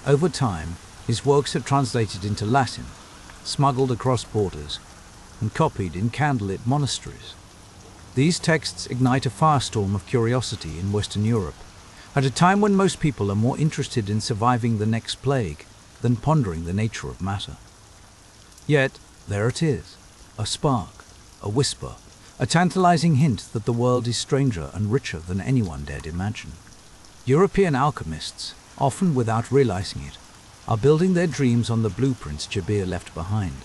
Over time, his works are translated into Latin, smuggled across borders, and copied in candlelit monasteries. These texts ignite a firestorm of curiosity in Western Europe, at a time when most people are more interested in surviving the next plague than pondering the nature of matter. Yet, there it is, a spark, a whisper, a tantalizing hint that the world is stranger and richer than anyone dared imagine. European alchemists, often without realizing it, are building their dreams on the blueprints Jabir left behind.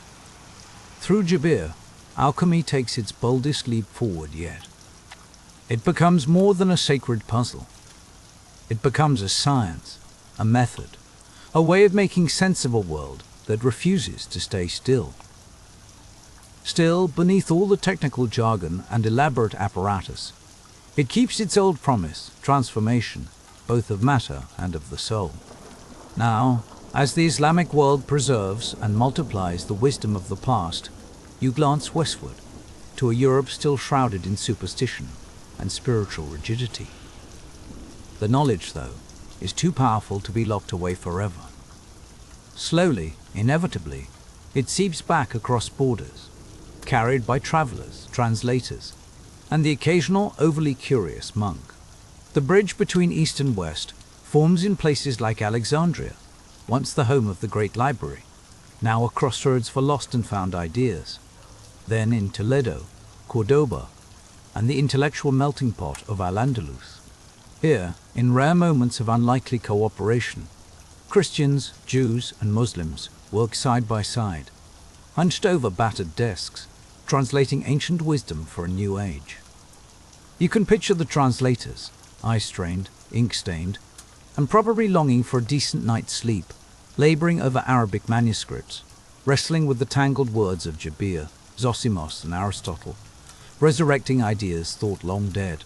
Through Jabir, alchemy takes its boldest leap forward yet. It becomes more than a sacred puzzle. It becomes a science, a method, a way of making sense of a world that refuses to stay still. Still, beneath all the technical jargon and elaborate apparatus, it keeps its old promise, transformation, both of matter and of the soul. Now, as the Islamic world preserves and multiplies the wisdom of the past, you glance westward, to a Europe still shrouded in superstition and spiritual rigidity. The knowledge, though, is too powerful to be locked away forever. Slowly, inevitably, it seeps back across borders, carried by travelers, translators, and the occasional overly curious monk. The bridge between East and West forms in places like Alexandria, once the home of the Great Library, now a crossroads for lost and found ideas, then in Toledo, Cordoba, and the intellectual melting pot of Al-Andalus. Here, in rare moments of unlikely cooperation, Christians, Jews, and Muslims work side by side, hunched over battered desks, translating ancient wisdom for a new age. You can picture the translators, eye-strained, ink-stained, and probably longing for a decent night's sleep, laboring over Arabic manuscripts, wrestling with the tangled words of Jabir, Zosimos, and Aristotle, resurrecting ideas thought long dead.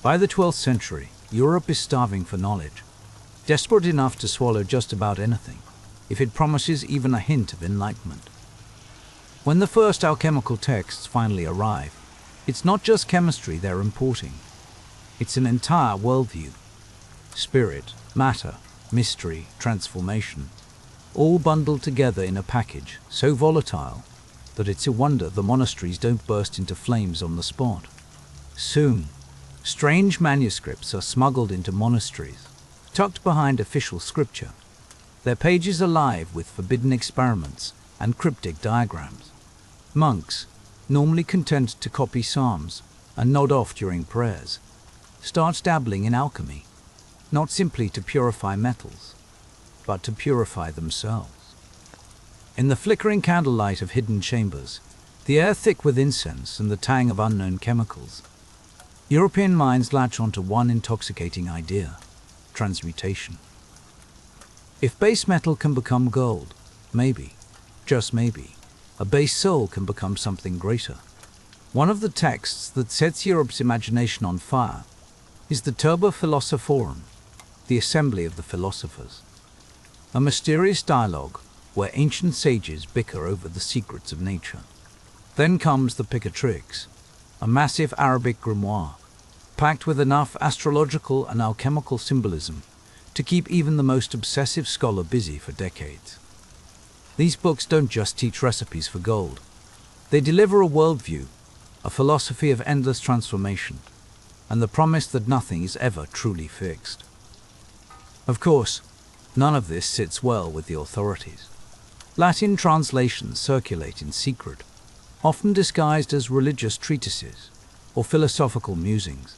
By the 12th century, Europe is starving for knowledge, desperate enough to swallow just about anything, if it promises even a hint of enlightenment. When the first alchemical texts finally arrive, it's not just chemistry they're importing. It's an entire worldview. Spirit, matter, mystery, transformation, all bundled together in a package so volatile that it's a wonder the monasteries don't burst into flames on the spot. Soon, strange manuscripts are smuggled into monasteries, tucked behind official scripture, their pages alive with forbidden experiments and cryptic diagrams. Monks, normally content to copy psalms and nod off during prayers, start dabbling in alchemy, not simply to purify metals, but to purify themselves. In the flickering candlelight of hidden chambers, the air thick with incense and the tang of unknown chemicals, European minds latch onto one intoxicating idea: transmutation. If base metal can become gold, maybe, just maybe, a base soul can become something greater. One of the texts that sets Europe's imagination on fire is the Turba Philosophorum, the Assembly of the Philosophers, a mysterious dialogue where ancient sages bicker over the secrets of nature. Then comes the Picatrix, a massive Arabic grimoire, packed with enough astrological and alchemical symbolism to keep even the most obsessive scholar busy for decades. These books don't just teach recipes for gold, They deliver a worldview, a philosophy of endless transformation, and the promise that nothing is ever truly fixed. Of course, none of this sits well with the authorities. Latin translations circulate in secret, often disguised as religious treatises or philosophical musings,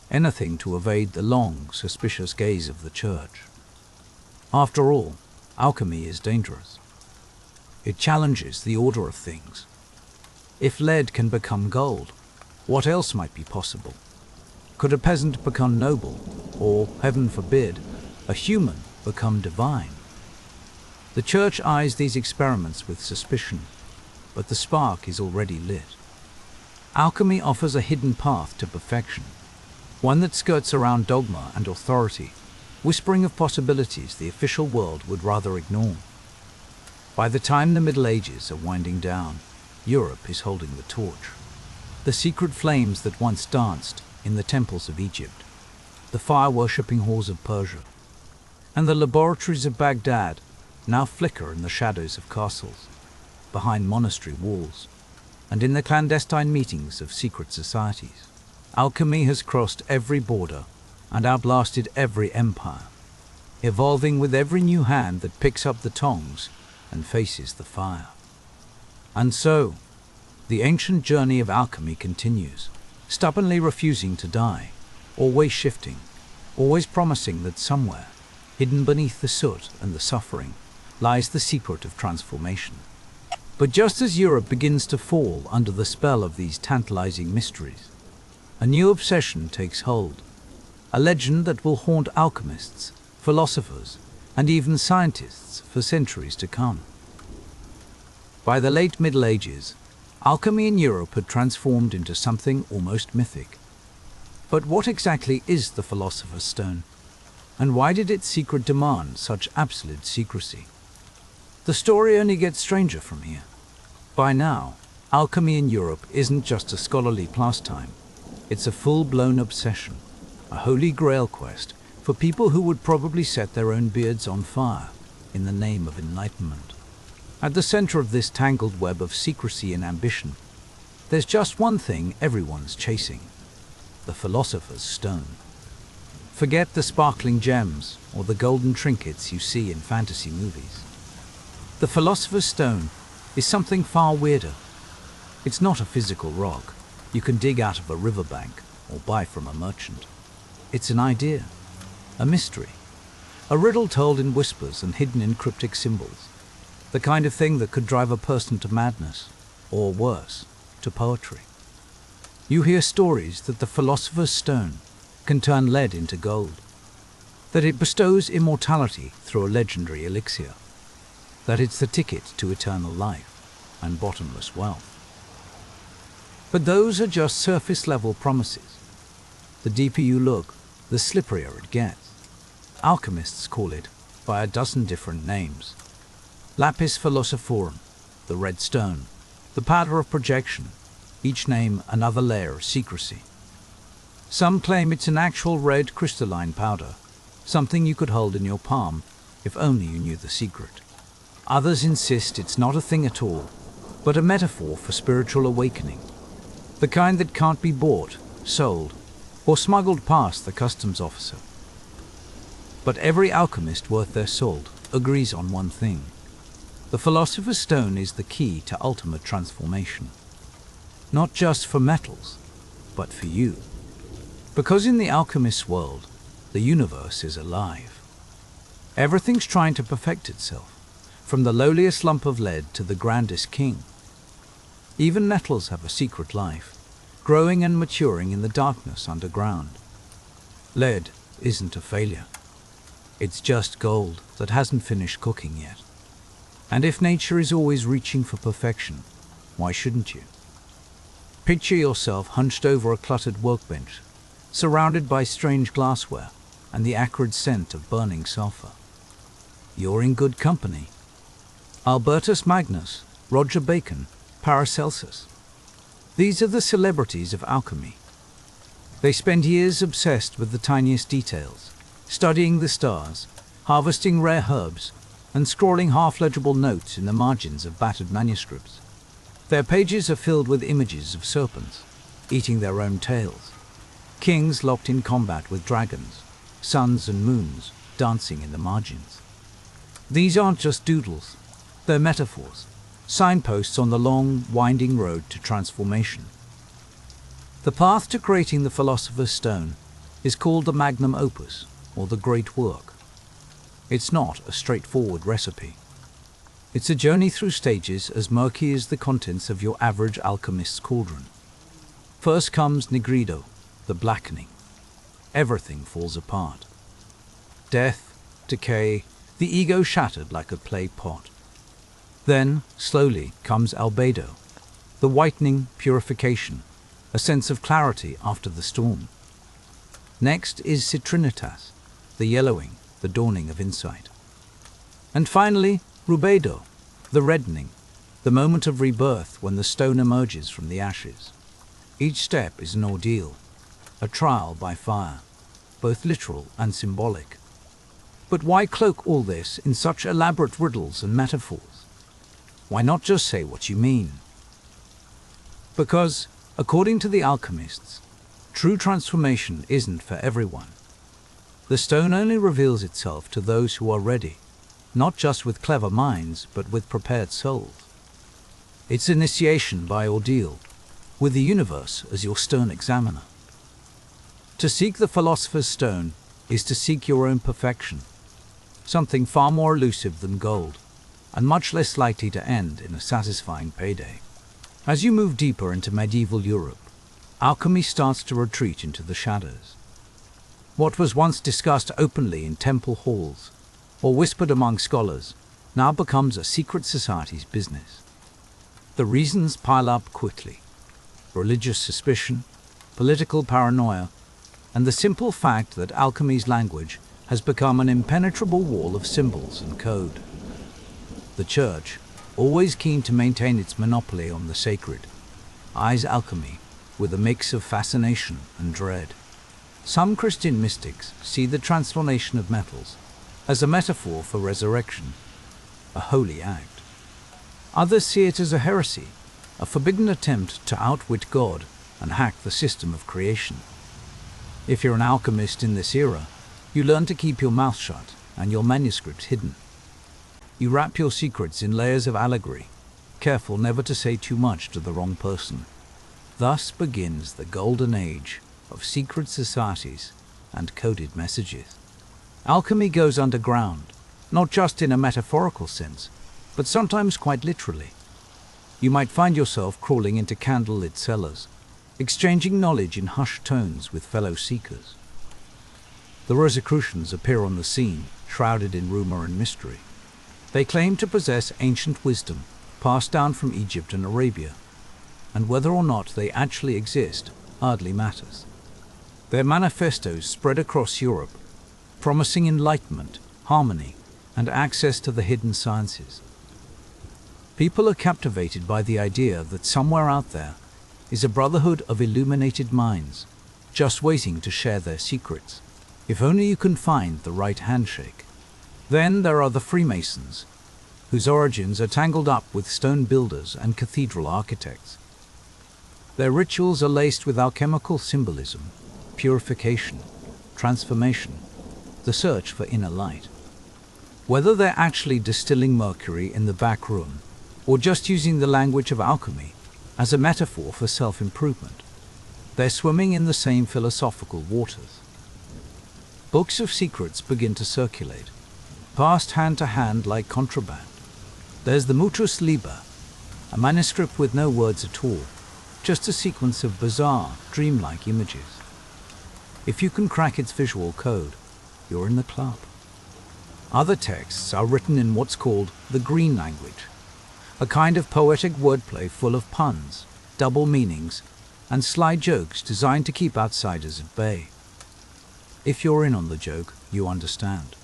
anything to evade the long, suspicious gaze of the church. After all, alchemy is dangerous. It challenges the order of things. If lead can become gold, what else might be possible? Could a peasant become noble, or, heaven forbid, a human become divine? The church eyes these experiments with suspicion, but the spark is already lit. Alchemy offers a hidden path to perfection, one that skirts around dogma and authority, whispering of possibilities the official world would rather ignore. By the time the Middle Ages are winding down, Europe is holding the torch. The secret flames that once danced in the temples of Egypt, the fire-worshipping halls of Persia, and the laboratories of Baghdad now flicker in the shadows of castles, behind monastery walls, and in the clandestine meetings of secret societies. Alchemy has crossed every border and outlasted every empire, evolving with every new hand that picks up the tongs and faces the fire. And so, the ancient journey of alchemy continues, stubbornly refusing to die, always shifting, always promising that somewhere, hidden beneath the soot and the suffering, lies the secret of transformation. But just as Europe begins to fall under the spell of these tantalizing mysteries, a new obsession takes hold, a legend that will haunt alchemists, philosophers, and even scientists for centuries to come. By the late Middle Ages, alchemy in Europe had transformed into something almost mythic. But what exactly is the Philosopher's Stone? And why did its secret demand such absolute secrecy? The story only gets stranger from here. By now, alchemy in Europe isn't just a scholarly pastime. It's a full-blown obsession, a holy grail quest for people who would probably set their own beards on fire in the name of enlightenment. At the center of this tangled web of secrecy and ambition, there's just one thing everyone's chasing: the Philosopher's Stone. Forget the sparkling gems or the golden trinkets you see in fantasy movies. The Philosopher's Stone is something far weirder. It's not a physical rock you can dig out of a riverbank or buy from a merchant. It's an idea, a mystery, a riddle told in whispers and hidden in cryptic symbols, the kind of thing that could drive a person to madness, or worse, to poetry. You hear stories that the Philosopher's Stone can turn lead into gold, that it bestows immortality through a legendary elixir, that it's the ticket to eternal life and bottomless wealth. But those are just surface-level promises. The deeper you look, the slipperier it gets. Alchemists call it by a dozen different names: lapis philosophorum, the red stone, the powder of projection, each name another layer of secrecy. Some claim it's an actual red crystalline powder, something you could hold in your palm if only you knew the secret. Others insist it's not a thing at all, but a metaphor for spiritual awakening, the kind that can't be bought, sold, or smuggled past the customs officer. But every alchemist worth their salt agrees on one thing: the Philosopher's Stone is the key to ultimate transformation. Not just for metals, but for you. Because in the alchemist's world, the universe is alive. Everything's trying to perfect itself, from the lowliest lump of lead to the grandest king. Even metals have a secret life, growing and maturing in the darkness underground. Lead isn't a failure. It's just gold that hasn't finished cooking yet. And if nature is always reaching for perfection, why shouldn't you? Picture yourself hunched over a cluttered workbench, surrounded by strange glassware and the acrid scent of burning sulfur. You're in good company. Albertus Magnus, Roger Bacon, Paracelsus. These are the celebrities of alchemy. They spend years obsessed with the tiniest details, studying the stars, harvesting rare herbs, and scrawling half-legible notes in the margins of battered manuscripts. Their pages are filled with images of serpents, eating their own tails, kings locked in combat with dragons, suns and moons dancing in the margins. These aren't just doodles, they're metaphors, signposts on the long, winding road to transformation. The path to creating the Philosopher's Stone is called the magnum opus, or the great work. It's not a straightforward recipe. It's a journey through stages as murky as the contents of your average alchemist's cauldron. First comes nigrido, the blackening. Everything falls apart. Death, decay, the ego shattered like a clay pot. Then, slowly, comes albedo, the whitening, purification, a sense of clarity after the storm. Next is citrinitas, the yellowing, the dawning of insight. And finally, rubedo, the reddening, the moment of rebirth when the stone emerges from the ashes. Each step is an ordeal, a trial by fire, both literal and symbolic. But why cloak all this in such elaborate riddles and metaphors? Why not just say what you mean? Because, according to the alchemists, true transformation isn't for everyone. The stone only reveals itself to those who are ready, not just with clever minds, but with prepared souls. It's initiation by ordeal, with the universe as your stern examiner. To seek the Philosopher's Stone is to seek your own perfection, something far more elusive than gold, and much less likely to end in a satisfying payday. As you move deeper into medieval Europe, alchemy starts to retreat into the shadows. What was once discussed openly in temple halls, or whispered among scholars, now becomes a secret society's business. The reasons pile up quickly: religious suspicion, political paranoia, and the simple fact that alchemy's language has become an impenetrable wall of symbols and code. The Church, always keen to maintain its monopoly on the sacred, eyes alchemy with a mix of fascination and dread. Some Christian mystics see the transformation of metals as a metaphor for resurrection, a holy act. Others see it as a heresy, a forbidden attempt to outwit God and hack the system of creation. If you're an alchemist in this era, you learn to keep your mouth shut and your manuscripts hidden. You wrap your secrets in layers of allegory, careful never to say too much to the wrong person. Thus begins the golden age of secret societies and coded messages. Alchemy goes underground, not just in a metaphorical sense, but sometimes quite literally. You might find yourself crawling into candlelit cellars, exchanging knowledge in hushed tones with fellow seekers. The Rosicrucians appear on the scene, shrouded in rumor and mystery. They claim to possess ancient wisdom passed down from Egypt and Arabia, and whether or not they actually exist hardly matters. Their manifestos spread across Europe, promising enlightenment, harmony, and access to the hidden sciences. People are captivated by the idea that somewhere out there is a brotherhood of illuminated minds, just waiting to share their secrets, if only you can find the right handshake. Then there are the Freemasons, whose origins are tangled up with stone builders and cathedral architects. Their rituals are laced with alchemical symbolism, purification, transformation, the search for inner light. Whether they're actually distilling mercury in the back room, or just using the language of alchemy as a metaphor for self-improvement, they're swimming in the same philosophical waters. Books of secrets begin to circulate, passed hand to hand like contraband. There's the Mutus Liber, a manuscript with no words at all, just a sequence of bizarre, dreamlike images. If you can crack its visual code, you're in the club. Other texts are written in what's called the green language, a kind of poetic wordplay full of puns, double meanings, and sly jokes designed to keep outsiders at bay. If you're in on the joke, you understand.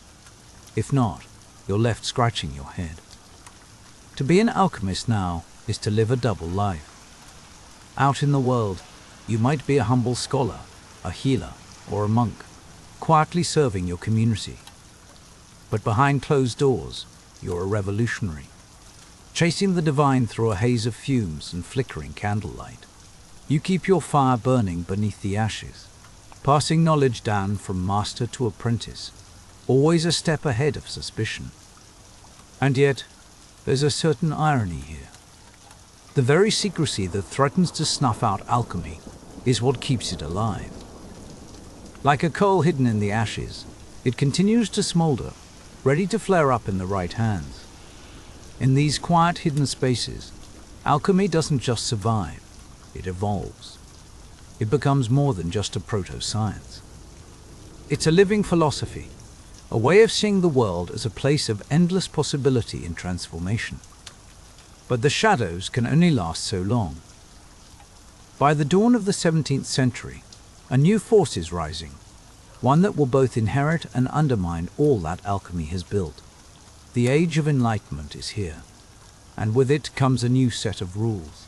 If not, you're left scratching your head. To be an alchemist now is to live a double life. Out in the world, you might be a humble scholar, a healer, or a monk, quietly serving your community. But behind closed doors, you're a revolutionary. chasing the divine through a haze of fumes and flickering candlelight. You keep your fire burning beneath the ashes, passing knowledge down from master to apprentice, always a step ahead of suspicion. And yet, there's a certain irony here. The very secrecy that threatens to snuff out alchemy is what keeps it alive. Like a coal hidden in the ashes, it continues to smolder, ready to flare up in the right hands. In these quiet hidden spaces, alchemy doesn't just survive, it evolves. It becomes more than just a proto-science. It's a living philosophy, a way of seeing the world as a place of endless possibility and transformation. But the shadows can only last so long. By the dawn of the 17th century, a new force is rising, one that will both inherit and undermine all that alchemy has built. The age of enlightenment is here, and with it comes a new set of rules.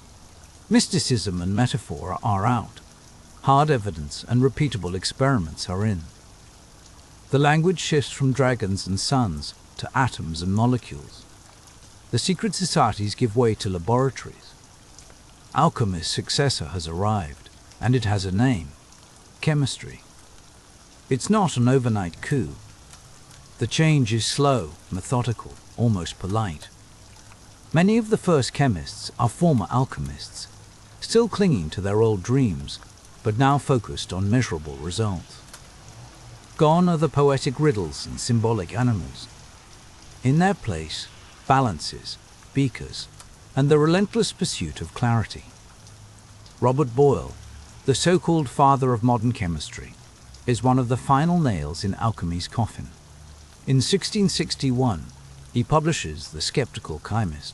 Mysticism and metaphor are out. Hard evidence and repeatable experiments are in. The language shifts from dragons and suns to atoms and molecules. The secret societies give way to laboratories. Alchemist's successor has arrived, and it has a name: chemistry. It's not an overnight coup. The change is slow, methodical, almost polite. Many of the first chemists are former alchemists, still clinging to their old dreams, but now focused on measurable results. Gone are the poetic riddles and symbolic animals. In their place, balances, beakers, and the relentless pursuit of clarity. Robert Boyle, the so-called father of modern chemistry, is one of the final nails in alchemy's coffin. In 1661, he publishes The Skeptical Chymist,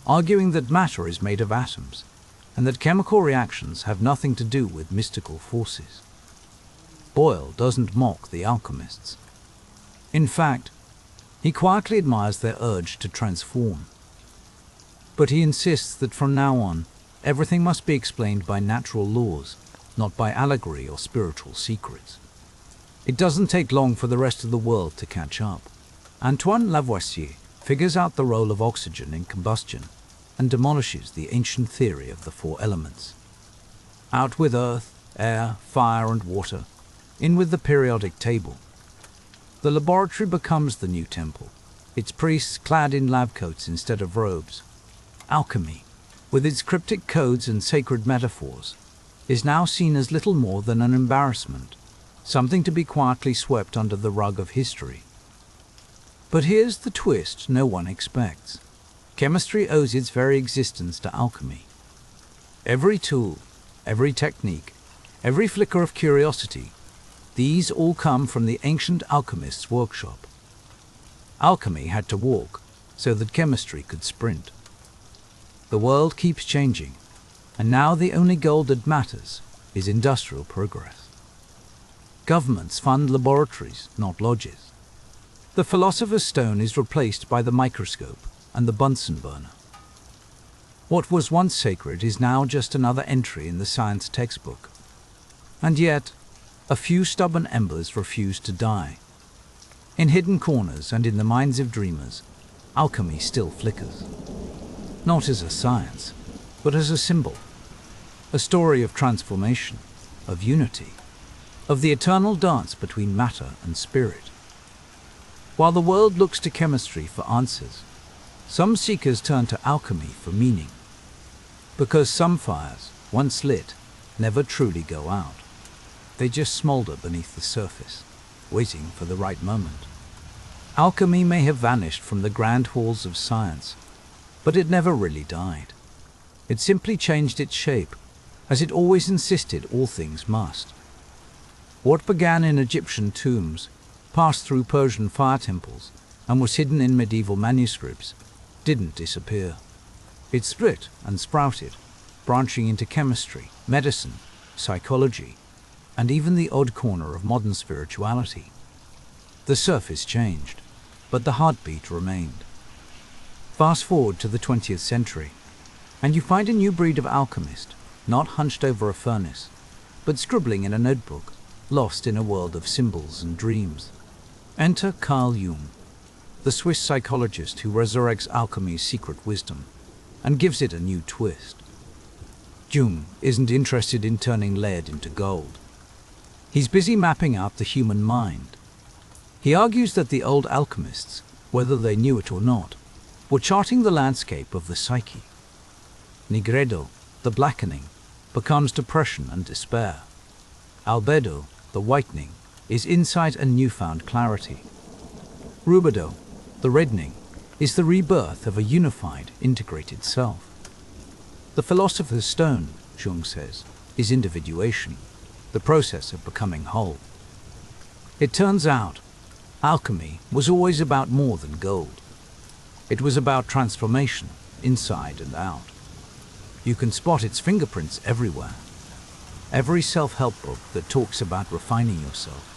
arguing that matter is made of atoms, and that chemical reactions have nothing to do with mystical forces. Boyle doesn't mock the alchemists. In fact, he quietly admires their urge to transform. But he insists that from now on, everything must be explained by natural laws, not by allegory or spiritual secrets. It doesn't take long for the rest of the world to catch up. Antoine Lavoisier figures out the role of oxygen in combustion and demolishes the ancient theory of the four elements. Out with earth, air, fire, and water, in with the periodic table. The laboratory becomes the new temple, its priests clad in lab coats instead of robes. Alchemy, with its cryptic codes and sacred metaphors, is now seen as little more than an embarrassment, something to be quietly swept under the rug of history. But here's the twist no one expects. Chemistry owes its very existence to alchemy. Every tool, every technique, every flicker of curiosity, these all come from the ancient alchemist's workshop. Alchemy had to walk so that chemistry could sprint. The world keeps changing, and now the only goal that matters is industrial progress. Governments fund laboratories, not lodges. The philosopher's stone is replaced by the microscope and the Bunsen burner. What was once sacred is now just another entry in the science textbook. And yet, a few stubborn embers refuse to die. In hidden corners and in the minds of dreamers, alchemy still flickers. Not as a science, but as a symbol. A story of transformation, of unity, of the eternal dance between matter and spirit. While the world looks to chemistry for answers, some seekers turn to alchemy for meaning. Because some fires, once lit, never truly go out. They just smolder beneath the surface, waiting for the right moment. Alchemy may have vanished from the grand halls of science, but it never really died. It simply changed its shape, as it always insisted all things must. What began in Egyptian tombs, passed through Persian fire temples, and was hidden in medieval manuscripts, didn't disappear. It split and sprouted, branching into chemistry, medicine, psychology, and even the odd corner of modern spirituality. The surface changed, but the heartbeat remained. Fast forward to the 20th century, and you find a new breed of alchemist, not hunched over a furnace, but scribbling in a notebook, lost in a world of symbols and dreams. Enter Carl Jung, the Swiss psychologist who resurrects alchemy's secret wisdom and gives it a new twist. Jung isn't interested in turning lead into gold. He's busy mapping out the human mind. He argues that the old alchemists, whether they knew it or not, were charting the landscape of the psyche. Nigredo, the blackening, becomes depression and despair. Albedo, the whitening, is insight and newfound clarity. Rubedo, the reddening, is the rebirth of a unified, integrated self. The philosopher's stone, Jung says, is individuation, the process of becoming whole. It turns out, alchemy was always about more than gold. It was about transformation, inside and out. You can spot its fingerprints everywhere. Every self-help book that talks about refining yourself.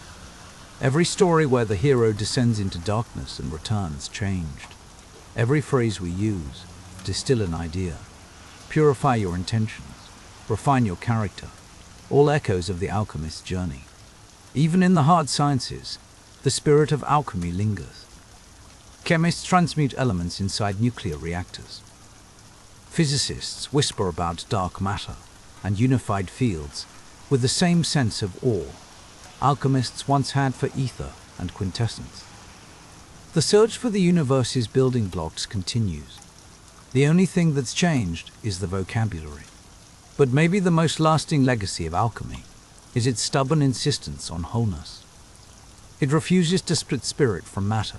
Every story where the hero descends into darkness and returns changed. Every phrase we use, distill an idea, purify your intentions, refine your character, all echoes of the alchemist's journey. Even in the hard sciences, the spirit of alchemy lingers. Chemists transmute elements inside nuclear reactors. Physicists whisper about dark matter and unified fields with the same sense of awe alchemists once had for ether and quintessence. The search for the universe's building blocks continues. The only thing that's changed is the vocabulary. But maybe the most lasting legacy of alchemy is its stubborn insistence on wholeness. It refuses to split spirit from matter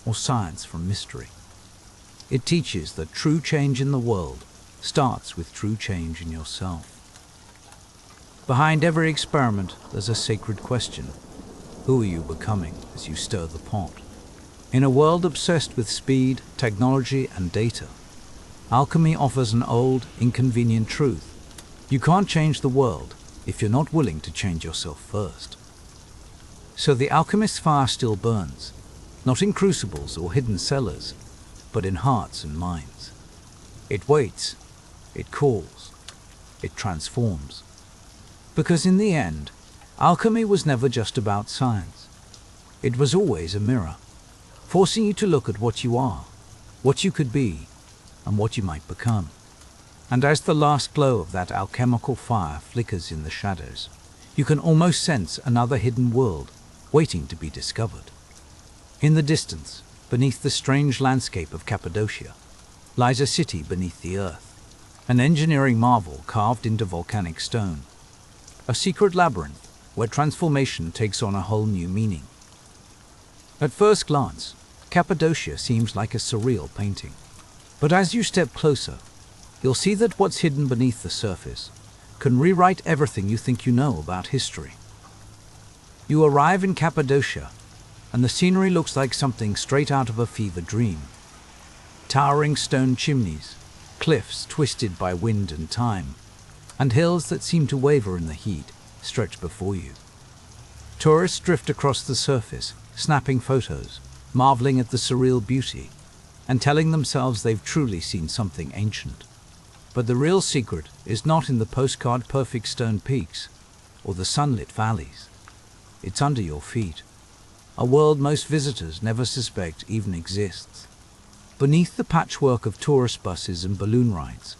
or science from mystery. It teaches that true change in the world starts with true change in yourself. Behind every experiment, there's a sacred question. Who are you becoming as you stir the pot? In a world obsessed with speed, technology, and data, alchemy offers an old, inconvenient truth. You can't change the world if you're not willing to change yourself first. So the alchemist's fire still burns, not in crucibles or hidden cellars, but in hearts and minds. It waits, it calls, it transforms. Because in the end, alchemy was never just about science. It was always a mirror, forcing you to look at what you are, what you could be, and what you might become. And as the last glow of that alchemical fire flickers in the shadows, you can almost sense another hidden world waiting to be discovered. In the distance, beneath the strange landscape of Cappadocia, lies a city beneath the earth, an engineering marvel carved into volcanic stone. A secret labyrinth where transformation takes on a whole new meaning. At first glance, Cappadocia seems like a surreal painting. But as you step closer, you'll see that what's hidden beneath the surface can rewrite everything you think you know about history. You arrive in Cappadocia, and the scenery looks like something straight out of a fever dream. Towering stone chimneys, cliffs twisted by wind and time, and hills that seem to waver in the heat stretch before you. Tourists drift across the surface, snapping photos, marveling at the surreal beauty, and telling themselves they've truly seen something ancient. But the real secret is not in the postcard-perfect stone peaks or the sunlit valleys. It's under your feet, a world most visitors never suspect even exists. Beneath the patchwork of tourist buses and balloon rides,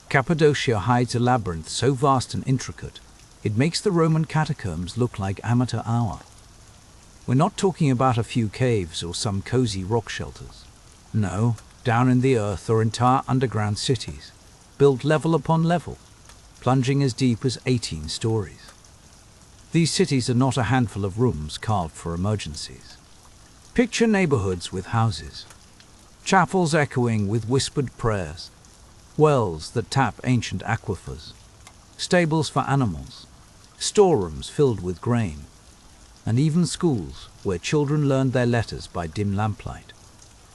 Cappadocia hides a labyrinth so vast and intricate, it makes the Roman catacombs look like amateur hour. We're not talking about a few caves or some cozy rock shelters. No, down in the earth are entire underground cities, built level upon level, plunging as deep as 18 stories. These cities are not a handful of rooms carved for emergencies. Picture neighborhoods with houses, chapels echoing with whispered prayers, wells that tap ancient aquifers, stables for animals, storerooms filled with grain, and even schools where children learned their letters by dim lamplight.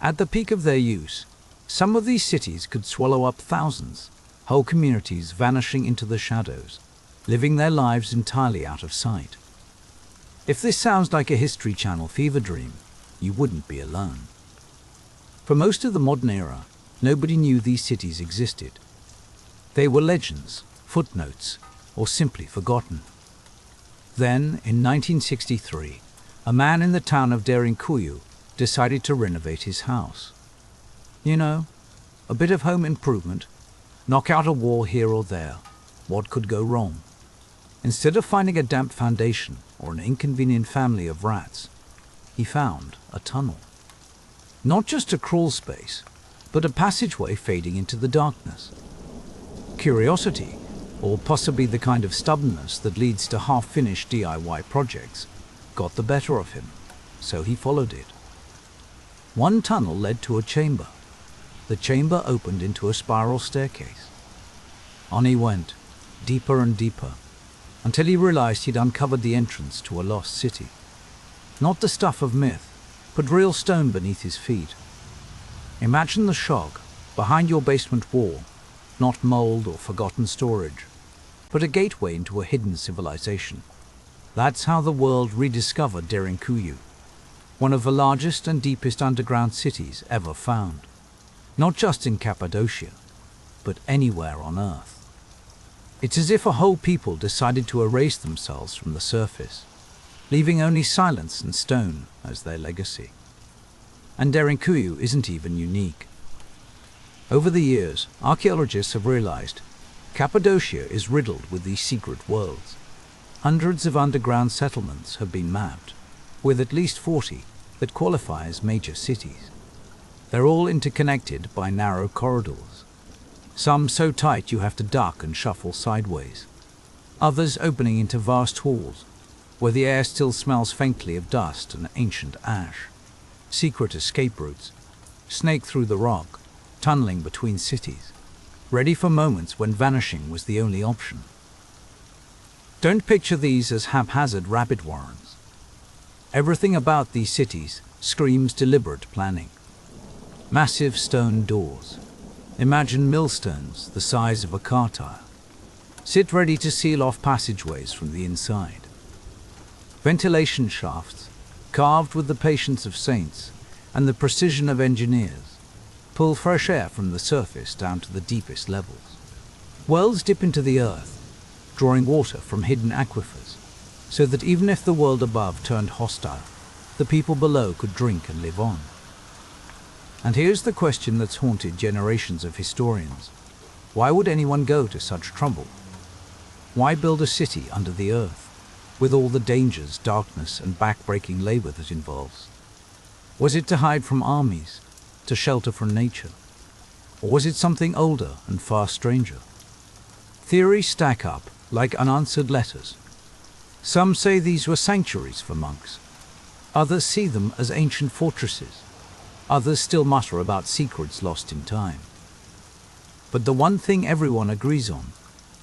At the peak of their use, some of these cities could swallow up thousands, whole communities vanishing into the shadows, living their lives entirely out of sight. If this sounds like a History Channel fever dream, you wouldn't be alone. For most of the modern era, nobody knew these cities existed. They were legends, footnotes, or simply forgotten. Then, in 1963, a man in the town of Derinkuyu decided to renovate his house. You know, a bit of home improvement, knock out a wall here or there. What could go wrong? Instead of finding a damp foundation or an inconvenient family of rats, he found a tunnel. Not just a crawl space, but a passageway fading into the darkness. Curiosity, or possibly the kind of stubbornness that leads to half-finished DIY projects, got the better of him, so he followed it. One tunnel led to a chamber. The chamber opened into a spiral staircase. On he went, deeper and deeper, until he realized he'd uncovered the entrance to a lost city. Not the stuff of myth, but real stone beneath his feet. Imagine the shock behind your basement wall, not mold or forgotten storage, but a gateway into a hidden civilization. That's how the world rediscovered Derinkuyu, one of the largest and deepest underground cities ever found. Not just in Cappadocia, but anywhere on Earth. It's as if a whole people decided to erase themselves from the surface, leaving only silence and stone as their legacy. And Derinkuyu isn't even unique. Over the years, archaeologists have realized Cappadocia is riddled with these secret worlds. Hundreds of underground settlements have been mapped, with at least 40 that qualify as major cities. They're all interconnected by narrow corridors. Some so tight you have to duck and shuffle sideways. Others opening into vast halls, where the air still smells faintly of dust and ancient ash. Secret escape routes, snake through the rock, tunneling between cities, ready for moments when vanishing was the only option. Don't picture these as haphazard rabbit warrens. Everything about these cities screams deliberate planning. Massive stone doors. Imagine millstones the size of a car tire. Sit ready to seal off passageways from the inside. Ventilation shafts, carved with the patience of saints and the precision of engineers, pull fresh air from the surface down to the deepest levels. Wells dip into the earth, drawing water from hidden aquifers, so that even if the world above turned hostile, the people below could drink and live on. And here's the question that's haunted generations of historians. Why would anyone go to such trouble? Why build a city under the earth, with all the dangers, darkness, and back-breaking labor that involves? Was it to hide from armies, to shelter from nature? Or was it something older and far stranger? Theories stack up like unanswered letters. Some say these were sanctuaries for monks. Others see them as ancient fortresses. Others still mutter about secrets lost in time. But the one thing everyone agrees on,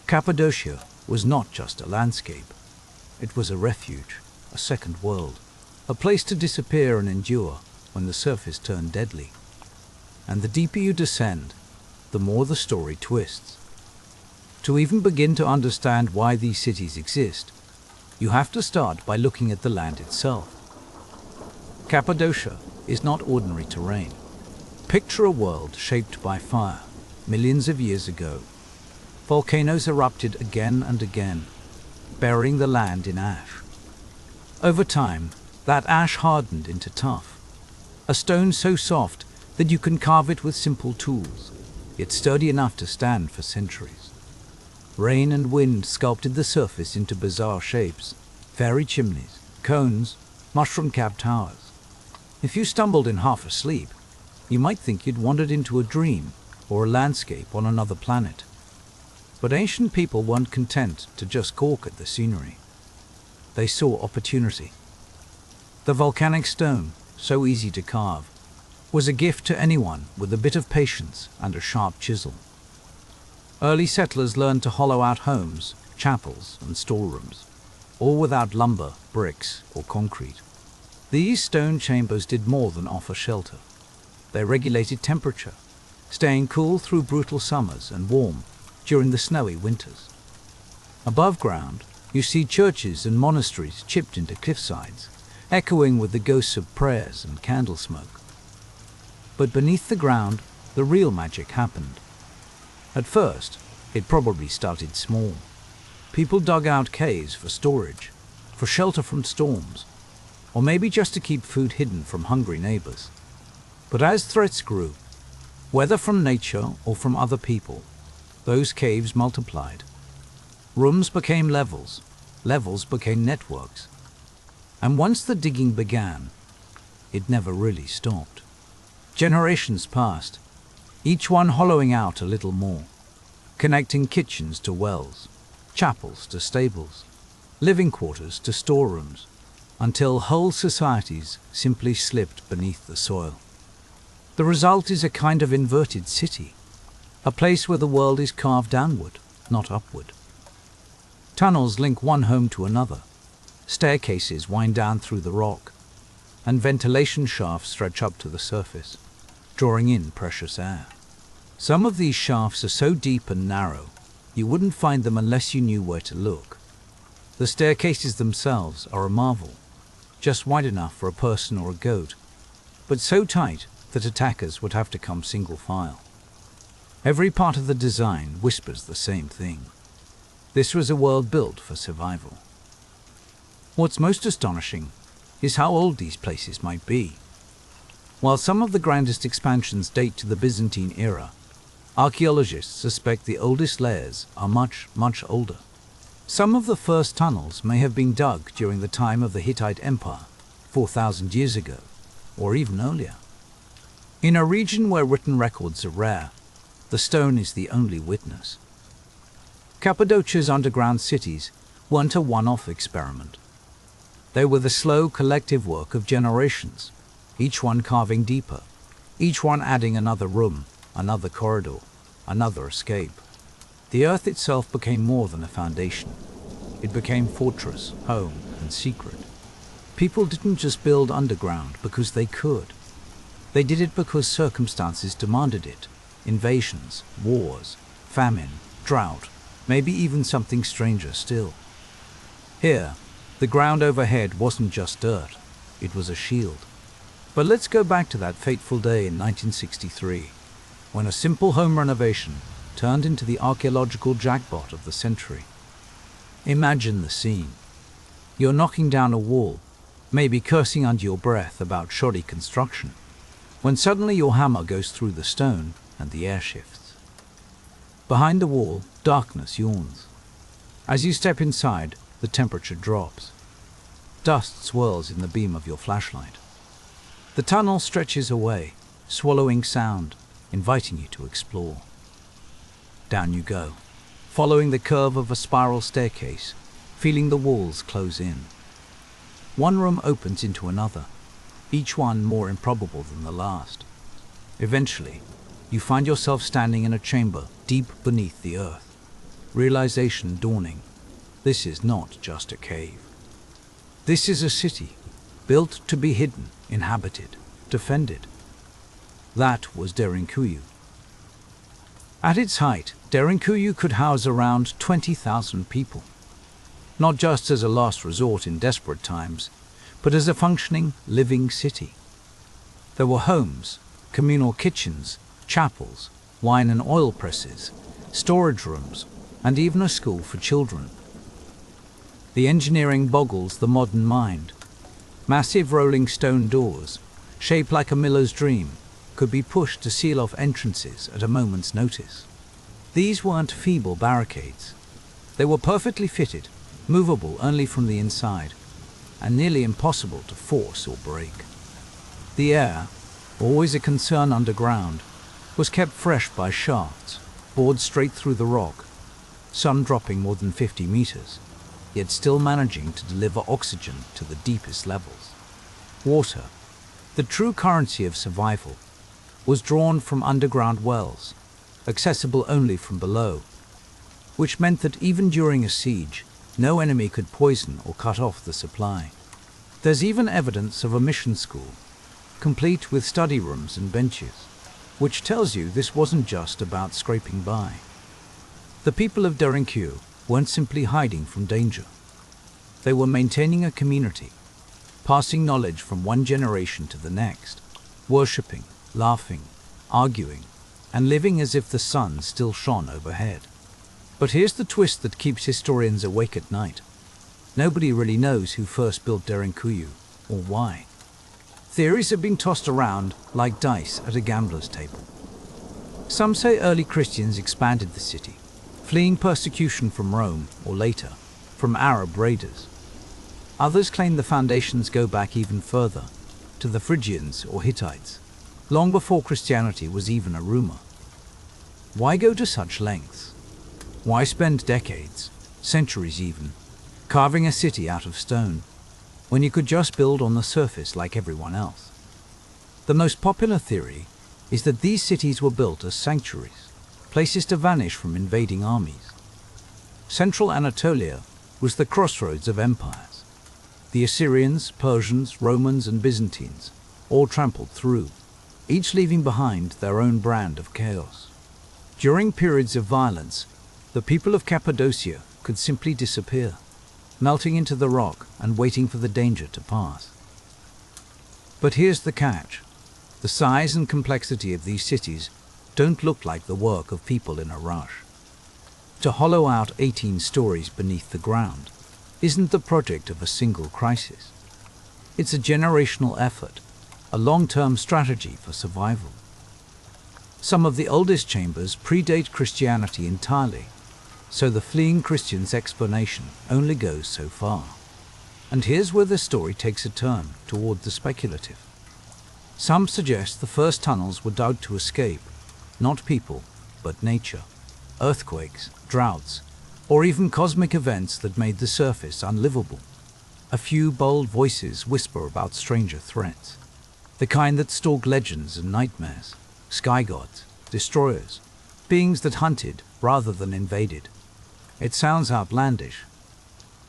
Cappadocia was not just a landscape. It was a refuge, a second world, a place to disappear and endure when the surface turned deadly. And the deeper you descend, the more the story twists. To even begin to understand why these cities exist, you have to start by looking at the land itself. Cappadocia is not ordinary terrain. Picture a world shaped by fire, millions of years ago. Volcanoes erupted again and again, burying the land in ash. Over time, that ash hardened into tuff, a stone so soft that you can carve it with simple tools, yet sturdy enough to stand for centuries. Rain and wind sculpted the surface into bizarre shapes, fairy chimneys, cones, mushroom-capped towers. If you stumbled in half asleep, you might think you'd wandered into a dream or a landscape on another planet. But ancient people weren't content to just gawk at the scenery. They saw opportunity. The volcanic stone, so easy to carve, was a gift to anyone with a bit of patience and a sharp chisel. Early settlers learned to hollow out homes, chapels, and storerooms, all without lumber, bricks, or concrete. These stone chambers did more than offer shelter. They regulated temperature, staying cool through brutal summers and warm during the snowy winters. Above ground, you see churches and monasteries chipped into cliffsides, echoing with the ghosts of prayers and candle smoke. But beneath the ground, the real magic happened. At first, it probably started small. People dug out caves for storage, for shelter from storms. or maybe just to keep food hidden from hungry neighbors. But as threats grew, whether from nature or from other people, those caves multiplied. Rooms became levels, levels became networks. And once the digging began, it never really stopped. Generations passed, each one hollowing out a little more, connecting kitchens to wells, chapels to stables, living quarters to storerooms, until whole societies simply slipped beneath the soil. The result is a kind of inverted city, a place where the world is carved downward, not upward. Tunnels link one home to another, staircases wind down through the rock, and ventilation shafts stretch up to the surface, drawing in precious air. Some of these shafts are so deep and narrow, you wouldn't find them unless you knew where to look. The staircases themselves are a marvel, just wide enough for a person or a goat, but so tight that attackers would have to come single file. Every part of the design whispers the same thing. This was a world built for survival. What's most astonishing is how old these places might be. While some of the grandest expansions date to the Byzantine era, archaeologists suspect the oldest layers are much, much older. Some of the first tunnels may have been dug during the time of the Hittite Empire, 4,000 years ago, or even earlier. In a region where written records are rare, the stone is the only witness. Cappadocia's underground cities weren't a one-off experiment. They were the slow collective work of generations, each one carving deeper, each one adding another room, another corridor, another escape. The earth itself became more than a foundation. It became fortress, home, and secret. People didn't just build underground because they could. They did it because circumstances demanded it. Invasions, wars, famine, drought, maybe even something stranger still. Here, the ground overhead wasn't just dirt, it was a shield. But let's go back to that fateful day in 1963, when a simple home renovation turned into the archaeological jackpot of the century. Imagine the scene. You're knocking down a wall, maybe cursing under your breath about shoddy construction, when suddenly your hammer goes through the stone and the air shifts. Behind the wall, darkness yawns. As you step inside, the temperature drops. Dust swirls in the beam of your flashlight. The tunnel stretches away, swallowing sound, inviting you to explore. Down you go, following the curve of a spiral staircase, feeling the walls close in. One room opens into another, each one more improbable than the last. Eventually, you find yourself standing in a chamber deep beneath the earth. Realization dawning. This is not just a cave. This is a city, built to be hidden, inhabited, defended. That was Derinkuyu. At its height, Derinkuyu could house around 20,000 people. Not just as a last resort in desperate times, but as a functioning, living city. There were homes, communal kitchens, chapels, wine and oil presses, storage rooms, and even a school for children. The engineering boggles the modern mind. Massive rolling stone doors, shaped like a miller's dream, could be pushed to seal off entrances at a moment's notice. These weren't feeble barricades. They were perfectly fitted, movable only from the inside, and nearly impossible to force or break. The air, always a concern underground, was kept fresh by shafts, bored straight through the rock, some dropping more than 50 meters, yet still managing to deliver oxygen to the deepest levels. Water, the true currency of survival, was drawn from underground wells, accessible only from below, which meant that even during a siege, no enemy could poison or cut off the supply. There's even evidence of a mission school, complete with study rooms and benches, which tells you this wasn't just about scraping by. The people of Derinkuyu weren't simply hiding from danger. They were maintaining a community, passing knowledge from one generation to the next, worshipping, laughing, arguing, and living as if the sun still shone overhead. But here's the twist that keeps historians awake at night. Nobody really knows who first built Derinkuyu, or why? Theories have been tossed around like dice at a gambler's table. Some say early Christians expanded the city, fleeing persecution from Rome, or later, from Arab raiders. Others claim the foundations go back even further, to the Phrygians or Hittites, long before Christianity was even a rumor. Why go to such lengths? Why spend decades, centuries even, carving a city out of stone, when you could just build on the surface like everyone else? The most popular theory is that these cities were built as sanctuaries, places to vanish from invading armies. Central Anatolia was the crossroads of empires. The Assyrians, Persians, Romans, and Byzantines all trampled through, each leaving behind their own brand of chaos. During periods of violence, the people of Cappadocia could simply disappear, melting into the rock and waiting for the danger to pass. But here's the catch. The size and complexity of these cities don't look like the work of people in a rush. To hollow out 18 stories beneath the ground isn't the project of a single crisis. It's a generational effort, a long-term strategy for survival. Some of the oldest chambers predate Christianity entirely, so the fleeing Christians' explanation only goes so far. And here's where the story takes a turn toward the speculative. Some suggest the first tunnels were dug to escape, not people, but nature, earthquakes, droughts, or even cosmic events that made the surface unlivable. A few bold voices whisper about stranger threats, the kind that stalk legends and nightmares, sky gods, destroyers, beings that hunted rather than invaded. It sounds outlandish,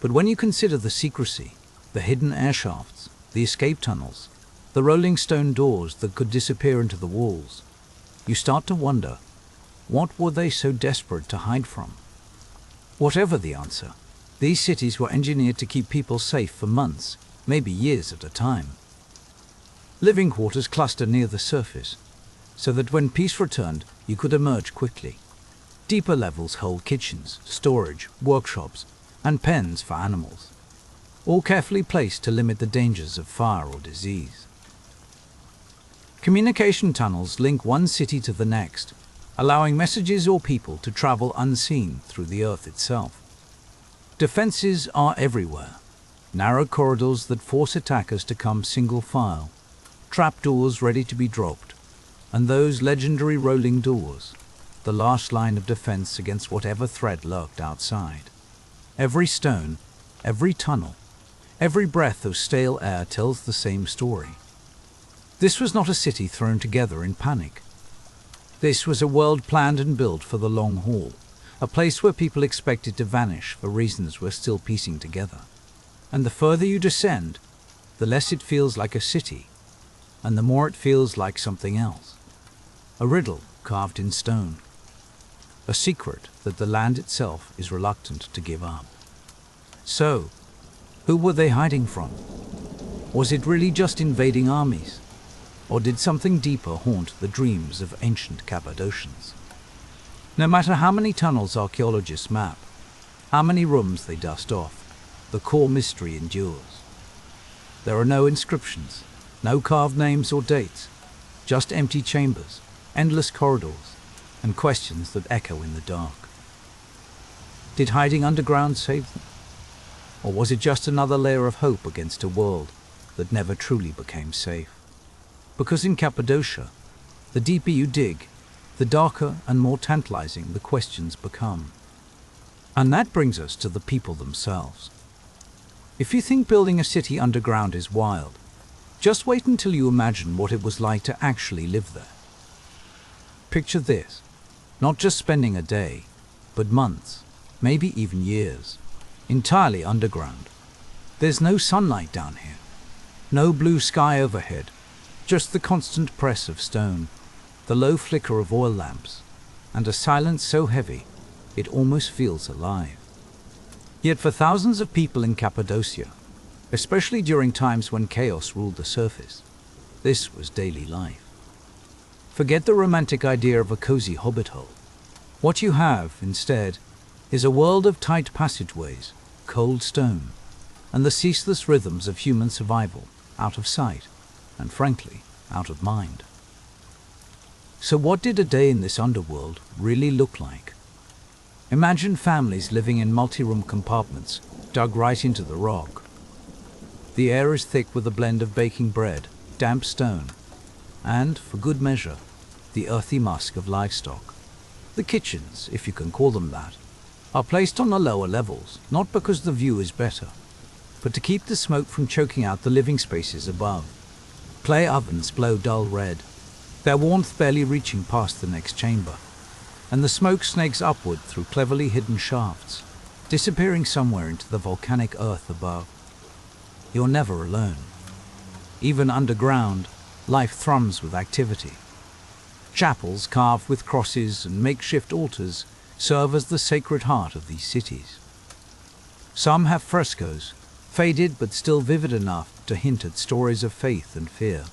but when you consider the secrecy, the hidden air shafts, the escape tunnels, the rolling stone doors that could disappear into the walls, you start to wonder, what were they so desperate to hide from? Whatever the answer, these cities were engineered to keep people safe for months, maybe years at a time. Living quarters cluster near the surface, so that when peace returned, you could emerge quickly. Deeper levels hold kitchens, storage, workshops, and pens for animals, all carefully placed to limit the dangers of fire or disease. Communication tunnels link one city to the next, allowing messages or people to travel unseen through the earth itself. Defenses are everywhere, narrow corridors that force attackers to come single file, trapdoors ready to be dropped, and those legendary rolling doors, the last line of defense against whatever threat lurked outside. Every stone, every tunnel, every breath of stale air tells the same story. This was not a city thrown together in panic. This was a world planned and built for the long haul, a place where people expected to vanish for reasons we're still piecing together. And the further you descend, the less it feels like a city, and the more it feels like something else. A riddle carved in stone. A secret that the land itself is reluctant to give up. So, who were they hiding from? Was it really just invading armies? Or did something deeper haunt the dreams of ancient Cappadocians? No matter how many tunnels archaeologists map, how many rooms they dust off, the core mystery endures. There are no inscriptions, no carved names or dates, just empty chambers, endless corridors, and questions that echo in the dark. Did hiding underground save them? Or was it just another layer of hope against a world that never truly became safe? Because in Cappadocia, the deeper you dig, the darker and more tantalizing the questions become. And that brings us to the people themselves. If you think building a city underground is wild, just wait until you imagine what it was like to actually live there. Picture this, not just spending a day, but months, maybe even years, entirely underground. There's no sunlight down here, no blue sky overhead, just the constant press of stone, the low flicker of oil lamps, and a silence so heavy it almost feels alive. Yet for thousands of people in Cappadocia, especially during times when chaos ruled the surface, this was daily life. Forget the romantic idea of a cozy hobbit hole. What you have, instead, is a world of tight passageways, cold stone, and the ceaseless rhythms of human survival out of sight, and frankly, out of mind. So what did a day in this underworld really look like? Imagine families living in multi-room compartments dug right into the rock. The air is thick with a blend of baking bread, damp stone, and, for good measure, the earthy musk of livestock. The kitchens, if you can call them that, are placed on the lower levels, not because the view is better, but to keep the smoke from choking out the living spaces above. Clay ovens blow dull red, their warmth barely reaching past the next chamber, and the smoke snakes upward through cleverly hidden shafts, disappearing somewhere into the volcanic earth above. You're never alone. Even underground, life thrums with activity. Chapels carved with crosses and makeshift altars serve as the sacred heart of these cities. Some have frescoes, faded but still vivid enough to hint at stories of faith and fear.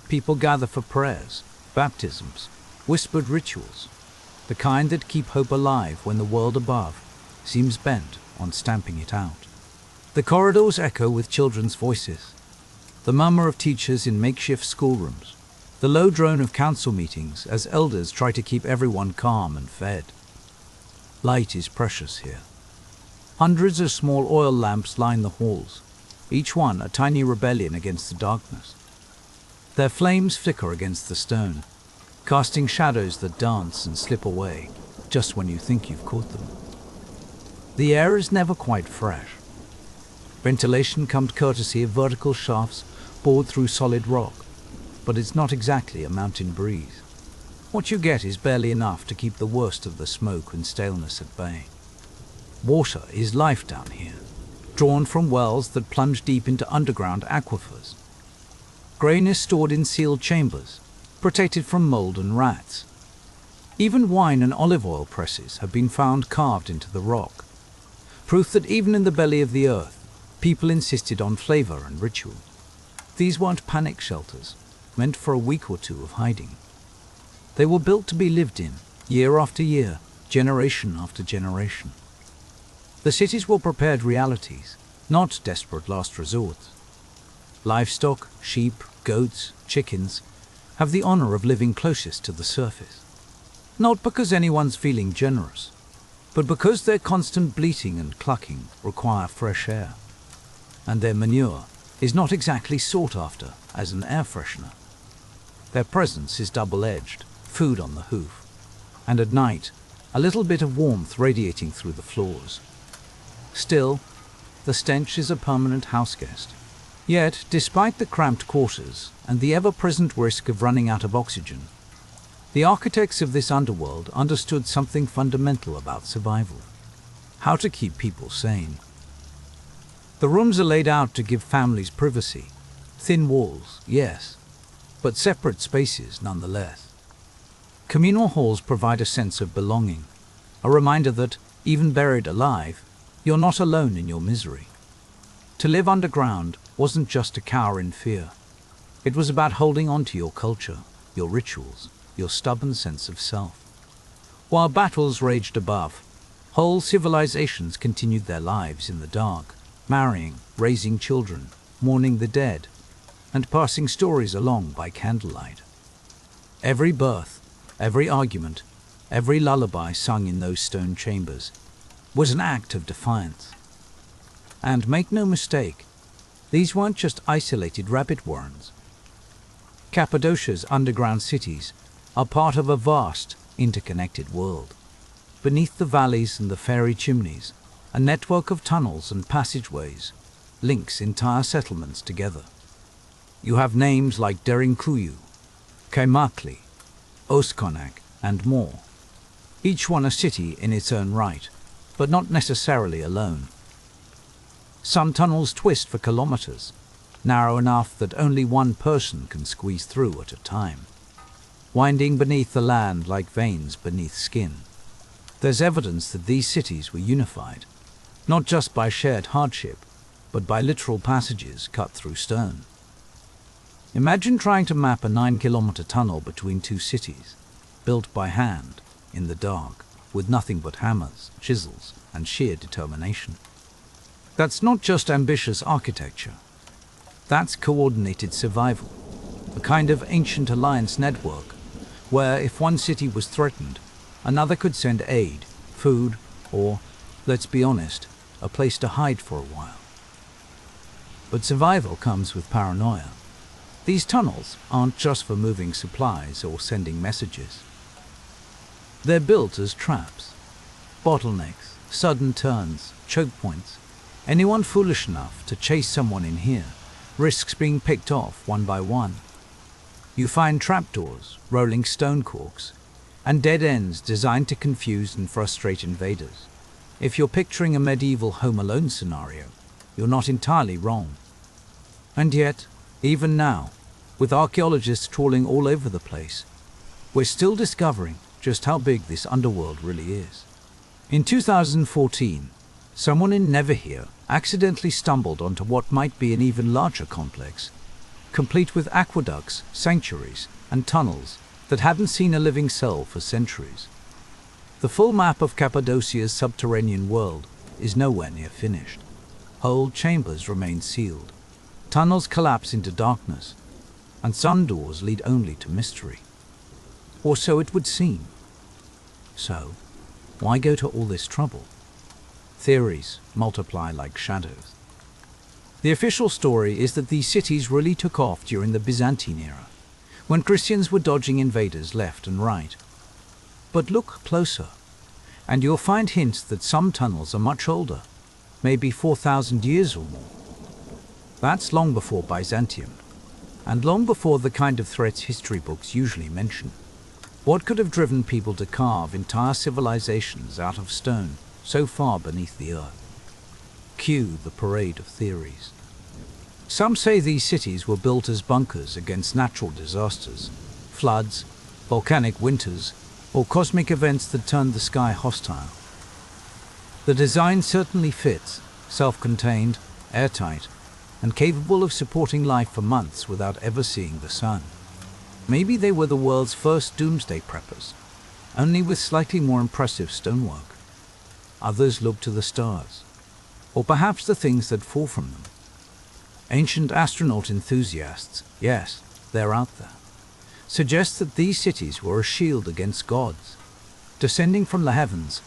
People gather for prayers, baptisms, whispered rituals, the kind that keep hope alive when the world above seems bent on stamping it out. The corridors echo with children's voices, the murmur of teachers in makeshift schoolrooms, the low drone of council meetings as elders try to keep everyone calm and fed. Light is precious here. Hundreds of small oil lamps line the halls, each one a tiny rebellion against the darkness. Their flames flicker against the stone, casting shadows that dance and slip away just when you think you've caught them. The air is never quite fresh. Ventilation comes courtesy of vertical shafts bored through solid rock, but it's not exactly a mountain breeze. What you get is barely enough to keep the worst of the smoke and staleness at bay. Water is life down here, drawn from wells that plunge deep into underground aquifers. Grain is stored in sealed chambers, protected from mold and rats. Even wine and olive oil presses have been found carved into the rock, proof that even in the belly of the earth, people insisted on flavor and ritual. These weren't panic shelters, meant for a week or two of hiding. They were built to be lived in, year after year, generation after generation. The cities were prepared realities, not desperate last resorts. Livestock, sheep, goats, chickens, have the honor of living closest to the surface. Not because anyone's feeling generous, but because their constant bleating and clucking require fresh air. And their manure is not exactly sought after as an air freshener. Their presence is double-edged, food on the hoof, and at night, a little bit of warmth radiating through the floors. Still, the stench is a permanent house guest. Yet, despite the cramped quarters and the ever-present risk of running out of oxygen, the architects of this underworld understood something fundamental about survival: how to keep people sane. The rooms are laid out to give families privacy. Thin walls, yes, but separate spaces nonetheless. Communal halls provide a sense of belonging, a reminder that, even buried alive, you're not alone in your misery. To live underground wasn't just to cower in fear. It was about holding on to your culture, your rituals, your stubborn sense of self. While battles raged above, whole civilizations continued their lives in the dark, marrying, raising children, mourning the dead, and passing stories along by candlelight. Every birth, every argument, every lullaby sung in those stone chambers was an act of defiance. And make no mistake, these weren't just isolated rabbit warrens. Cappadocia's underground cities are part of a vast, interconnected world. Beneath the valleys and the fairy chimneys, a network of tunnels and passageways links entire settlements together. You have names like Derinkuyu, Kaimakli, Oskonak, and more, each one a city in its own right, but not necessarily alone. Some tunnels twist for kilometers, narrow enough that only one person can squeeze through at a time, winding beneath the land like veins beneath skin. There's evidence that these cities were unified, not just by shared hardship, but by literal passages cut through stone. Imagine trying to map a 9-kilometer tunnel between two cities, built by hand, in the dark, with nothing but hammers, chisels, and sheer determination. That's not just ambitious architecture. That's coordinated survival, a kind of ancient alliance network, where if one city was threatened, another could send aid, food, or, let's be honest, a place to hide for a while. But survival comes with paranoia. These tunnels aren't just for moving supplies or sending messages. They're built as traps. Bottlenecks, sudden turns, choke points. Anyone foolish enough to chase someone in here risks being picked off one by one. You find trapdoors, rolling stone corks, and dead ends designed to confuse and frustrate invaders. If you're picturing a medieval Home Alone scenario, you're not entirely wrong. And yet, even now, with archaeologists trawling all over the place, we're still discovering just how big this underworld really is. In 2014, someone in Neverhere accidentally stumbled onto what might be an even larger complex, complete with aqueducts, sanctuaries, and tunnels that hadn't seen a living cell for centuries. The full map of Cappadocia's subterranean world is nowhere near finished. Whole chambers remain sealed, tunnels collapse into darkness, and some doors lead only to mystery. Or so it would seem. So, why go to all this trouble? Theories multiply like shadows. The official story is that these cities really took off during the Byzantine era, when Christians were dodging invaders left and right. But look closer, and you'll find hints that some tunnels are much older, maybe 4,000 years or more. That's long before Byzantium, and long before the kind of threats history books usually mention. What could have driven people to carve entire civilizations out of stone so far beneath the earth? Cue the parade of theories. Some say these cities were built as bunkers against natural disasters, floods, volcanic winters, or cosmic events that turned the sky hostile. The design certainly fits, self-contained, airtight, and capable of supporting life for months without ever seeing the sun. Maybe they were the world's first doomsday preppers, only with slightly more impressive stonework. Others look to the stars, or perhaps the things that fall from them. Ancient astronaut enthusiasts, yes, they're out there, suggest that these cities were a shield against gods, descending from the heavens,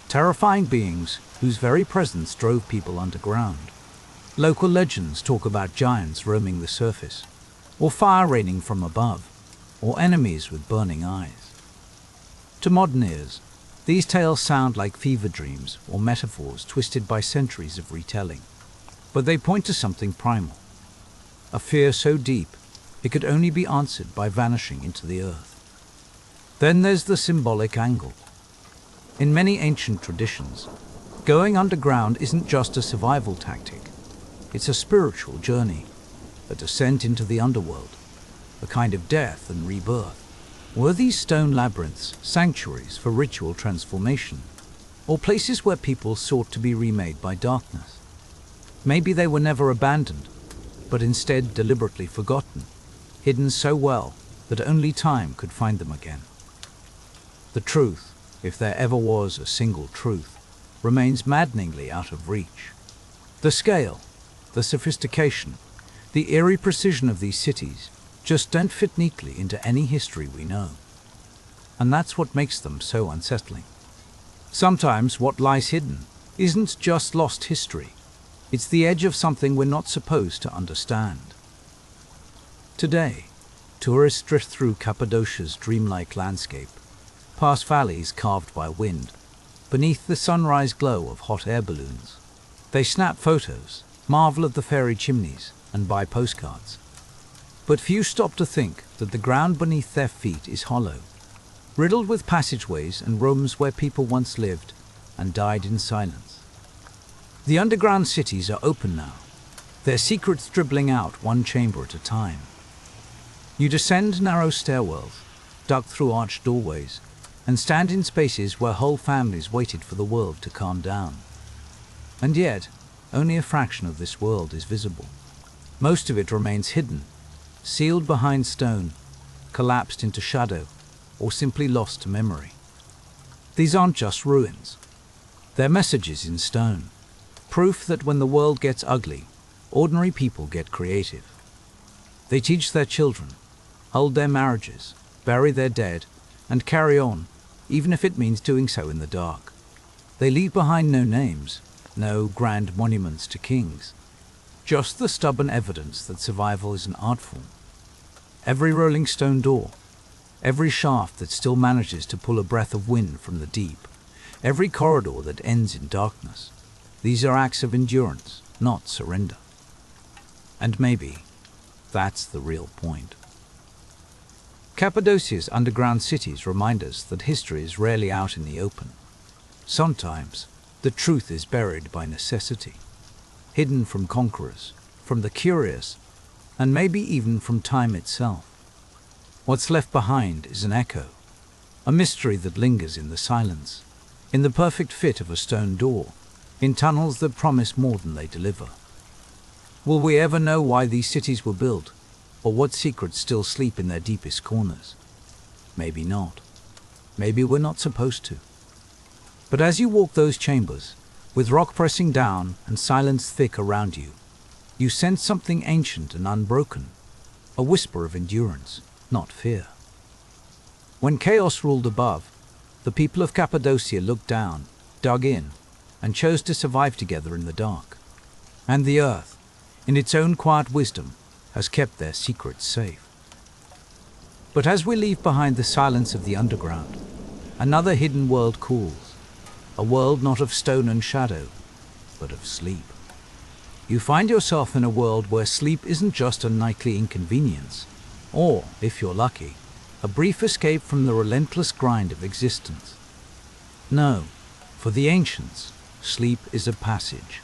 terrifying beings whose very presence drove people underground. Local legends talk about giants roaming the surface, or fire raining from above, or enemies with burning eyes. To modern ears, these tales sound like fever dreams or metaphors twisted by centuries of retelling, but they point to something primal, a fear so deep it could only be answered by vanishing into the earth. Then there's the symbolic angle. In many ancient traditions, going underground isn't just a survival tactic. It's a spiritual journey, a descent into the underworld, a kind of death and rebirth. Were these stone labyrinths sanctuaries for ritual transformation, or places where people sought to be remade by darkness? Maybe they were never abandoned, but instead deliberately forgotten, hidden so well that only time could find them again. The truth, if there ever was a single truth, remains maddeningly out of reach. The scale, the sophistication, the eerie precision of these cities just don't fit neatly into any history we know. And that's what makes them so unsettling. Sometimes what lies hidden isn't just lost history. It's the edge of something we're not supposed to understand. Today, tourists drift through Cappadocia's dreamlike landscape, past valleys carved by wind, beneath the sunrise glow of hot air balloons. They snap photos, marvel at the fairy chimneys, and buy postcards. But few stop to think that the ground beneath their feet is hollow, riddled with passageways and rooms where people once lived and died in silence. The underground cities are open now, their secrets dribbling out one chamber at a time. You descend narrow stairwells, duck through arched doorways, and stand in spaces where whole families waited for the world to calm down. And yet, only a fraction of this world is visible. Most of it remains hidden, sealed behind stone, collapsed into shadow, or simply lost to memory. These aren't just ruins. They're messages in stone, proof that when the world gets ugly, ordinary people get creative. They teach their children, hold their marriages, bury their dead, and carry on, even if it means doing so in the dark. They leave behind no names, no grand monuments to kings, just the stubborn evidence that survival is an art form. Every rolling stone door, every shaft that still manages to pull a breath of wind from the deep, every corridor that ends in darkness, these are acts of endurance, not surrender. And maybe that's the real point. Cappadocia's underground cities remind us that history is rarely out in the open. Sometimes the truth is buried by necessity, hidden from conquerors, from the curious, and maybe even from time itself. What's left behind is an echo, a mystery that lingers in the silence, in the perfect fit of a stone door, in tunnels that promise more than they deliver. Will we ever know why these cities were built, or what secrets still sleep in their deepest corners? Maybe not. Maybe we're not supposed to. But as you walk those chambers, with rock pressing down and silence thick around you, you sense something ancient and unbroken, a whisper of endurance, not fear. When chaos ruled above, the people of Cappadocia looked down, dug in, and chose to survive together in the dark. And the earth, in its own quiet wisdom, has kept their secrets safe. But as we leave behind the silence of the underground, another hidden world calls, a world not of stone and shadow, but of sleep. You find yourself in a world where sleep isn't just a nightly inconvenience, or, if you're lucky, a brief escape from the relentless grind of existence. No, for the ancients, sleep is a passage,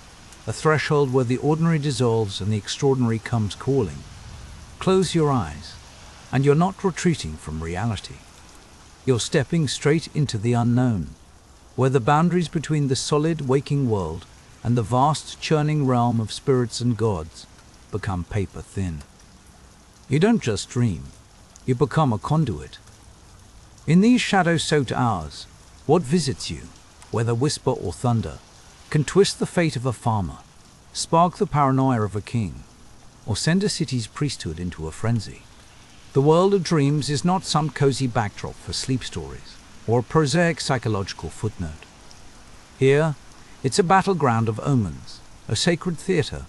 a threshold where the ordinary dissolves and the extraordinary comes calling. Close your eyes, and you're not retreating from reality. You're stepping straight into the unknown, where the boundaries between the solid waking world and the vast churning realm of spirits and gods become paper thin. You don't just dream, you become a conduit. In these shadow-soaked hours, what visits you, whether whisper or thunder, can twist the fate of a farmer, spark the paranoia of a king, or send a city's priesthood into a frenzy. The world of dreams is not some cozy backdrop for sleep stories, or a prosaic psychological footnote. Here, it's a battleground of omens, a sacred theater,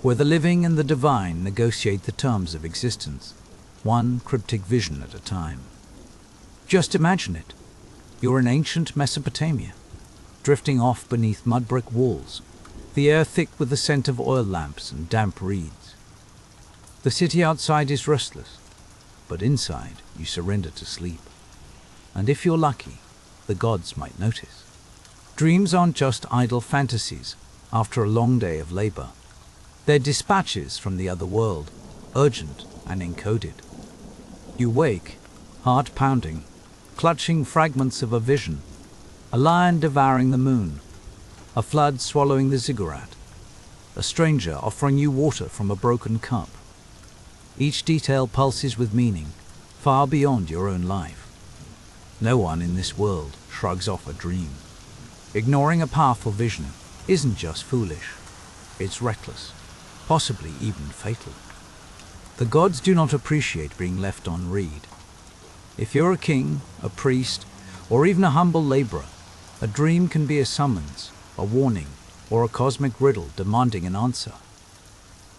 where the living and the divine negotiate the terms of existence, one cryptic vision at a time. Just imagine it. You're in ancient Mesopotamia, drifting off beneath mud brick walls, the air thick with the scent of oil lamps and damp reeds. The city outside is restless, but inside you surrender to sleep. And if you're lucky, the gods might notice. Dreams aren't just idle fantasies after a long day of labor. They're dispatches from the other world, urgent and encoded. You wake, heart pounding, clutching fragments of a vision, a lion devouring the moon, a flood swallowing the ziggurat, a stranger offering you water from a broken cup. Each detail pulses with meaning, far beyond your own life. No one in this world shrugs off a dream. Ignoring a powerful vision isn't just foolish, it's reckless, possibly even fatal. The gods do not appreciate being left on read. If you're a king, a priest, or even a humble laborer, a dream can be a summons, a warning, or a cosmic riddle demanding an answer.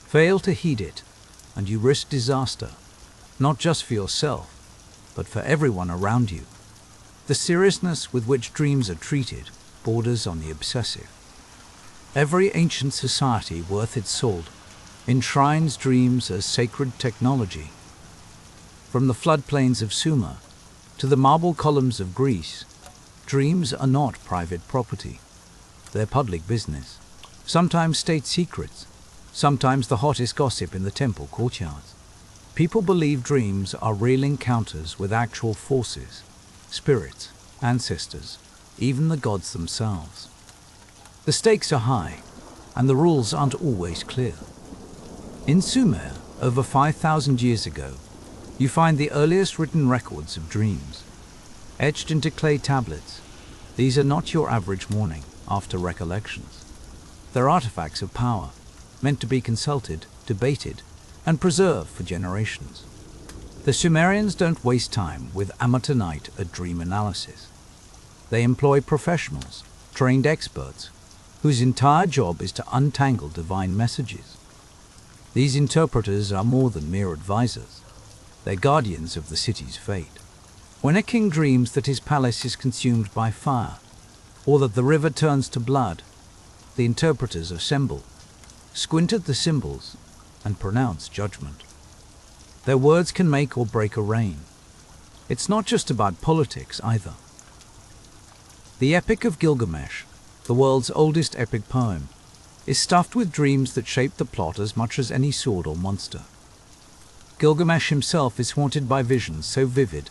Fail to heed it, and you risk disaster, not just for yourself, but for everyone around you. The seriousness with which dreams are treated borders on the obsessive. Every ancient society worth its salt enshrines dreams as sacred technology. From the floodplains of Sumer to the marble columns of Greece, dreams are not private property. They're public business, sometimes state secrets, sometimes the hottest gossip in the temple courtyards. People believe dreams are real encounters with actual forces, spirits, ancestors, even the gods themselves. The stakes are high, and the rules aren't always clear. In Sumer, over 5,000 years ago, you find the earliest written records of dreams. Etched into clay tablets, these are not your average morning after recollections. They're artifacts of power, meant to be consulted, debated, and preserved for generations. The Sumerians don't waste time with amateur night at dream analysis. They employ professionals, trained experts, whose entire job is to untangle divine messages. These interpreters are more than mere advisors. They're guardians of the city's fate. When a king dreams that his palace is consumed by fire, or that the river turns to blood, the interpreters assemble, squint at the symbols, and pronounce judgment. Their words can make or break a reign. It's not just about politics either. The Epic of Gilgamesh, the world's oldest epic poem, is stuffed with dreams that shape the plot as much as any sword or monster. Gilgamesh himself is haunted by visions so vivid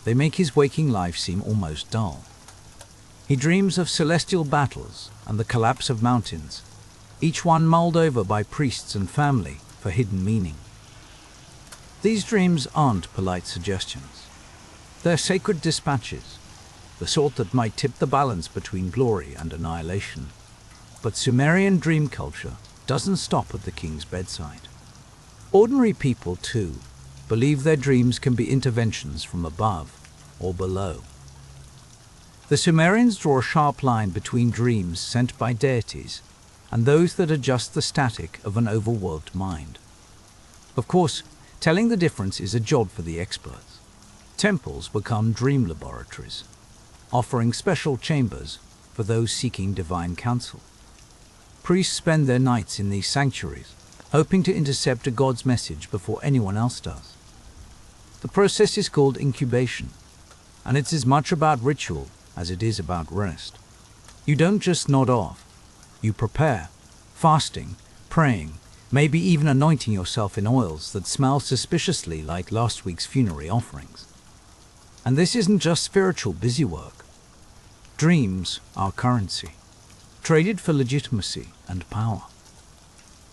they make his waking life seem almost dull. He dreams of celestial battles and the collapse of mountains, each one mulled over by priests and family for hidden meaning. These dreams aren't polite suggestions. They're sacred dispatches, the sort that might tip the balance between glory and annihilation. But Sumerian dream culture doesn't stop at the king's bedside. Ordinary people, too, believe their dreams can be interventions from above or below. The Sumerians draw a sharp line between dreams sent by deities and those that are just the static of an overworked mind. Of course, telling the difference is a job for the experts. Temples become dream laboratories, offering special chambers for those seeking divine counsel. Priests spend their nights in these sanctuaries, hoping to intercept a god's message before anyone else does. The process is called incubation, and it's as much about ritual as it is about rest. You don't just nod off. You prepare, fasting, praying, maybe even anointing yourself in oils that smell suspiciously like last week's funerary offerings. And this isn't just spiritual busywork. Dreams are currency, traded for legitimacy and power.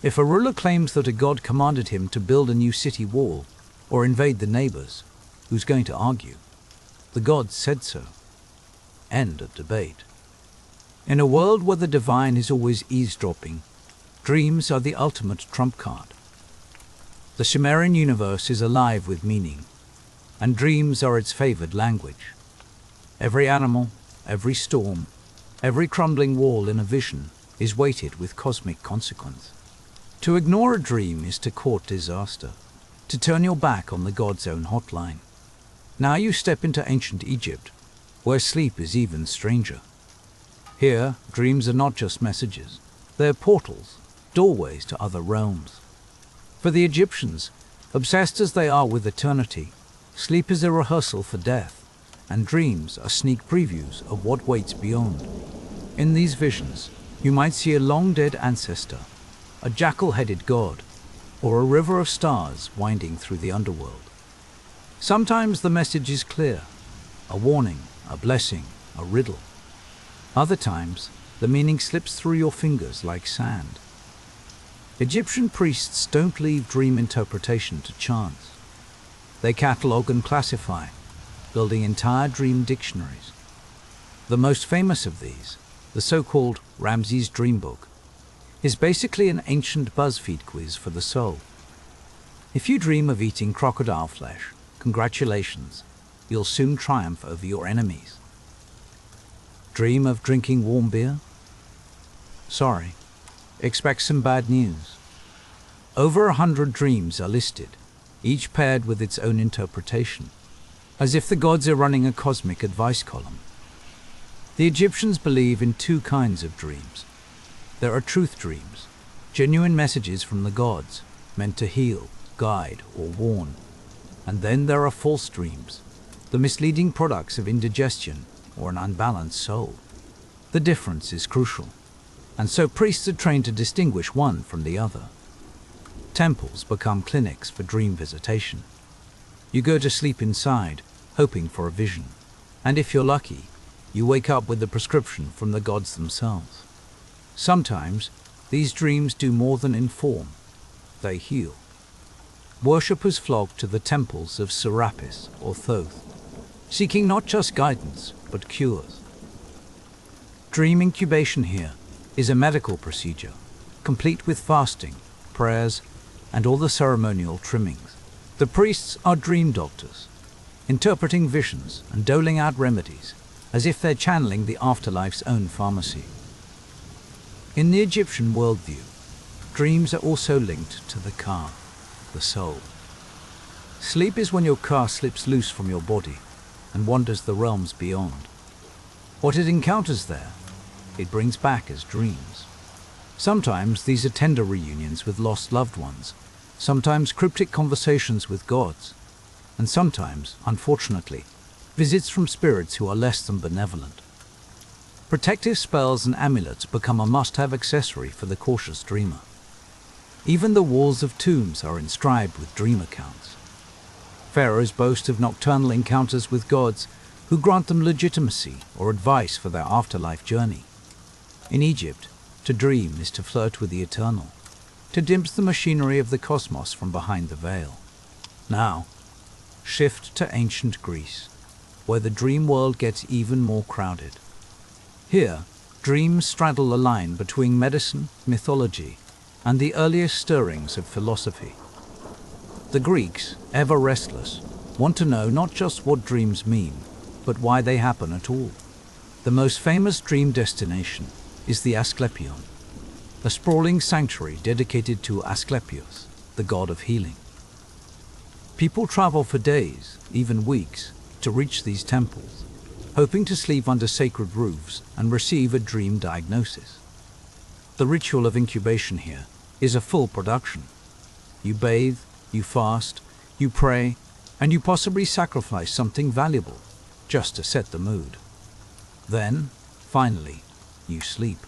If a ruler claims that a god commanded him to build a new city wall or invade the neighbors, who's going to argue? The gods said so. End of debate. In a world where the divine is always eavesdropping, dreams are the ultimate trump card. The Sumerian universe is alive with meaning, and dreams are its favored language. Every animal, every storm, every crumbling wall in a vision is weighted with cosmic consequence. To ignore a dream is to court disaster, to turn your back on the god's own hotline. Now you step into ancient Egypt, where sleep is even stranger. Here, dreams are not just messages. They're portals, doorways to other realms. For the Egyptians, obsessed as they are with eternity, sleep is a rehearsal for death, and dreams are sneak previews of what waits beyond. In these visions, you might see a long-dead ancestor, a jackal-headed god, or a river of stars winding through the underworld. Sometimes the message is clear, a warning, a blessing, a riddle. Other times, the meaning slips through your fingers like sand. Egyptian priests don't leave dream interpretation to chance. They catalog and classify, building entire dream dictionaries. The most famous of these, the so-called Ramses Dream Book, is basically an ancient BuzzFeed quiz for the soul. If you dream of eating crocodile flesh, congratulations, you'll soon triumph over your enemies. Dream of drinking warm beer? Sorry, expect some bad news. Over 100 dreams are listed, each paired with its own interpretation, as if the gods are running a cosmic advice column. The Egyptians believe in two kinds of dreams. There are truth dreams, genuine messages from the gods, meant to heal, guide, or warn. And then there are false dreams, the misleading products of indigestion or an unbalanced soul. The difference is crucial, and so priests are trained to distinguish one from the other. Temples become clinics for dream visitation. You go to sleep inside, hoping for a vision, and if you're lucky, you wake up with a prescription from the gods themselves. Sometimes, these dreams do more than inform, they heal. Worshippers flock to the temples of Serapis or Thoth, seeking not just guidance, but cures. Dream incubation here is a medical procedure, complete with fasting, prayers, and all the ceremonial trimmings. The priests are dream doctors, interpreting visions and doling out remedies, as if they're channeling the afterlife's own pharmacy. In the Egyptian worldview, dreams are also linked to the ka, the soul. Sleep is when your ka slips loose from your body and wanders the realms beyond. What it encounters there, it brings back as dreams. Sometimes these are tender reunions with lost loved ones, sometimes cryptic conversations with gods, and sometimes, unfortunately, visits from spirits who are less than benevolent. Protective spells and amulets become a must-have accessory for the cautious dreamer. Even the walls of tombs are inscribed with dream accounts. Pharaohs boast of nocturnal encounters with gods who grant them legitimacy or advice for their afterlife journey. In Egypt, to dream is to flirt with the eternal, to glimpse the machinery of the cosmos from behind the veil. Now, shift to ancient Greece, where the dream world gets even more crowded. Here, dreams straddle a line between medicine, mythology, and the earliest stirrings of philosophy. The Greeks, ever restless, want to know not just what dreams mean, but why they happen at all. The most famous dream destination is the Asclepion, a sprawling sanctuary dedicated to Asclepios, the god of healing. People travel for days, even weeks, to reach these temples, hoping to sleep under sacred roofs and receive a dream diagnosis. The ritual of incubation here is a full production. You bathe, you fast, you pray, and you possibly sacrifice something valuable just to set the mood. Then, finally, you sleep.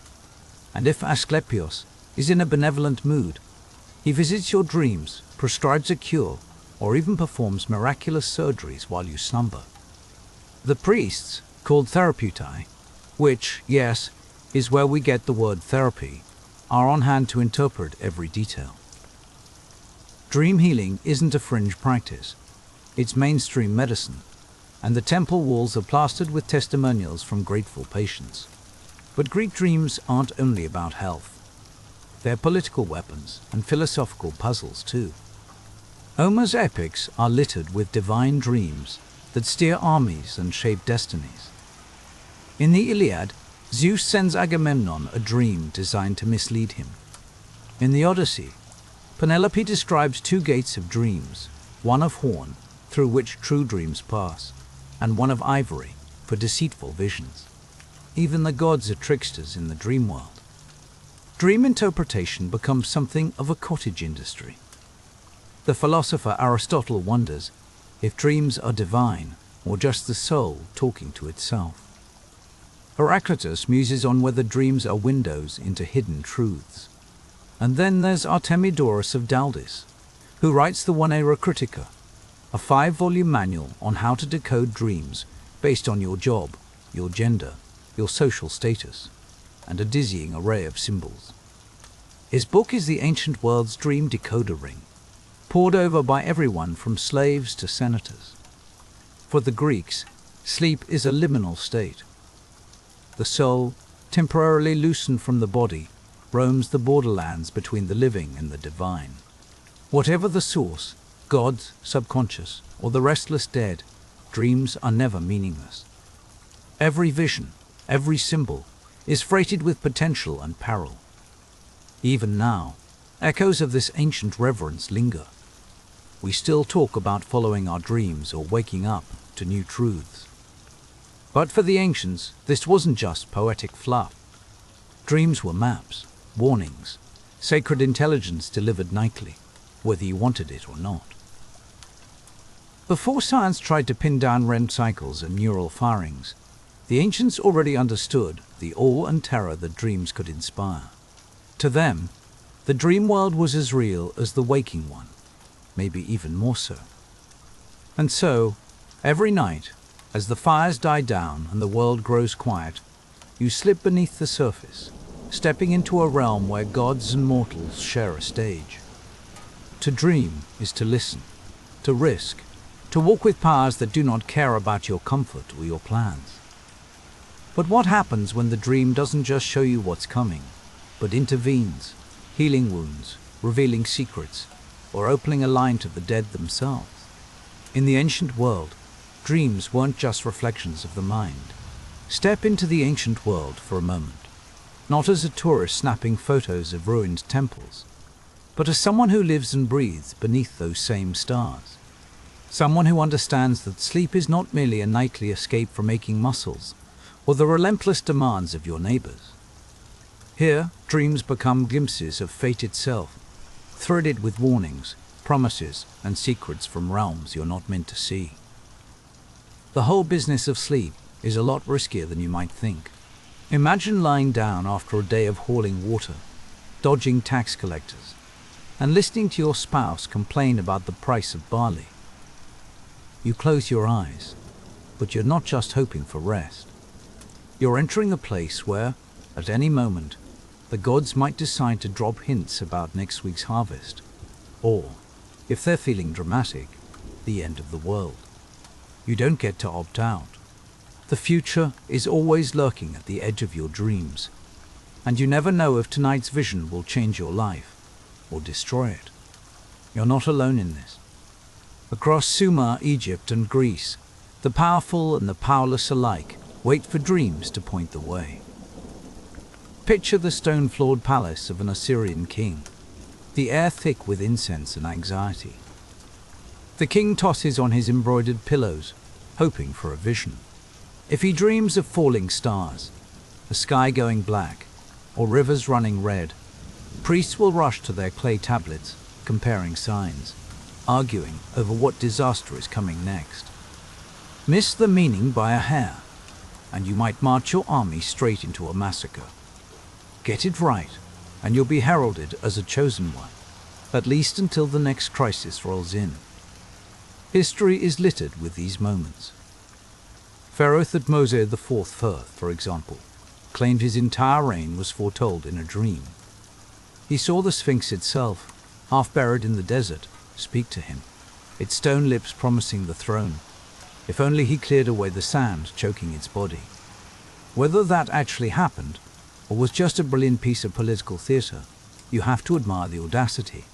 And if Asclepios is in a benevolent mood, he visits your dreams, prescribes a cure, or even performs miraculous surgeries while you slumber. The priests, called therapeutai, which, yes, is where we get the word therapy, are on hand to interpret every detail. Dream healing isn't a fringe practice. It's mainstream medicine, and the temple walls are plastered with testimonials from grateful patients. But Greek dreams aren't only about health. They're political weapons and philosophical puzzles too. Homer's epics are littered with divine dreams that steer armies and shape destinies. In the Iliad, Zeus sends Agamemnon a dream designed to mislead him. In the Odyssey, Penelope describes two gates of dreams, one of horn, through which true dreams pass, and one of ivory, for deceitful visions. Even the gods are tricksters in the dream world. Dream interpretation becomes something of a cottage industry. The philosopher Aristotle wonders if dreams are divine or just the soul talking to itself. Heraclitus muses on whether dreams are windows into hidden truths. And then there's Artemidorus of Daldis, who writes the One Era Critica, a 5-volume manual on how to decode dreams based on your job, your gender, your social status, and a dizzying array of symbols. His book is the ancient world's dream decoder ring, pored over by everyone from slaves to senators. For the Greeks, sleep is a liminal state. The soul, temporarily loosened from the body, roams the borderlands between the living and the divine. Whatever the source, gods, subconscious, or the restless dead, dreams are never meaningless. Every vision, every symbol, is freighted with potential and peril. Even now, echoes of this ancient reverence linger. We still talk about following our dreams or waking up to new truths. But for the ancients, this wasn't just poetic fluff. Dreams were maps, warnings, sacred intelligence delivered nightly, whether you wanted it or not. Before science tried to pin down REM cycles and neural firings, the ancients already understood the awe and terror that dreams could inspire. To them, the dream world was as real as the waking one, maybe even more so. And so, every night, as the fires die down and the world grows quiet, you slip beneath the surface, stepping into a realm where gods and mortals share a stage. To dream is to listen, to risk, to walk with powers that do not care about your comfort or your plans. But what happens when the dream doesn't just show you what's coming, but intervenes, healing wounds, revealing secrets, or opening a line to the dead themselves. In the ancient world, dreams weren't just reflections of the mind. Step into the ancient world for a moment, not as a tourist snapping photos of ruined temples, but as someone who lives and breathes beneath those same stars. Someone who understands that sleep is not merely a nightly escape from aching muscles or the relentless demands of your neighbors. Here, dreams become glimpses of fate itself, threaded with warnings, promises, and secrets from realms you're not meant to see. The whole business of sleep is a lot riskier than you might think. Imagine lying down after a day of hauling water, dodging tax collectors, and listening to your spouse complain about the price of barley. You close your eyes, but you're not just hoping for rest. You're entering a place where, at any moment, the gods might decide to drop hints about next week's harvest, or, if they're feeling dramatic, the end of the world. You don't get to opt out. The future is always lurking at the edge of your dreams, and you never know if tonight's vision will change your life or destroy it. You're not alone in this. Across Sumer, Egypt, and Greece, the powerful and the powerless alike wait for dreams to point the way. Picture the stone-floored palace of an Assyrian king, the air thick with incense and anxiety. The king tosses on his embroidered pillows, hoping for a vision. If he dreams of falling stars, the sky going black, or rivers running red, priests will rush to their clay tablets, comparing signs, arguing over what disaster is coming next. Miss the meaning by a hair, and you might march your army straight into a massacre. Get it right, and you'll be heralded as a chosen one, at least until the next crisis rolls in. History is littered with these moments. Pharaoh Thutmose IV, for example, claimed his entire reign was foretold in a dream. He saw the Sphinx itself, half buried in the desert, speak to him, its stone lips promising the throne, if only he cleared away the sand choking its body. Whether that actually happened, or was just a brilliant piece of political theatre, you have to admire the audacity.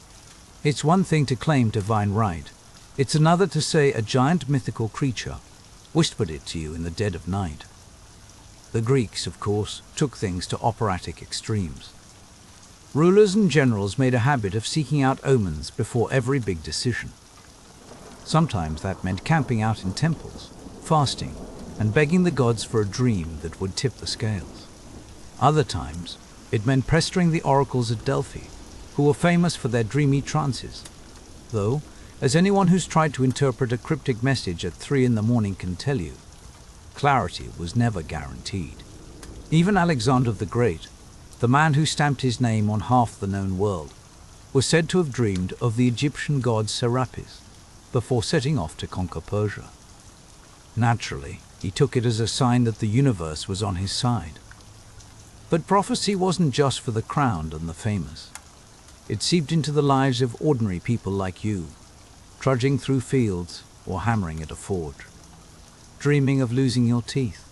It's one thing to claim divine right, it's another to say a giant mythical creature whispered it to you in the dead of night. The Greeks, of course, took things to operatic extremes. Rulers and generals made a habit of seeking out omens before every big decision. Sometimes that meant camping out in temples, fasting, and begging the gods for a dream that would tip the scales. Other times, it meant pestering the oracles at Delphi, who were famous for their dreamy trances. Though, as anyone who's tried to interpret a cryptic message at 3 a.m. can tell you, clarity was never guaranteed. Even Alexander the Great, the man who stamped his name on half the known world, was said to have dreamed of the Egyptian god Serapis before setting off to conquer Persia. Naturally, he took it as a sign that the universe was on his side. But prophecy wasn't just for the crowned and the famous. It seeped into the lives of ordinary people like you, trudging through fields or hammering at a forge, dreaming of losing your teeth.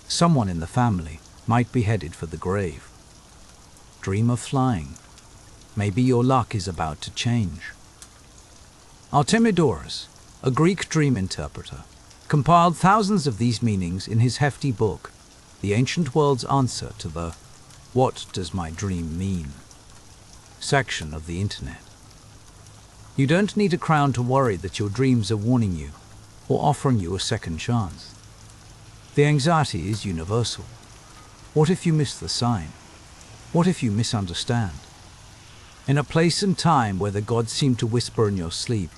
Someone in the family might be headed for the grave. Dream of flying. Maybe your luck is about to change. Artemidorus, a Greek dream interpreter, compiled thousands of these meanings in his hefty book, The Ancient World's Answer to the "What Does My Dream Mean?" section of the internet. You don't need a crown to worry that your dreams are warning you or offering you a second chance. The anxiety is universal. What if you miss the sign? What if you misunderstand? In a place and time where the gods seem to whisper in your sleep,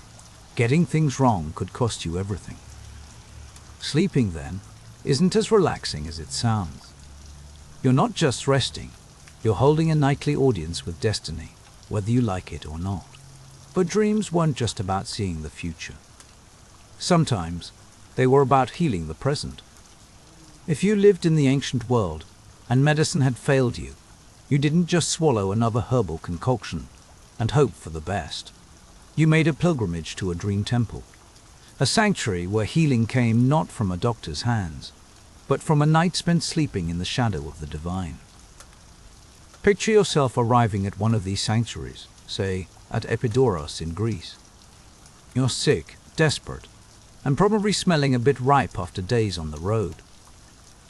getting things wrong could cost you everything. Sleeping, then, isn't as relaxing as it sounds. You're not just resting, you're holding a nightly audience with destiny, whether you like it or not. But dreams weren't just about seeing the future. Sometimes they were about healing the present. If you lived in the ancient world and medicine had failed you, you didn't just swallow another herbal concoction and hope for the best. You made a pilgrimage to a dream temple, a sanctuary where healing came not from a doctor's hands, but from a night spent sleeping in the shadow of the divine. Picture yourself arriving at one of these sanctuaries, say at Epidaurus in Greece. You're sick, desperate, and probably smelling a bit ripe after days on the road.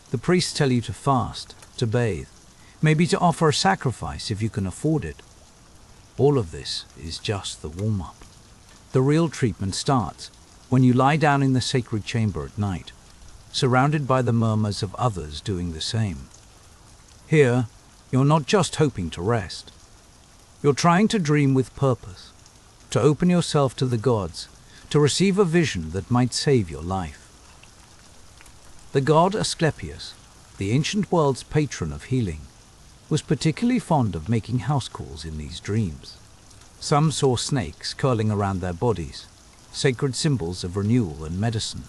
The priests tell you to fast, to bathe, maybe to offer a sacrifice if you can afford it. All of this is just the warm-up. The real treatment starts when you lie down in the sacred chamber at night, surrounded by the murmurs of others doing the same. Here, you're not just hoping to rest. You're trying to dream with purpose, to open yourself to the gods, to receive a vision that might save your life. The god Asclepius, the ancient world's patron of healing, was particularly fond of making house calls in these dreams. Some saw snakes curling around their bodies, sacred symbols of renewal and medicine.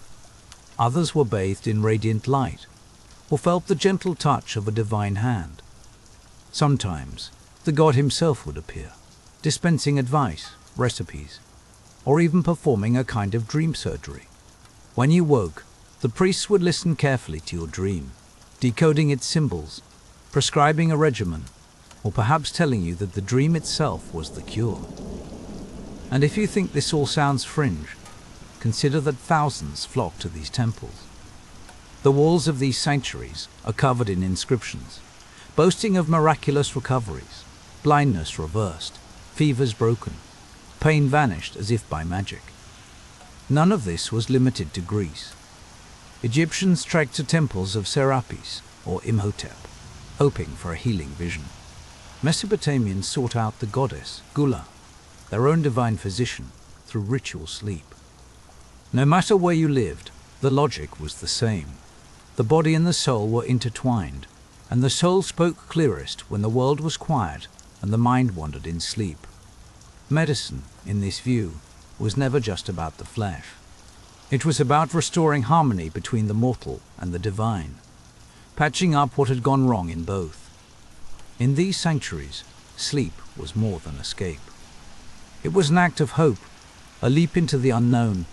Others were bathed in radiant light, or felt the gentle touch of a divine hand. Sometimes, the god himself would appear, dispensing advice, recipes, or even performing a kind of dream surgery. When you woke, the priests would listen carefully to your dream, decoding its symbols, prescribing a regimen, or perhaps telling you that the dream itself was the cure. And if you think this all sounds fringe, consider that thousands flock to these temples. The walls of these sanctuaries are covered in inscriptions, boasting of miraculous recoveries, blindness reversed, fevers broken, pain vanished as if by magic. None of this was limited to Greece. Egyptians trekked to temples of Serapis or Imhotep, hoping for a healing vision. Mesopotamians sought out the goddess Gula, their own divine physician, through ritual sleep. No matter where you lived, the logic was the same. The body and the soul were intertwined, and the soul spoke clearest when the world was quiet and the mind wandered in sleep. Medicine, in this view, was never just about the flesh. It was about restoring harmony between the mortal and the divine, patching up what had gone wrong in both. In these sanctuaries, sleep was more than escape. It was an act of hope, a leap into the unknown,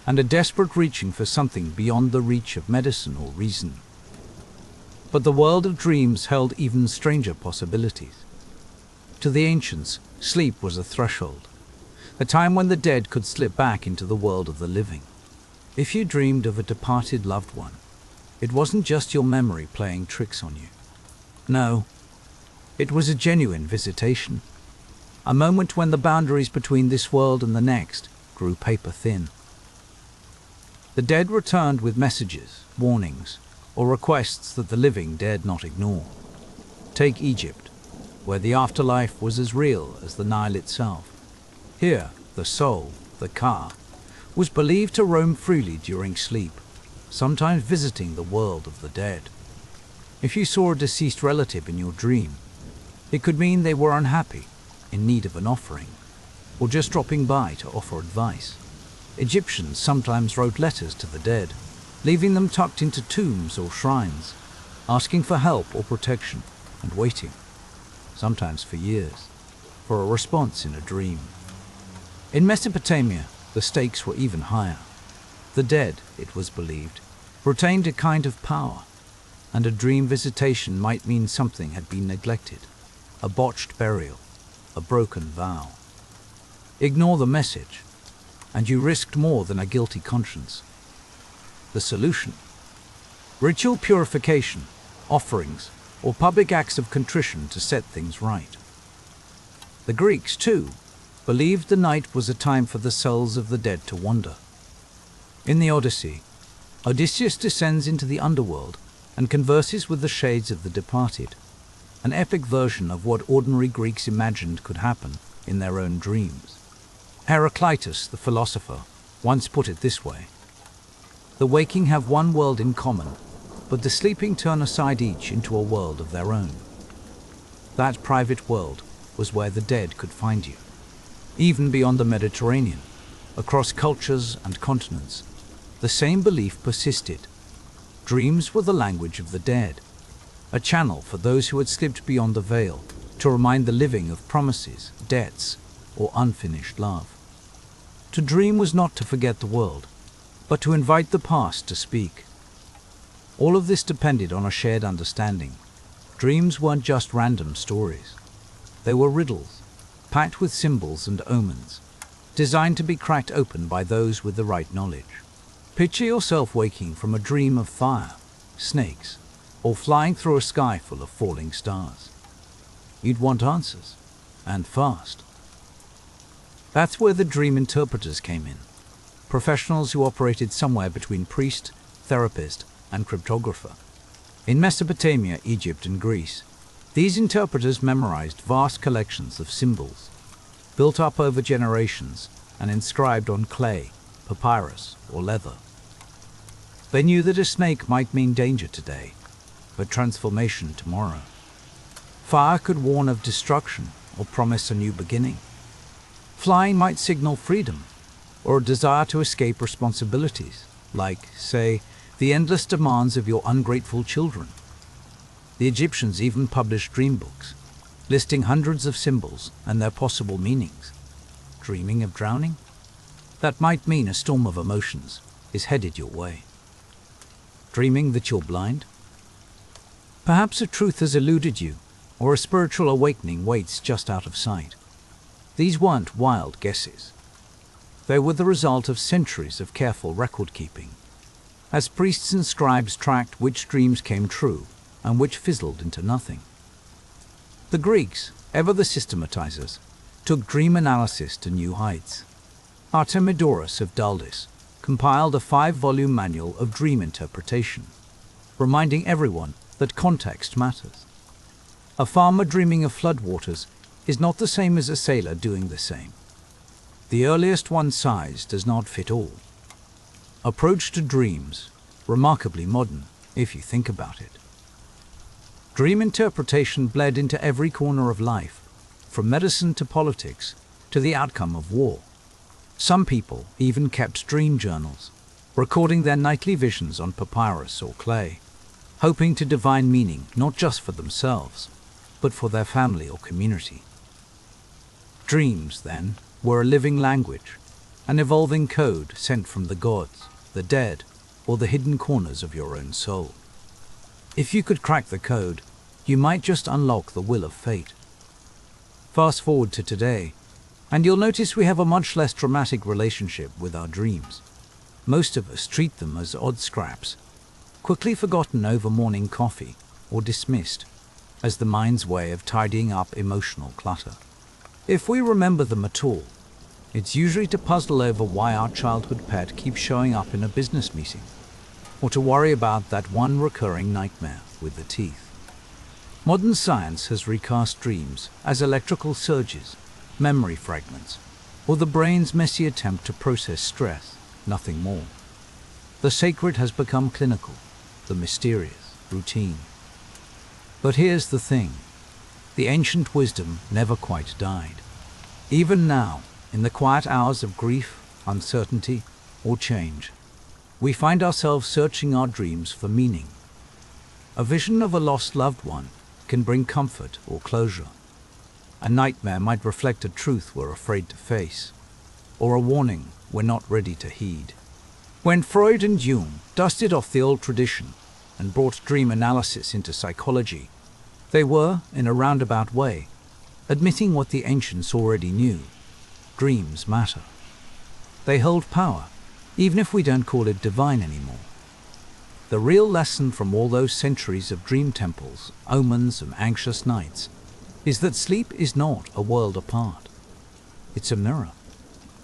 and a desperate reaching for something beyond the reach of medicine or reason. But the world of dreams held even stranger possibilities. To the ancients, sleep was a threshold, a time when the dead could slip back into the world of the living. If you dreamed of a departed loved one, it wasn't just your memory playing tricks on you. No, it was a genuine visitation, a moment when the boundaries between this world and the next grew paper thin. The dead returned with messages, warnings, or requests that the living dared not ignore. Take Egypt, where the afterlife was as real as the Nile itself. Here, the soul, the Ka, was believed to roam freely during sleep, sometimes visiting the world of the dead. If you saw a deceased relative in your dream, it could mean they were unhappy, in need of an offering, or just dropping by to offer advice. Egyptians sometimes wrote letters to the dead, leaving them tucked into tombs or shrines, asking for help or protection, and waiting, sometimes for years, for a response in a dream. In Mesopotamia, the stakes were even higher. The dead, it was believed, retained a kind of power, and a dream visitation might mean something had been neglected, a botched burial, a broken vow. Ignore the message, and you risked more than a guilty conscience. The solution? Ritual purification, offerings, or public acts of contrition to set things right. The Greeks, too, believed the night was a time for the souls of the dead to wander. In the Odyssey, Odysseus descends into the underworld and converses with the shades of the departed, an epic version of what ordinary Greeks imagined could happen in their own dreams. Heraclitus, the philosopher, once put it this way: "The waking have one world in common, but the sleeping turn aside each into a world of their own." That private world was where the dead could find you. Even beyond the Mediterranean, across cultures and continents, the same belief persisted. Dreams were the language of the dead, a channel for those who had slipped beyond the veil to remind the living of promises, debts, or unfinished love. To dream was not to forget the world, but to invite the past to speak. All of this depended on a shared understanding. Dreams weren't just random stories. They were riddles, packed with symbols and omens, designed to be cracked open by those with the right knowledge. Picture yourself waking from a dream of fire, snakes, or flying through a sky full of falling stars. You'd want answers, and fast. That's where the dream interpreters came in, professionals who operated somewhere between priest, therapist, and cryptographer. In Mesopotamia, Egypt, and Greece, these interpreters memorized vast collections of symbols, built up over generations and inscribed on clay, papyrus, or leather. They knew that a snake might mean danger today, but transformation tomorrow. Fire could warn of destruction or promise a new beginning. Flying might signal freedom or a desire to escape responsibilities, like, say, the endless demands of your ungrateful children. The Egyptians even published dream books, listing hundreds of symbols and their possible meanings. Dreaming of drowning? That might mean a storm of emotions is headed your way. Dreaming that you're blind? Perhaps a truth has eluded you, or a spiritual awakening waits just out of sight. These weren't wild guesses. They were the result of centuries of careful record-keeping, as priests and scribes tracked which dreams came true and which fizzled into nothing. The Greeks, ever the systematizers, took dream analysis to new heights. Artemidorus of Daldis compiled a 5-volume manual of dream interpretation, reminding everyone that context matters. A farmer dreaming of floodwaters is not the same as a sailor doing the same. The earliest one size does not fit all. Approach to dreams, remarkably modern, if you think about it. Dream interpretation bled into every corner of life, from medicine to politics to the outcome of war. Some people even kept dream journals, recording their nightly visions on papyrus or clay, hoping to divine meaning not just for themselves, but for their family or community. Dreams, then, were a living language, an evolving code sent from the gods, the dead, or the hidden corners of your own soul. If you could crack the code, you might just unlock the will of fate. Fast forward to today, and you'll notice we have a much less dramatic relationship with our dreams. Most of us treat them as odd scraps, quickly forgotten over morning coffee or dismissed as the mind's way of tidying up emotional clutter. If we remember them at all, it's usually to puzzle over why our childhood pet keeps showing up in a business meeting, or to worry about that one recurring nightmare with the teeth. Modern science has recast dreams as electrical surges, memory fragments, or the brain's messy attempt to process stress, nothing more. The sacred has become clinical, the mysterious, routine. But here's the thing. The ancient wisdom never quite died. Even now, in the quiet hours of grief, uncertainty, or change, we find ourselves searching our dreams for meaning. A vision of a lost loved one can bring comfort or closure. A nightmare might reflect a truth we're afraid to face, or a warning we're not ready to heed. When Freud and Jung dusted off the old tradition and brought dream analysis into psychology, they were, in a roundabout way, admitting what the ancients already knew. Dreams matter. They hold power, even if we don't call it divine anymore. The real lesson from all those centuries of dream temples, omens, and anxious nights is that sleep is not a world apart. It's a mirror,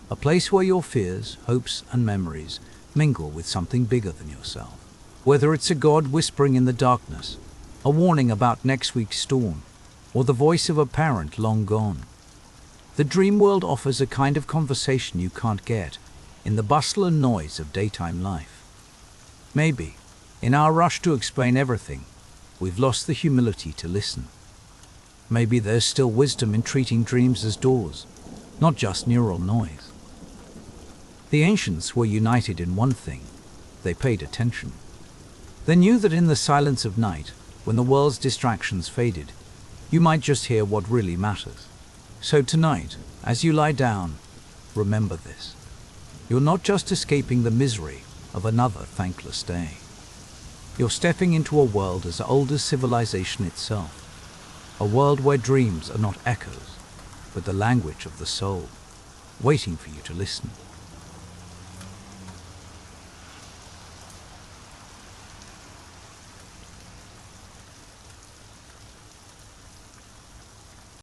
a place where your fears, hopes, and memories mingle with something bigger than yourself. Whether it's a god whispering in the darkness, a warning about next week's storm, or the voice of a parent long gone, the dream world offers a kind of conversation you can't get in the bustle and noise of daytime life. Maybe, in our rush to explain everything, we've lost the humility to listen. Maybe there's still wisdom in treating dreams as doors, not just neural noise. The ancients were united in one thing: they paid attention. They knew that in the silence of night, when the world's distractions faded, you might just hear what really matters. So tonight, as you lie down, remember this. You're not just escaping the misery of another thankless day. You're stepping into a world as old as civilization itself. A world where dreams are not echoes, but the language of the soul, waiting for you to listen.